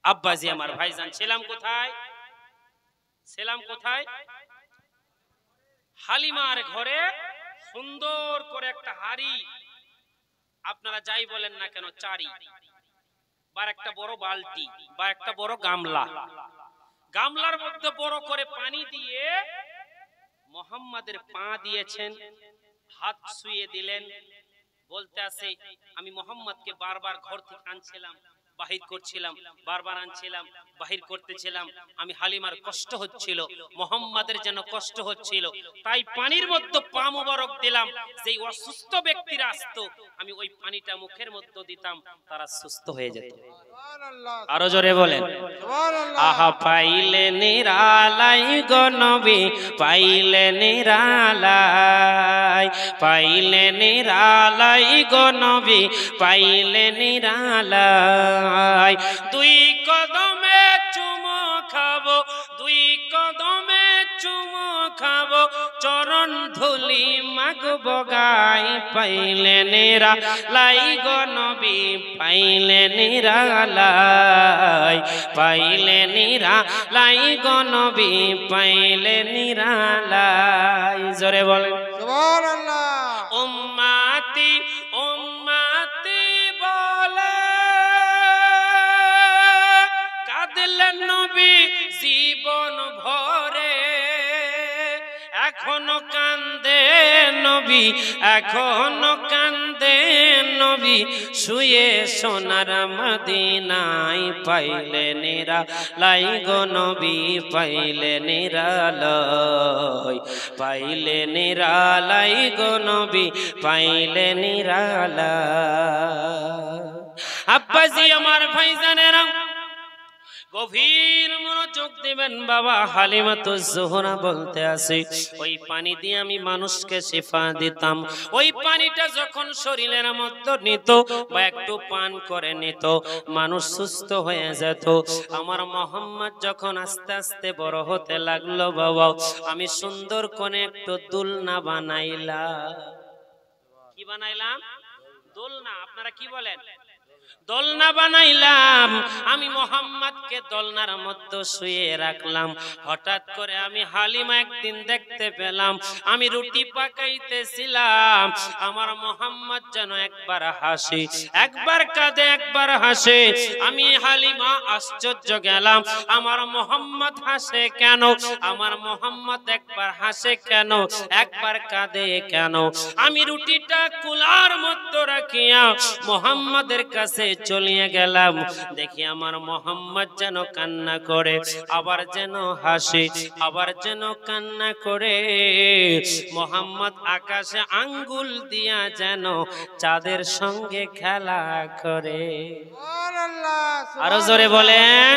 আব্বাজি আমার ভাইজান, ছিলাম কোথায়? হালিমার ঘরে সুন্দর করে একটা হাড়ি, আপনারা যাই বলেন না কেন, চারি বা একটা বড় বালতি বা একটা বড় গামলার মধ্যে বড় করে পানি দিয়ে মুহাম্মাদের পা দিয়েছেন, হাত ছুঁয়ে দিলেন। বলতে আছে, আমি মুহাম্মাদকে বারবার ঘর থেকে আনছিলাম, বাহির করছিলাম, বারবার আনছিলাম, বাহির করতেছিলাম। আমি হালিমার কষ্ট হচ্ছিল, মুহাম্মাদের যেন কষ্ট হচ্ছিল, তাই পানির মধ্যে পা মুবারক দিলাম। যেই অসুস্থ ব্যক্তিরা আসতো, আমি ওই পানিটা মুখের মধ্যে দিতাম, তারা সুস্থ হয়ে যেত। আরো জোরে বলেন আহা। পাইলে নিরালাই গো নবী, পাইলে নিরালাই, পাইলে নিরালাই গো নবী, পাইলে নিরালাই। 2 কদমে চুমো খাবো, 2 কদমে চুমো খাবো, চরণ ধুলি মাগবো গাই। পাইলে নিরালাই গো নবী, পাইলে নিরালাই, পাইলে নিরালাই গো নবী, পাইলে নিরালাই। জোরে বলেন সুবহানাল্লাহ। উম্মতি উম্মতি বলে কাঁদলেন নবী জীবন ভরে, এখনো কান্দে নবী, এখনো কান্দে নবী, শুয়ে সোনার মদিনায়। পাইলে নিরালাই গো নবী, পাইলে নিরালাই, পাইলে নিরালাই গো নবী, পাইলে নিরালাই। আব্বাজি আমার ভাইজানেরা, গভীর মনোযোগ দিবেন বাবা। হালিমাতুজ জোহরা বলতে আছে, ওই পানি দিয়ে আমি মানুষকে শিফা দিতাম। ওই পানিটা যখন শরীরের মধ্যে নিত বা একটু পান করে নিত, মানুষ সুস্থ হয়ে যেত। আমার মুহাম্মদ যখন আস্তে আস্তে বড় হতে লাগলো বাবা, আমি সুন্দর করে একটু দুলনা বানাইলাম। কি বানাইলাম? দোলনা। আপনারা কি বলেন? দোলনা বানাইলাম, আমি মোহাম্মদকে দোলনার মধ্যে শুয়ে রাখলাম। হঠাৎ করে আমি হালিমা একদিন দেখতে পেলাম, আমি রুটি পাকাইতেছিলাম, আমার মোহাম্মদ যেন একবার হাসে, একবার কাঁদে, একবার হাসে। আমি হালিমা আশ্চর্য গেলাম, আমার মোহাম্মদ হাসে কেন, আমার মোহাম্মদ একবার হাসে কেন, একবার কাঁদে কেন। আমি রুটিটা কুলার মধ্যে রাখিয়া মোহাম্মদের কাছে চলিয়ে গেলাম, দেখি আমার মোহাম্মদ যেন কান্না করে, আবার যেন হাসে, আবার যেন কান্না করে। মোহাম্মদ আকাশে আঙ্গুল দিয়া যেন চাঁদের সঙ্গে খেলা করে। আরো জোরে বলেন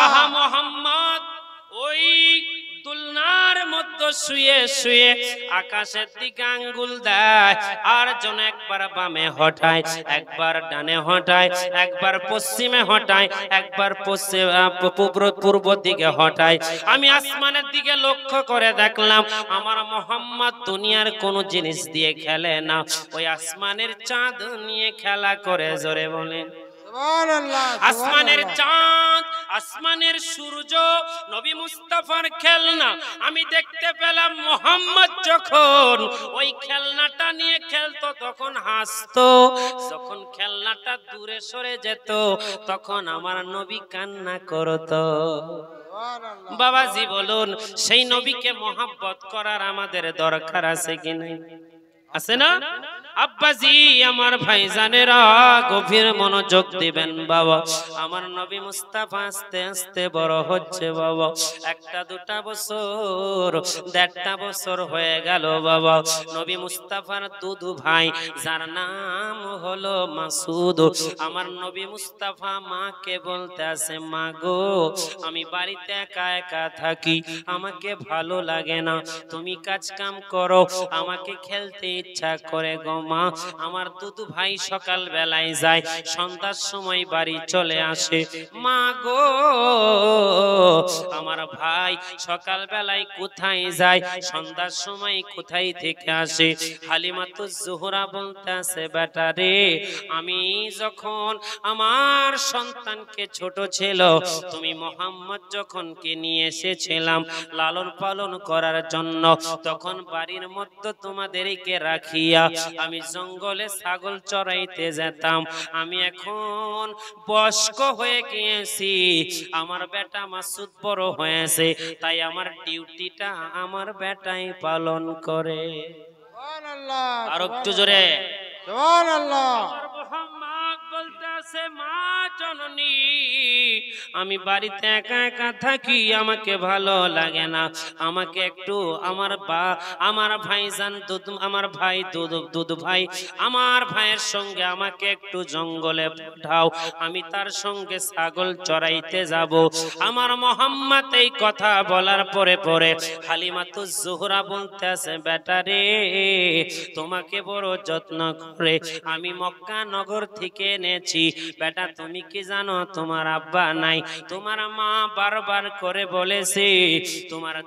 আহা। মোহাম্মদ ওই দোলনার মধ্যে শুয়ে শুয়ে আকাশের দিকে আঙ্গুল দেয়, আর যেন একবার বামে হটায়, একবার ডানে হটায়, একবার পশ্চিমে হটায়, একবার পূর্ব দিকে হটায়। আমি আসমানের দিকে লক্ষ্য করে দেখলাম, আমার মোহাম্মদ দুনিয়ার কোন জিনিস দিয়ে খেলে না, ওই আসমানের চাঁদ নিয়ে খেলা করে। জোরে বলেন আসমানের চাঁদ, আসমানের সূর্য নবী মুস্তাফার খেলনা। আমি দেখতে পেলাম মোহাম্মদ যখন ওই খেলনাটা নিয়ে খেলতো তখন হাসতো, যখন খেলনাটা দূরে সরে যেত তখন আমার নবী কান্না করতো। বাবাজি বলুন, সেই নবীকে মহব্বত করার আমাদের দরকার আছে কি নাই? আছে না? আব্বাজি আমার ভাইজানেরা গভীর মনোযোগ দিবেন বাবা। আমার নবী মুস্তাফা আস্তে আস্তে বড় হচ্ছে বাবা। একটা দুটা বছর, দেড়টা বছর হয়ে গেল বাবা। নবী মুস্তাফার দুধু ভাই যার নাম হলো মাসুদ, আমার নবী মুস্তাফা মাকে বলতে আছে, মা গো আমি বাড়িতে একা একা থাকি, আমাকে ভালো লাগে না, তুমি কাজ কাম করো, আমাকে খেলতে ইচ্ছা করে গো মা। আমার দুধু ভাই সকাল বেলায় যায়, সন্ধ্যার সময় বাড়ি চলে আসে। মা গো আমার ভাই সকাল বেলায় কোথায় যায়, সন্ধ্যার সময় কোথায় থেকে আসে? হালিমাতুজ জোহরা বলতে আছে, বেটা রে আমি যখন আমার সন্তানকে ছোট ছিল, তুমি মোহাম্মদ যখন কে নিয়ে এসেছিলাম লালন পালন করার জন্য, তখন বাড়ির মধ্যে তোমাদেরকে রাখিয়া আমি জঙ্গলে ছাগল চড়াইতে যেতাম। আমি এখন বয়স্ক হয়ে গিয়েছি, আমার বেটা মাসুদ বড় হয়েছে, তাই আমার ডিউটিটা আমার বেটাই পালন করে। আর একটু জোরে মা জননী আমি বাড়িতে একা একা থাকি, আমাকে ভালো লাগে না, আমাকে একটু আমার ভাইজান আমার ভাই দুধ ভাই, আমার ভাইয়ের সঙ্গে আমাকে একটু জঙ্গলে পাঠাও, আমি তার সঙ্গে ছাগল চড়াইতে যাব। আমার মোহাম্মদ এই কথা বলার পরে পরে হালিমাতুজ জোহরা বলতে আছে, বেটা রে তোমাকে বড় যত্ন করে আমি মক্কা নগর থেকে এনেছি। বেটা তুমি কি জানো তোমার আব্বা নাই, তোমার মা বারবার করে বলেছে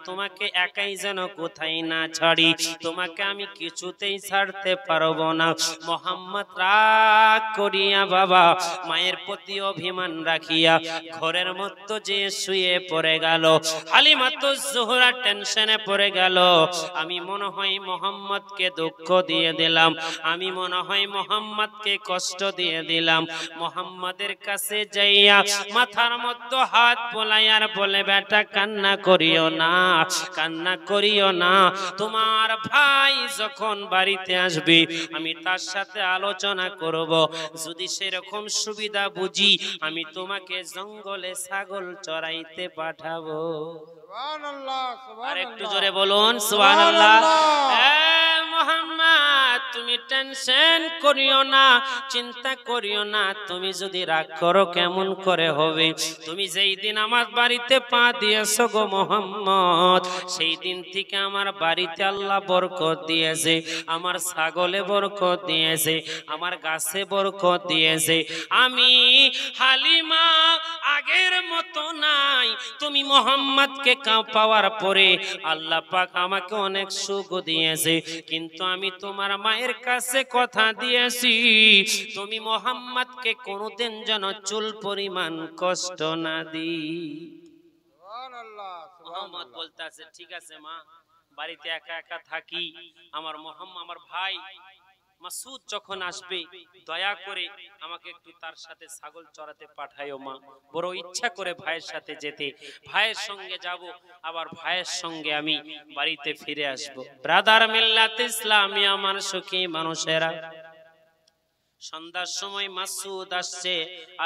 তোমাকে একাই যেন কোথায় না ছাড়ি, তোমাকে আমি কিছুতেই ছাড়তে পারবো না। মোহাম্মদ রাগ করিয়া বাবা মায়ের প্রতি অভিমান রাখিয়া ঘরের মধ্যে যে শুয়ে পড়ে গেল। হালিমাতুজ জোহরা টেনশনে পড়ে গেল, আমি মনে হয় মোহাম্মদকে দুঃখ দিয়ে দিলাম, আমি মনে হয় মোহাম্মদকে কষ্ট দিয়ে দিলাম। মোহাম্মদের কাছে যাইয়া মাথার মধ্যে হাত বোলাই আর বলে, বেটা কান্না করিও না, কান্না করিও না, তোমার ভাই যখন বাড়িতে আসবে আমি তার সাথে আলোচনা করব, যদি সেরকম সুবিধা বুঝি আমি তোমাকে জঙ্গলে ছাগল চড়াইতে পাঠাবো। আর একটু জোরে বলুন সুবহানাল্লাহ। মোহাম্মদ তুমি টেনশন করিও না, চিন্তা করিও না, তুমি যদি রাগ করো কেমন করে হবে? তুমি যেই দিন আমার বাড়িতে পা দিয়েছো গো মোহাম্মদ, সেই দিন থেকে আমার বাড়িতে আল্লাহ বরকত দিয়েছে, আমার ছাগলে বরকত দিয়েছে, আমার গাছে বরকত দিয়েছে। আমি হালিমা আগের মতো নাই, তুমি মোহাম্মদকে পাওয়ার পরে আল্লাহ পাক আমাকে অনেক সুখ দিয়েছে, কিন্তু কিন্তু আমি তোমার মায়ের কাছে কথা দিয়েছি তুমি মোহাম্মদকে কোনোদিন যেন চুল পরিমাণ কষ্ট না দিই। সুবহানাল্লাহ মোহাম্মদ বলতে আছে ঠিক আছে মা, বাড়িতে একা একা থাকি, আমার আমার ভাই মাসুদ যখন আসবে দয়া করে আমাকে একটু তার সাথে ছাগল চড়াতে পাঠায়ো মা। বড় ইচ্ছা করে ভাইয়ের সাথে যেতে, ভাইয়ের সঙ্গে যাব, আবার ভাইয়ের সঙ্গে আমি বাড়িতে ফিরে আসব। ব্রাদার মিল্লাত ইসলামী আমার সুখী মানুষেরা, সন্ধ্যার সময় মাসুদ আসছে।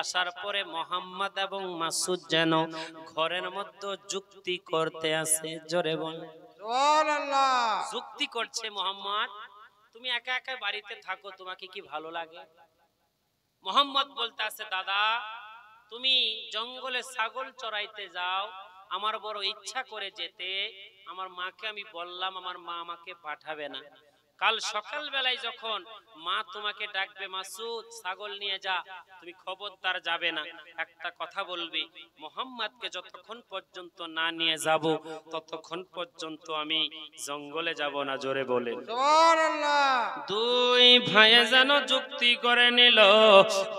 আসার পরে মোহাম্মদ এবং মাসুদ যেন ঘরের মধ্যে যুক্তি করতে আছে। জোরে বল সুবহানাল্লাহ। যুক্তি করছে মোহাম্মদ, তুমি একা একা বাড়িতে থাকো, তোমাকে কি ভালো লাগে? মোহাম্মদ বলতে আছে দাদা তুমি জঙ্গলে ছাগল চড়াইতে যাও, আমার বড় ইচ্ছা করে যেতে, আমার মাকে আমি বললাম আমার মা আমাকে পাঠাবে না। কাল সকাল বেলায় যখন মা তোমাকে ডাকবে মাসুদ ছাগল নিয়ে যা, তুমি খবরদার যাবে না, একটা কথা বলবে মোহাম্মদকে যতক্ষণ পর্যন্ত না নিয়ে যাব ততক্ষণ পর্যন্ত আমি জঙ্গলে যাব না। জোরে বলে সুবহানাল্লাহ। দুই ভাই যেন যুক্তি করে নিল,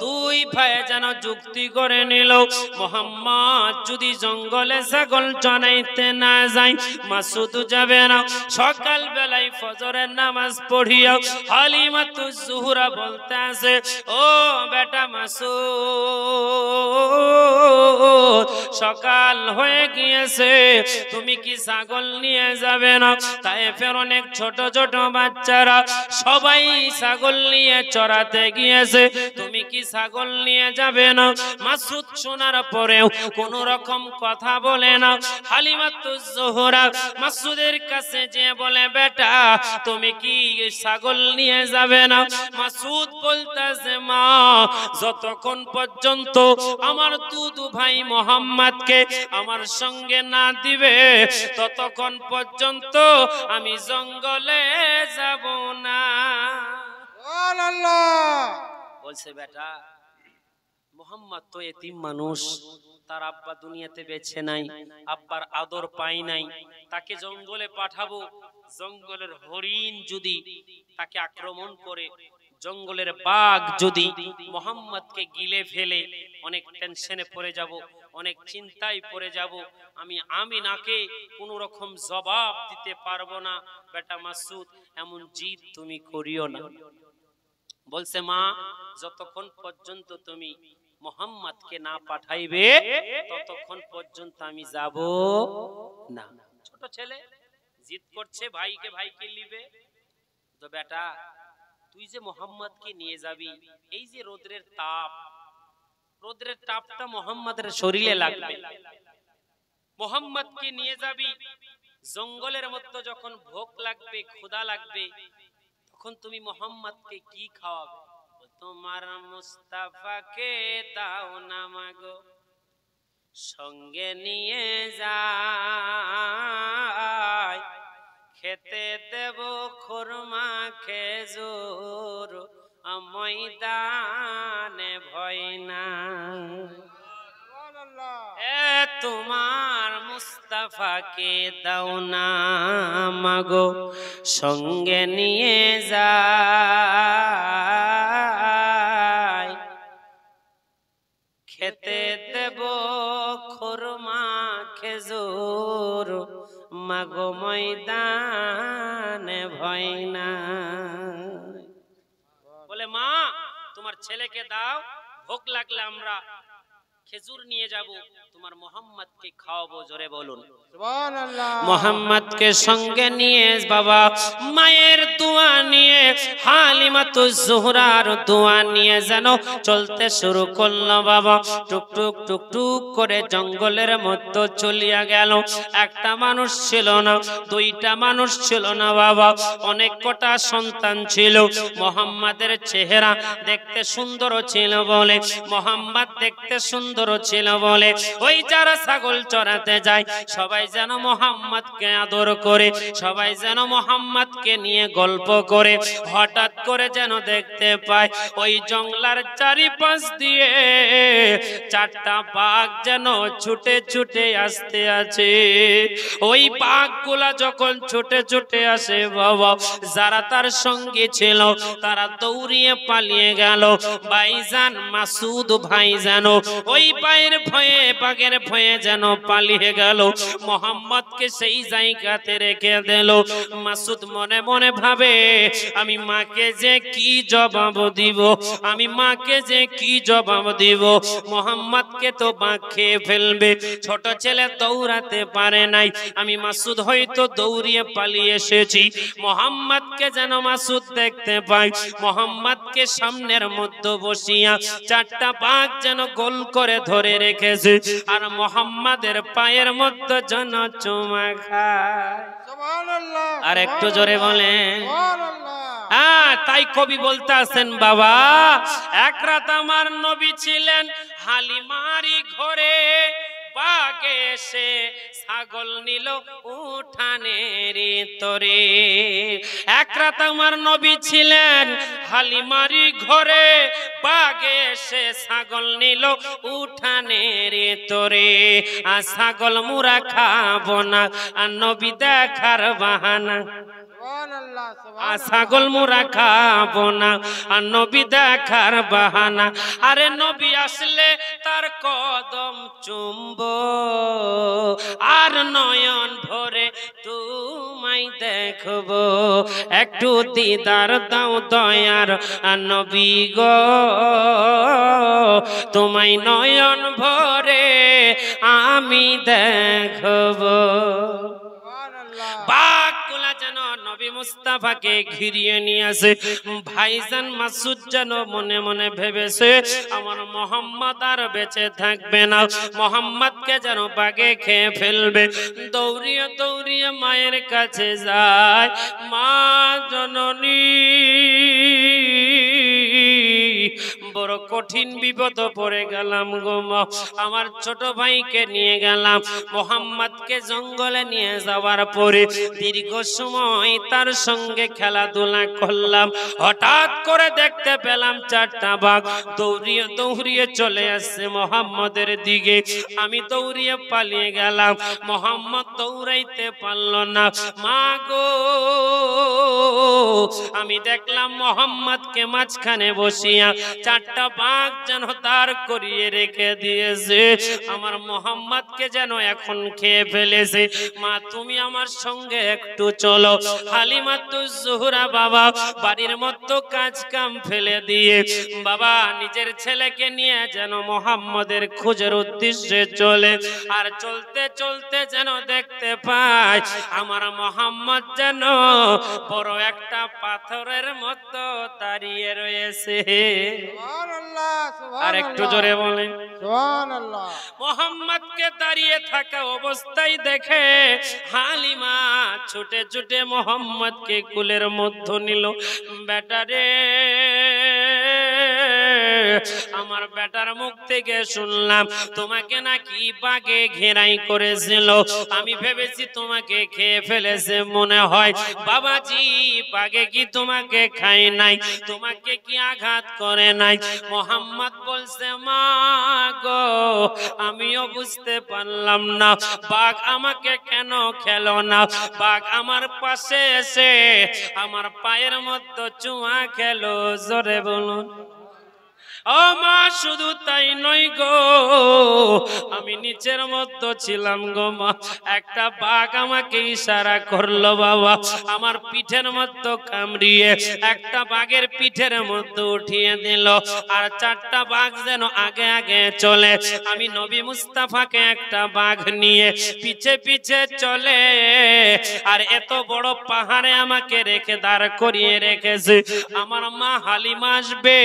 দুই ভাই যেন যুক্তি করে নিল। মোহাম্মদ যদি জঙ্গলে ছাগল চড়াইতে না যায় মাসুদ যাবে না। সকাল বেলায় ফজরের নামাজ পড়িয়া হালিমাতুজ জোহরা বলতে আছে ও বেটা মাসুদ সকাল হয়ে গিয়েছে, তুমি কি ছাগল নিয়ে যাবে না? তায়েফের অনেক ছোট ছোট বাচ্চারা সবাই ছাগল নিয়ে চড়াতে গিয়েছে, তুমি কি ছাগল নিয়ে যাবে না? মাসুদ শোনার পরেও কোন রকম কথা বলে না। হালিমাতুজ জোহরা মাসুদের কাছে যে বলে বেটা তুমি কি ছাগল নিয়ে যাবে না? মাসুদ বলতেছে মা যতক্ষণ পর্যন্ত আমার দুদু ভাই মোহাম্মদকে আমার সঙ্গে না দিবে ততক্ষণ পর্যন্ত আমি জঙ্গলে যাব না। সুবহানাল্লাহ। বলছে বেটা মোহাম্মদ তো এতিম মানুষ, তার আব্বা দুনিয়াতে বেঁচে নাই, আব্বার আদর পাই নাই, তাকে জঙ্গলে পাঠাবো, জঙ্গলের হরিণ যদি তাকে আক্রমণ করে, জঙ্গলের বাঘ যদি মোহাম্মদকে গিলে ফেলে, অনেক টেনশনে পড়ে যাব, অনেক চিন্তায় পড়ে যাব, আমি আমিনাকে কোনো রকম জবাব দিতে পারবো না। বেটা মাসুদ এমন জিদ তুমি করিও না। বলছে মা যতক্ষণ পর্যন্ত তুমি মোহাম্মদকে না পাঠাইবে ততক্ষণ পর্যন্ত আমি যাব না। ছোট ছেলে জিদ করছে ভাইকে ভাইকে নিবে তো। বেটা তুই যে মোহাম্মদকে নিয়ে যাবি, এই যে রোদ্রের তাপ, রোদ্রের তাপটা মোহাম্মদের শরীরে লাগবে, মোহাম্মদকে নিয়ে যাবি জঙ্গলের মধ্যে, যখন ভোগ লাগবে ক্ষুধা লাগবে তখন তুমি মোহাম্মদকে কি খাওয়াবে? তোমার মুস্তাফাকে দাও না মাগো সঙ্গে নিয়ে যাই, খেতে দেব খুরমা খেজুর ময়দানে ভয় না। এ তোমার মুস্তাফাকে দাও না মাগো সঙ্গে নিয়ে যাই, খেতে দেব খুরমা খেজুর মাগো ময়দানে ভয় না। বলে মা তোমার ছেলেকে দাও, ভোগ লাগলে আমরা খেজুর নিয়ে যাব, তোমার মোহাম্মদকে খাওয়াবো। জোরে বলুন সুবহানাল্লাহ। মোহাম্মদকে সঙ্গে নিয়ে বাবা মায়ের দোয়া নিয়ে হালিমাতুজ জোহরার দোয়া নিয়ে যেন চলতে শুরু করলো। বাবা টুকটুক টুকটুক করে জঙ্গলের মধ্যে চলিয়া গেল। একটা মানুষ ছিল না, দুইটা মানুষ ছিল না বাবা, অনেক কটা সন্তান ছিল। মোহাম্মদের চেহারা দেখতে সুন্দর ছিল বলে, মোহাম্মদ দেখতে সুন্দর ছিল বলে ওই যারা ছাগল চড়াতে যায় সবাই যেন মোহাম্মদকে আদর করে, সবাই যেন মোহাম্মদকে নিয়ে গল্প করে। হঠাৎ করে যেন দেখতে পায় ওই জঙ্গলার চারিপাশ দিয়ে চারটা বাঘ যেন ছুটে ছুটে আসতে আছে। ওই বাঘগুলা যখন ছুটে ছুটে আসে বাবা, যারা তার সঙ্গে ছিল তারা দৌড়িয়ে পালিয়ে গেল। ভাইজান মাসুদ ভাইজান ওই বাঘের ভয়ে যেন পালিয়ে গেল, মোহাম্মদকে সেই জায়গাতে রেখে দিল। মাসুদ মনে মনে ভাবে, আমি মাকে যে কি জবাব দিব, আমি মাকে যে কি জবাব দিব, মোহাম্মদকে তো বাঘ খেয়ে ফেলবে। ছোট ছেলে দৌড়াতে পারে নাই, আমি মাসুদ হয়তো দৌড়িয়ে পালিয়ে এসেছি। মোহাম্মদকে যেন মাসুদ দেখতে পাই, মোহাম্মদকে সামনের মধ্যে বসিয়া চারটা বাঘ যেন গোল করে ধরে রেখেছে, আর মোহাম্মদের পায়ের মধ্যে যেন চুমা খায়। সুবহানাল্লাহ। আর একটু জোরে বলেন। সুবহানাল্লাহ। তাই কবি বলতে আছেন, বাবা এক রাত আমার নবী ছিলেন হালিমারি ঘরে, বাগে এসে ছাগল নিল উঠানের তরে। এক রাত আমার নবী ছিলেন হালিমারি ঘরে, বাগে এসে ছাগল নিল উঠানের তরে। আর ছাগল মুরা খাবো না, আর নবী দেখার বাহানা। সুবহানাল্লাহ। ছাগল মুরা খাবো না, আর নবী দেখার বাহানা। আরে নবী আসলে তার কদম চুম্ব, আর নয়ন ভরে তোমায় দেখবো। একটু দিদার দাও দয়ার নবী গো, তোমায় নয়ন ভরে আমি দেখবো। বাঘগুলা যেন নবী মুস্তাফাকে ঘিরিয়ে নিয়ে আসে। ভাইজান মাসুদ যেন মনে মনে ভেবেছে, আমার মোহাম্মদ আর বেঁচে থাকবে না, মোহাম্মদকে যেন বাঘে খেয়ে ফেলবে। দৌড়িয়ে দৌড়িয়ে মায়ের কাছে যায়, মা জননী বড় কঠিন বিপদ পড়ে গেলাম গো মা, আমার ছোট ভাইকে নিয়ে গেলাম, মোহাম্মদকে জঙ্গলে নিয়ে যাওয়ার পরে দীর্ঘ সময় তার সঙ্গে খেলাধুলা করলাম। হঠাৎ করে দেখতে পেলাম চারটা বাঘ দৌড়িয়ে দৌড়িয়ে চলে আসছে মোহাম্মদের দিকে। আমি দৌড়িয়ে পালিয়ে গেলাম, মোহাম্মদ দৌড়াইতে পারল না। মা গো, আমি দেখলাম মোহাম্মদকে মাঝখানে বসিয়া চারটা বাঘ যেন দাঁড় করিয়ে রেখে দিয়েছে, আমার মোহাম্মদকে যেন এখন খেয়ে ফেলেছে। মা তুমি আমার সঙ্গে একটু চলো। হালিমাতুজ জোহরা বাবা বাড়ির মতো কাজ কাম ফেলে দিয়ে বাবা নিজের ছেলেকে নিয়ে যেন মোহাম্মদের খোঁজের উদ্দেশ্যে চলে। আর চলতে চলতে যেন দেখতে পায় আমার মোহাম্মদ যেন বড় একটা পাথরের মতো দাঁড়িয়ে রয়েছে। আর একটু জোরে বলেন সুবহানাল্লাহ। মোহাম্মদকে দাঁড়িয়ে থাকা অবস্থায় দেখে হালিমা ছুটে ছুটে মোহাম্মদকে কুলের মধ্যে নিল। বেটারে, আমার বেটার মুখ থেকে শুনলাম তোমাকে নাকি বাঘে ঘেরাই করেছিল, আমি ভেবেছি তোমাকে খেয়ে ফেলেছে মনে হয়। বাবাজি বাঘে কি তোমাকে খায় নাই, তোমাকে কি আঘাত করে নাই? মোহাম্মদ বলছে মা গো, আমিও বুঝতে পারলাম না বাঘ আমাকে কেন খেলো না। বাঘ আমার পাশে এসে আমার পায়ের মধ্যে চুমা খেলো। জোরে বলুন। ও মা, শুধু তাই নয় গো, আমি নিচের মধ্যে ছিলাম গো মা, একটা বাঘ আমাকে ইশারা করলো বাবা, আমার পিঠের মধ্যে কামড়িয়ে একটা বাঘের পিঠের মধ্যে উঠিয়ে দিল। আর চারটা বাঘ যেন আগে আগে চলে। আমি নবী মুস্তাফাকে একটা বাঘ নিয়ে পিছে পিছে চলে, আর এত বড় পাহাড়ে আমাকে রেখে দাঁড় করিয়ে রেখেছে। আমার মা হালিমা আসবে,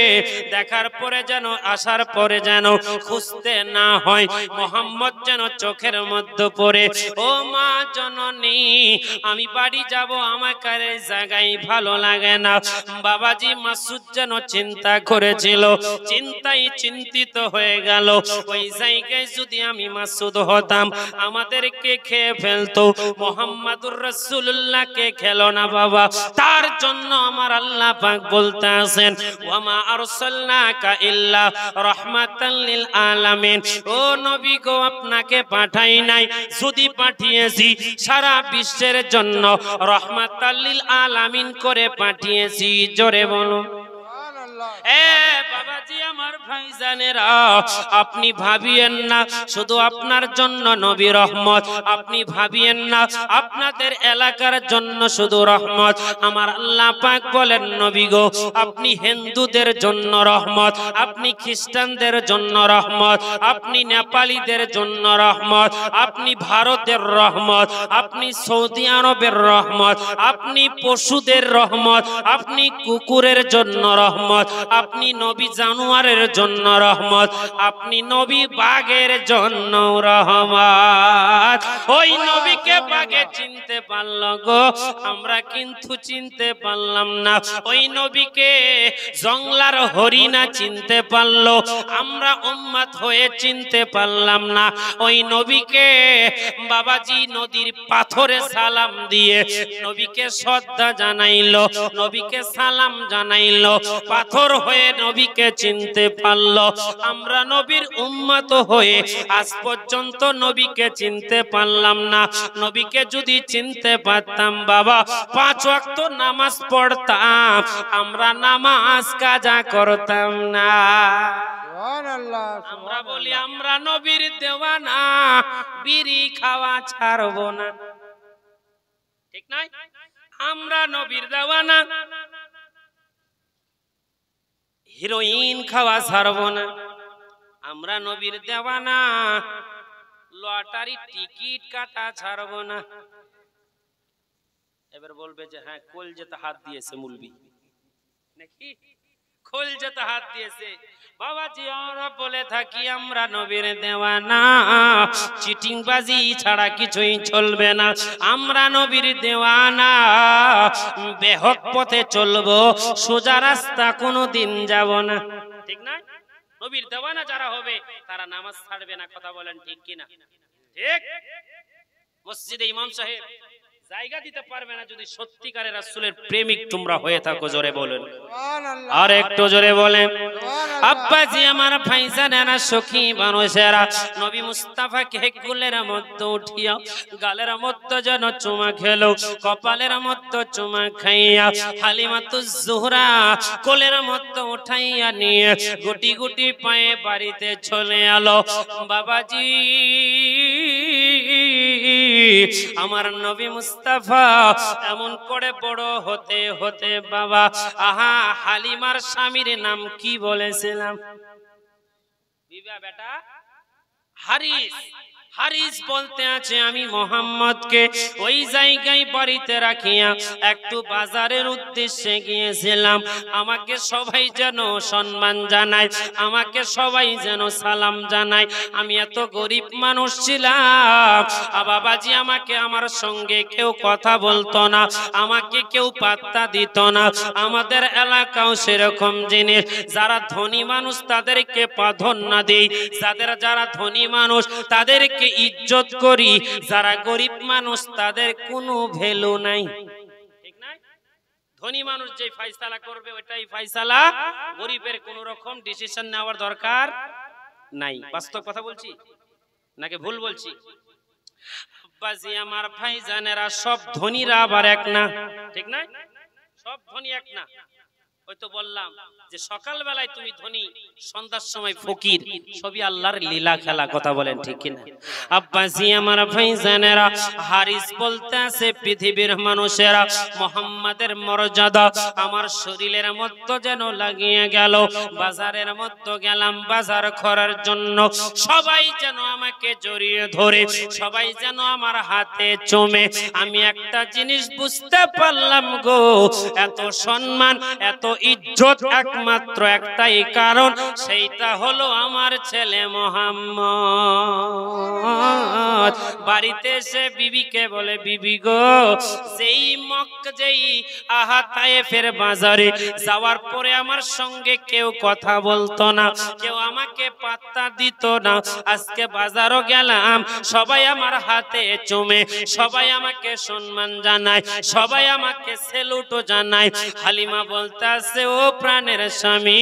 দেখার পরে যেন আসার পরে যেন খুঁজতে না হয়, মোহাম্মদ যেন চোখের মধ্যে পড়ে। ও মা জননী, আমি বাড়ি যাব, আমাকে এই জায়গায় ভালো লাগে না। বাবাজি মাসুদ যেন চিন্তা করেছিল, চিন্তায় চিন্তিত হয়ে গেল, ওই জায়গায় যদি আমি মাসুদ হতাম আমাদেরকে খেয়ে ফেলতো। মুহাম্মাদুর রাসূলুল্লাহকে খেলো না বাবা, তার জন্য আমার আল্লাহ পাক বলতে আছেন ওয়ামা আরসালনাকা ইল্লা রাহমাতাল লিল আলামিন। ও নবী গো, আপনাকে পাঠাই নাই, যদি পাঠিয়েছি সারা বিশ্বের জন্য রাহমাতাল লিল আলামিন করে পাঠিয়েছি। জোরে বলো সুবহানাল্লাহ। এ বাবাজি আমার ভাইজানেরা, আপনি ভাবিয়েন না শুধু আপনার জন্য নবী রহমত, আপনি ভাবিয়েন না আপনাদের এলাকার জন্য শুধু রহমত। আমার আল্লাহ পাক বলেন নবী গো, আপনি হিন্দুদের জন্য রহমত, আপনি খ্রিস্টানদের জন্য রহমত, আপনি নেপালিদের জন্য রহমত, আপনি ভারতের রহমত, আপনি সৌদি আরবের রহমত, আপনি পশুদের রহমত, আপনি কুকুরের জন্য রহমত, আপনি নবী জানোয়ারের জন্য রহমত, আপনি নবী বাঘের জন্য রহমত। ওই নবীকে বাঘে চিনতে পারল গো, আমরা কিন্তু চিনতে পারলাম না। ওই নবীকে জংলার হরিণা চিনতে পারলো, আমরা উম্মত হয়ে চিনতে পারলাম না। ওই নবীকে বাবাজি নদীর পাথরে সালাম দিয়ে নবীকে শ্রদ্ধা জানাইলো, নবীকে সালাম জানাইলো, পাথর হয়ে নবীকে চিনতে পারলো। আমরা নবীর উম্মত হয়ে আজ পর্যন্ত নবীকে চিনতে পারলাম না। নবীকে যদি চিনতে পারতাম বাবা, 5 ওয়াক্ত নামাজ পড়তাম, আমরা নামাজ কাজা করতাম না। সুবহানাল্লাহ। আমরা বলি আমরা নবীর দেওয়ানা, বিড়ি খাওয়া ছাড়বো না, ঠিক নাই? আমরা নবীর দেওয়ানা, হিরোইন খাওয়া ছাড়বো না। আমরা নবীর দেওয়ানা, লটারি টিকিট কাটা ছাড়বো না। এবার বলবে যে হ্যাঁ কলজেতে হাত দিয়েছে মুলবি নাকি, কলজেতে হাত দিয়েছে। বাবাজি আমরা বলে থাকি আমরা নবীর দেওয়ানা, চিটিংবাজি ছাড়া কিছুই চলবে না। আমরা নবীর দেওয়ানা, বেহক পথে চলবো, সোজা রাস্তা কোনোদিন যাব না, ঠিক না? নবীর দেওয়ানা যারা হবে তারা নামাজ ছাড়বে না। কথা বলেন ঠিক কিনা? ঠিক। মসজিদে ইমাম সাহেব জায়গা দিতে পারবে না যদি সত্যিকারের রাসূলের প্রেমিক তোমরা হয়ে থাকো। জোরে বলেন সুবহানাল্লাহ। আর একটু জোরে বলেন। সুবহানাল্লাহ। আব্বাজি আমার ভাইজানেরা, সখী মানুষেরা, নবী মুস্তাফাকে কুলের মধ্যে উঠিয়া গালের মধ্যে যেন চুমা খেলো, কপালের মধ্যে চুমা খাইয়া হালিমাতুজ জোহরা কোলের মধ্যে উঠাইয়া নিয়ে গুটি গুটি পায়ে বাড়িতে চলে এলো। বাবাজি আমার নবী মুস্তাফা এমন করে বড় হতে হতে বাবা, আহা হালিমার স্বামীর নাম কি বলেছিলাম? বিবা বেটা হারিস। হারিস বলতে আছে আমি মোহাম্মদকে ওই জায়গায় বাড়িতে রাখিয়া একটু বাজারের উদ্দেশ্যে গিয়েছিলাম। আমাকে সবাই যেন সম্মান জানায়, আমাকে সবাই যেন সালাম জানায়। আমি এত গরিব মানুষ ছিলাম, বাবাজি আমাকে আমার সঙ্গে কেউ কথা বলতো না, আমাকে কেউ পাত্তা দিত না। আমাদের এলাকাও সেরকম জিনিস, যারা ধনী মানুষ তাদেরকে প্রাধান্য দেই, যারা ধনী মানুষ তাদেরকে ইজ্জত করি, যারা গরিব মানুষ তাদের কোনো ভ্যালু নাই, ঠিক না? ধনী মানুষ যে ফয়সালা করবে ওইটাই ফয়সালা, গরিবের কোনো রকম ডিসিশন নেওয়ার দরকার নাই। বাস্তব কথা বলছি নাকি ভুল বলছি? আব্বাজি আমার ভাইজানেরা, সব ধনীরা আবার এক না, ঠিক না? সব ধনী এক না। ওই তো বললাম যে সকাল বেলায় তুমি ধনী, সন্ধ্যার সময় ফকির, সবই আল্লাহর লীলা খেলা। কথা বলেন ঠিক কিনা? আব্বাজি আমার ভাইজানেরা, হারিস বলতে আছে পৃথিবীর মানুষেরা মুহাম্মাদের মর্যাদা আমার শরীরের মধ্যে যেন লাগিয়ে গেল। বাজারের মধ্যে গেলাম বাজার করার জন্য, সবাই যেন আমাকে জড়িয়ে ধরে, সবাই যেন আমার হাতে চুমে। আমি একটা জিনিস বুঝতে পারলাম গো, এত সম্মান এত ইজ্জত একমাত্র একটাই কারণ, সেইটা হলো আমার ছেলে মোহাম্মদ। বাড়িতে এসে বিবিকে বলে, বিবি গো, যেই তায়েফের বাজারে যাওয়ার পরে আমার সঙ্গে কেউ কথা বলতো না, কেউ আমাকে পাত্তা দিত না। আজকে বাজারও গেলাম, সবাই আমার হাতে চুমে, সবাই আমাকে সম্মান জানায়, সবাই আমাকে সেলুটও জানায়। হালিমা বলতে আছে ও প্রাণের স্বামী,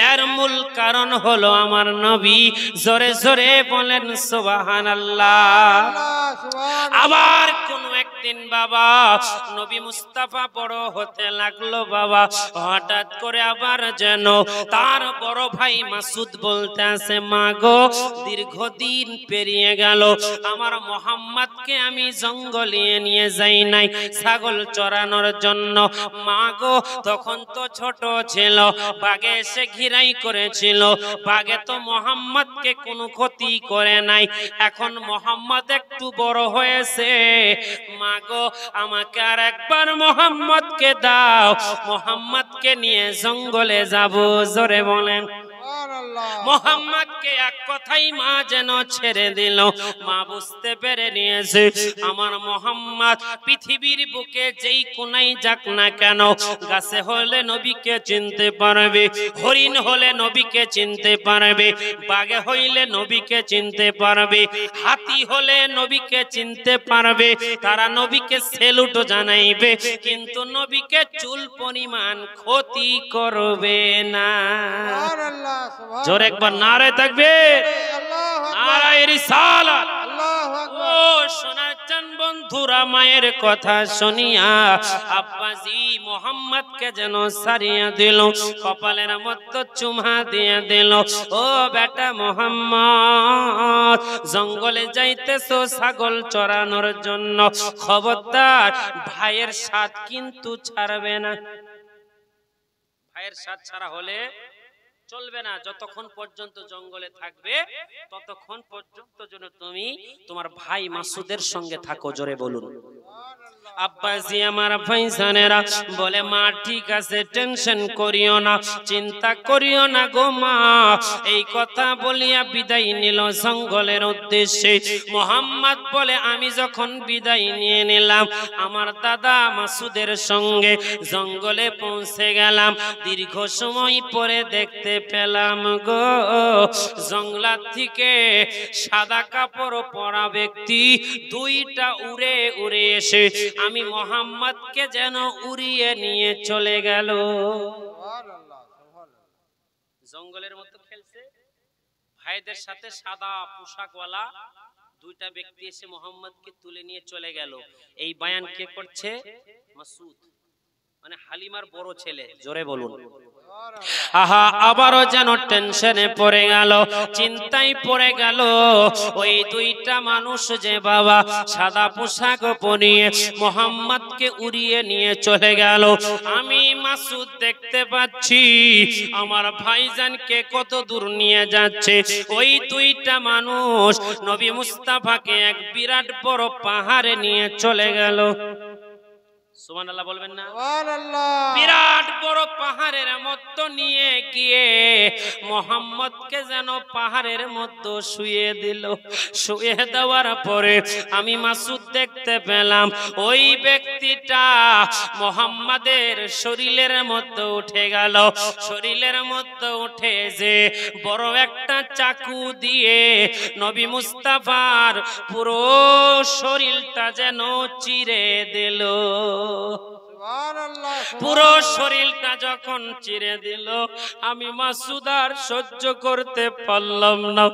এর মূল কারণ হলো আমার নবী। জোরে জোরে বলেন সুবহানাল্লাহ। আবার কোন একদিন বাবা নবী মুস্তাফা বড় হতে লাগলো বাবা, হঠাৎ করে আবার যেন তার বড় ভাই মাসুদ বলতে আছে, মা গো দীর্ঘদিন পেরিয়ে গেল, আমার মোহাম্মদকে আমি জঙ্গলে নিয়ে যাই নাই ছাগল চড়ানোর জন্য। মা গো তখন তো ছোট ছিল, বাঘে এসে ঘিরাই করেছিল, বাঘে তো মোহাম্মদকে কোনো ক্ষতি করে নাই, এখন মোহাম্মদ একটু বড় হয়েছে, মা গো আমাকে আর একবার মোহাম্মদকে দাও, মোহাম্মদকে নিয়ে জঙ্গলে যাব। জোরে বলেন মোহাম্মদকে এক কথাই মা যেন ছেড়ে দিল। মা বুঝতে পেরে নিয়েছে আমার মোহাম্মদ পৃথিবীর বুকে যেই কোনায় যাক না কেন, গাছে হলে নবীকে চিনতে পারবে, হরিণ হলে নবীকে চিনতে পারবে, বাঘে হইলে নবীকে চিনতে পারবে, হাতি হলে নবীকে চিনতে পারবে, তারা নবীকে সেলুট জানাইবে, কিন্তু নবীকে চুল পরিমাণ ক্ষতি করবে না। জোরে একবার নারে তাকবীর, নারায়ে রিসালাত। ও সোনার চান বন্ধুরা, মায়ের কথা শুনিয়া আব্বাজি মোহাম্মদকে যেন সারিয়া দিল, কপালের মধ্যে চুমা দিয়ে দিল। ও বেটা মোহাম্মদ, জঙ্গলে যাইতেছো ছাগল চড়ানোর জন্য, খবরদার ভাইয়ের সাথ কিন্তু ছাড়বে না। ভাইয়ের সাথ ছাড়া হলে চলবে না। যতক্ষণ পর্যন্ত জঙ্গলে থাকবে ততক্ষণ পর্যন্ত যেন তুমি তোমার ভাই মাসুদের সঙ্গে থাকো। জোরে বলুন। আব্বাজি আমার ভাইজানেরা বলে, মা ঠিক আছে, টেনশন করিও না, চিন্তা করিও না গো মা। এই কথা বলিয়া বিদায় নিল জঙ্গলের উদ্দেশ্যে। মোহাম্মদ বলে, আমি যখন বিদায় নিয়ে নিলাম আমার দাদা মাসুদের সঙ্গে জঙ্গলে পৌঁছে গেলাম, দীর্ঘ সময় পরে দেখতে পেলাম গো জঙ্গলার থেকে সাদা কাপড় পরা ব্যক্তি দুইটা উড়ে উড়ে এসে আমি মোহাম্মদকে যেন উড়িয়ে নিয়ে চলে গেল। জঙ্গলের মধ্যে খেলছে, ভাইদের সাথে সাদা পোশাকওয়ালা দুইটা ব্যক্তি এসে মোহাম্মদকে তুলে নিয়ে চলে গেল। এই বয়ান কে করছে? মাসুদ, মানে হালিমার বড় ছেলে। জোরে বলুন। আহা, আবারও যেন টেনশনে পড়ে গেল, চিন্তায় পড়ে গেল। ওই দুইটা মানুষ যে বাবা সাদা পোশাক পরিয়ে মোহাম্মদকে উড়িয়ে নিয়ে চলে গেল, আমি মাসুদ দেখতে পাচ্ছি আমার ভাইজানকে কত দূর নিয়ে যাচ্ছে। ওই দুইটা মানুষ নবী মুস্তাফাকে এক বিরাট বড় পাহাড়ে নিয়ে চলে গেল। সুবহানাল্লাহ বলবেন না? বিরাট বড় পাহাড়ের মধ্যে নিয়ে গিয়ে মোহাম্মদকে যেন পাহাড়ের মধ্যে শুয়ে দিল। শুয়ে দেওয়ার পরে আমি মাসুদ দেখতে পেলাম ওই ব্যক্তিটা মোহাম্মদের শরীরের মধ্যে উঠে গেল। শরীরের মধ্যে উঠে যে বড় একটা চাকু দিয়ে নবী মুস্তাফার পুরো শরীরটা যেন চিরে দিল। পুরো শরীরটা যখন চিরে দিল, আমি মাসুদ আর সহ্য করতে পারলাম না।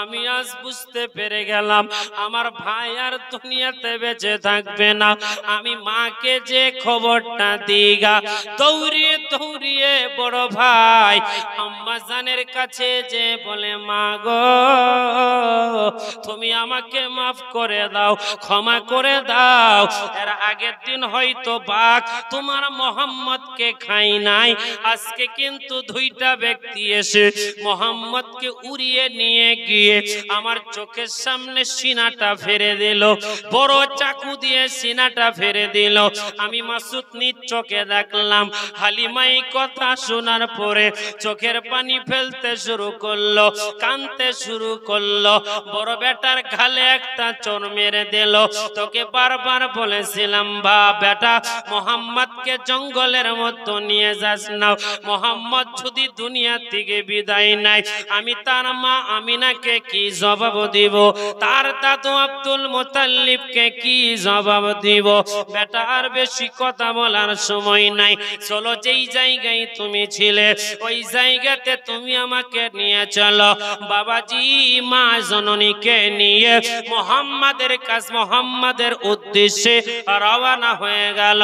আমি আজ বুঝতে পেরে গেলাম আমার ভাই আর দুনিয়াতে বেঁচে থাকবে না। আমি মাকে যে খবরটা দিগা দৌড়িয়ে দৌড়িয়ে বড় ভাই আম্মা জানের কাছে যে বলে, মা গো তুমি আমাকে মাফ করে দাও, ক্ষমা করে দাও। এর আগের দিন হয়তো বাঘ তোমার মোহাম্মদকে খাই নাই, আজকে কিন্তু দুইটা ব্যক্তি এসে মোহাম্মদকে উড়িয়ে নিয়ে গিয়ে আমার চোখের সামনে সিনাটা ফেরে দিল, বড় চাকু দিয়ে সিনাটা ফেরে দিল। আমি মাসুদ নিজ চোখে দেখলাম। হালিমাই কথা শোনার পরে চোখের পানি ফেলতে শুরু করলো, কাঁদতে শুরু করলো। বড় বেটা ওটার গালে একটা চোর মেরে দিল। তোকে বারবার বলেছিলাম বেটা মোহাম্মদকে জঙ্গলের মধ্যে নিয়ে যাস না, মোহাম্মদ যদি দুনিয়া থেকে বিদায় নেয় আমি তার মা আমিনাকে কি জবাব দিব, তার দাদু আব্দুল মুতাল্লিবকে কি জবাব দিব। বেটা আর বেশি কথা বলার সময় নাই, চলো যেই জায়গায় তুমি ছিলে ওই জায়গাতে তুমি আমাকে নিয়ে চলো। বাবাজি মা জননীকে নিয়ে মোহাম্মদের উদ্দেশ্যে রওনা হয়ে গেল।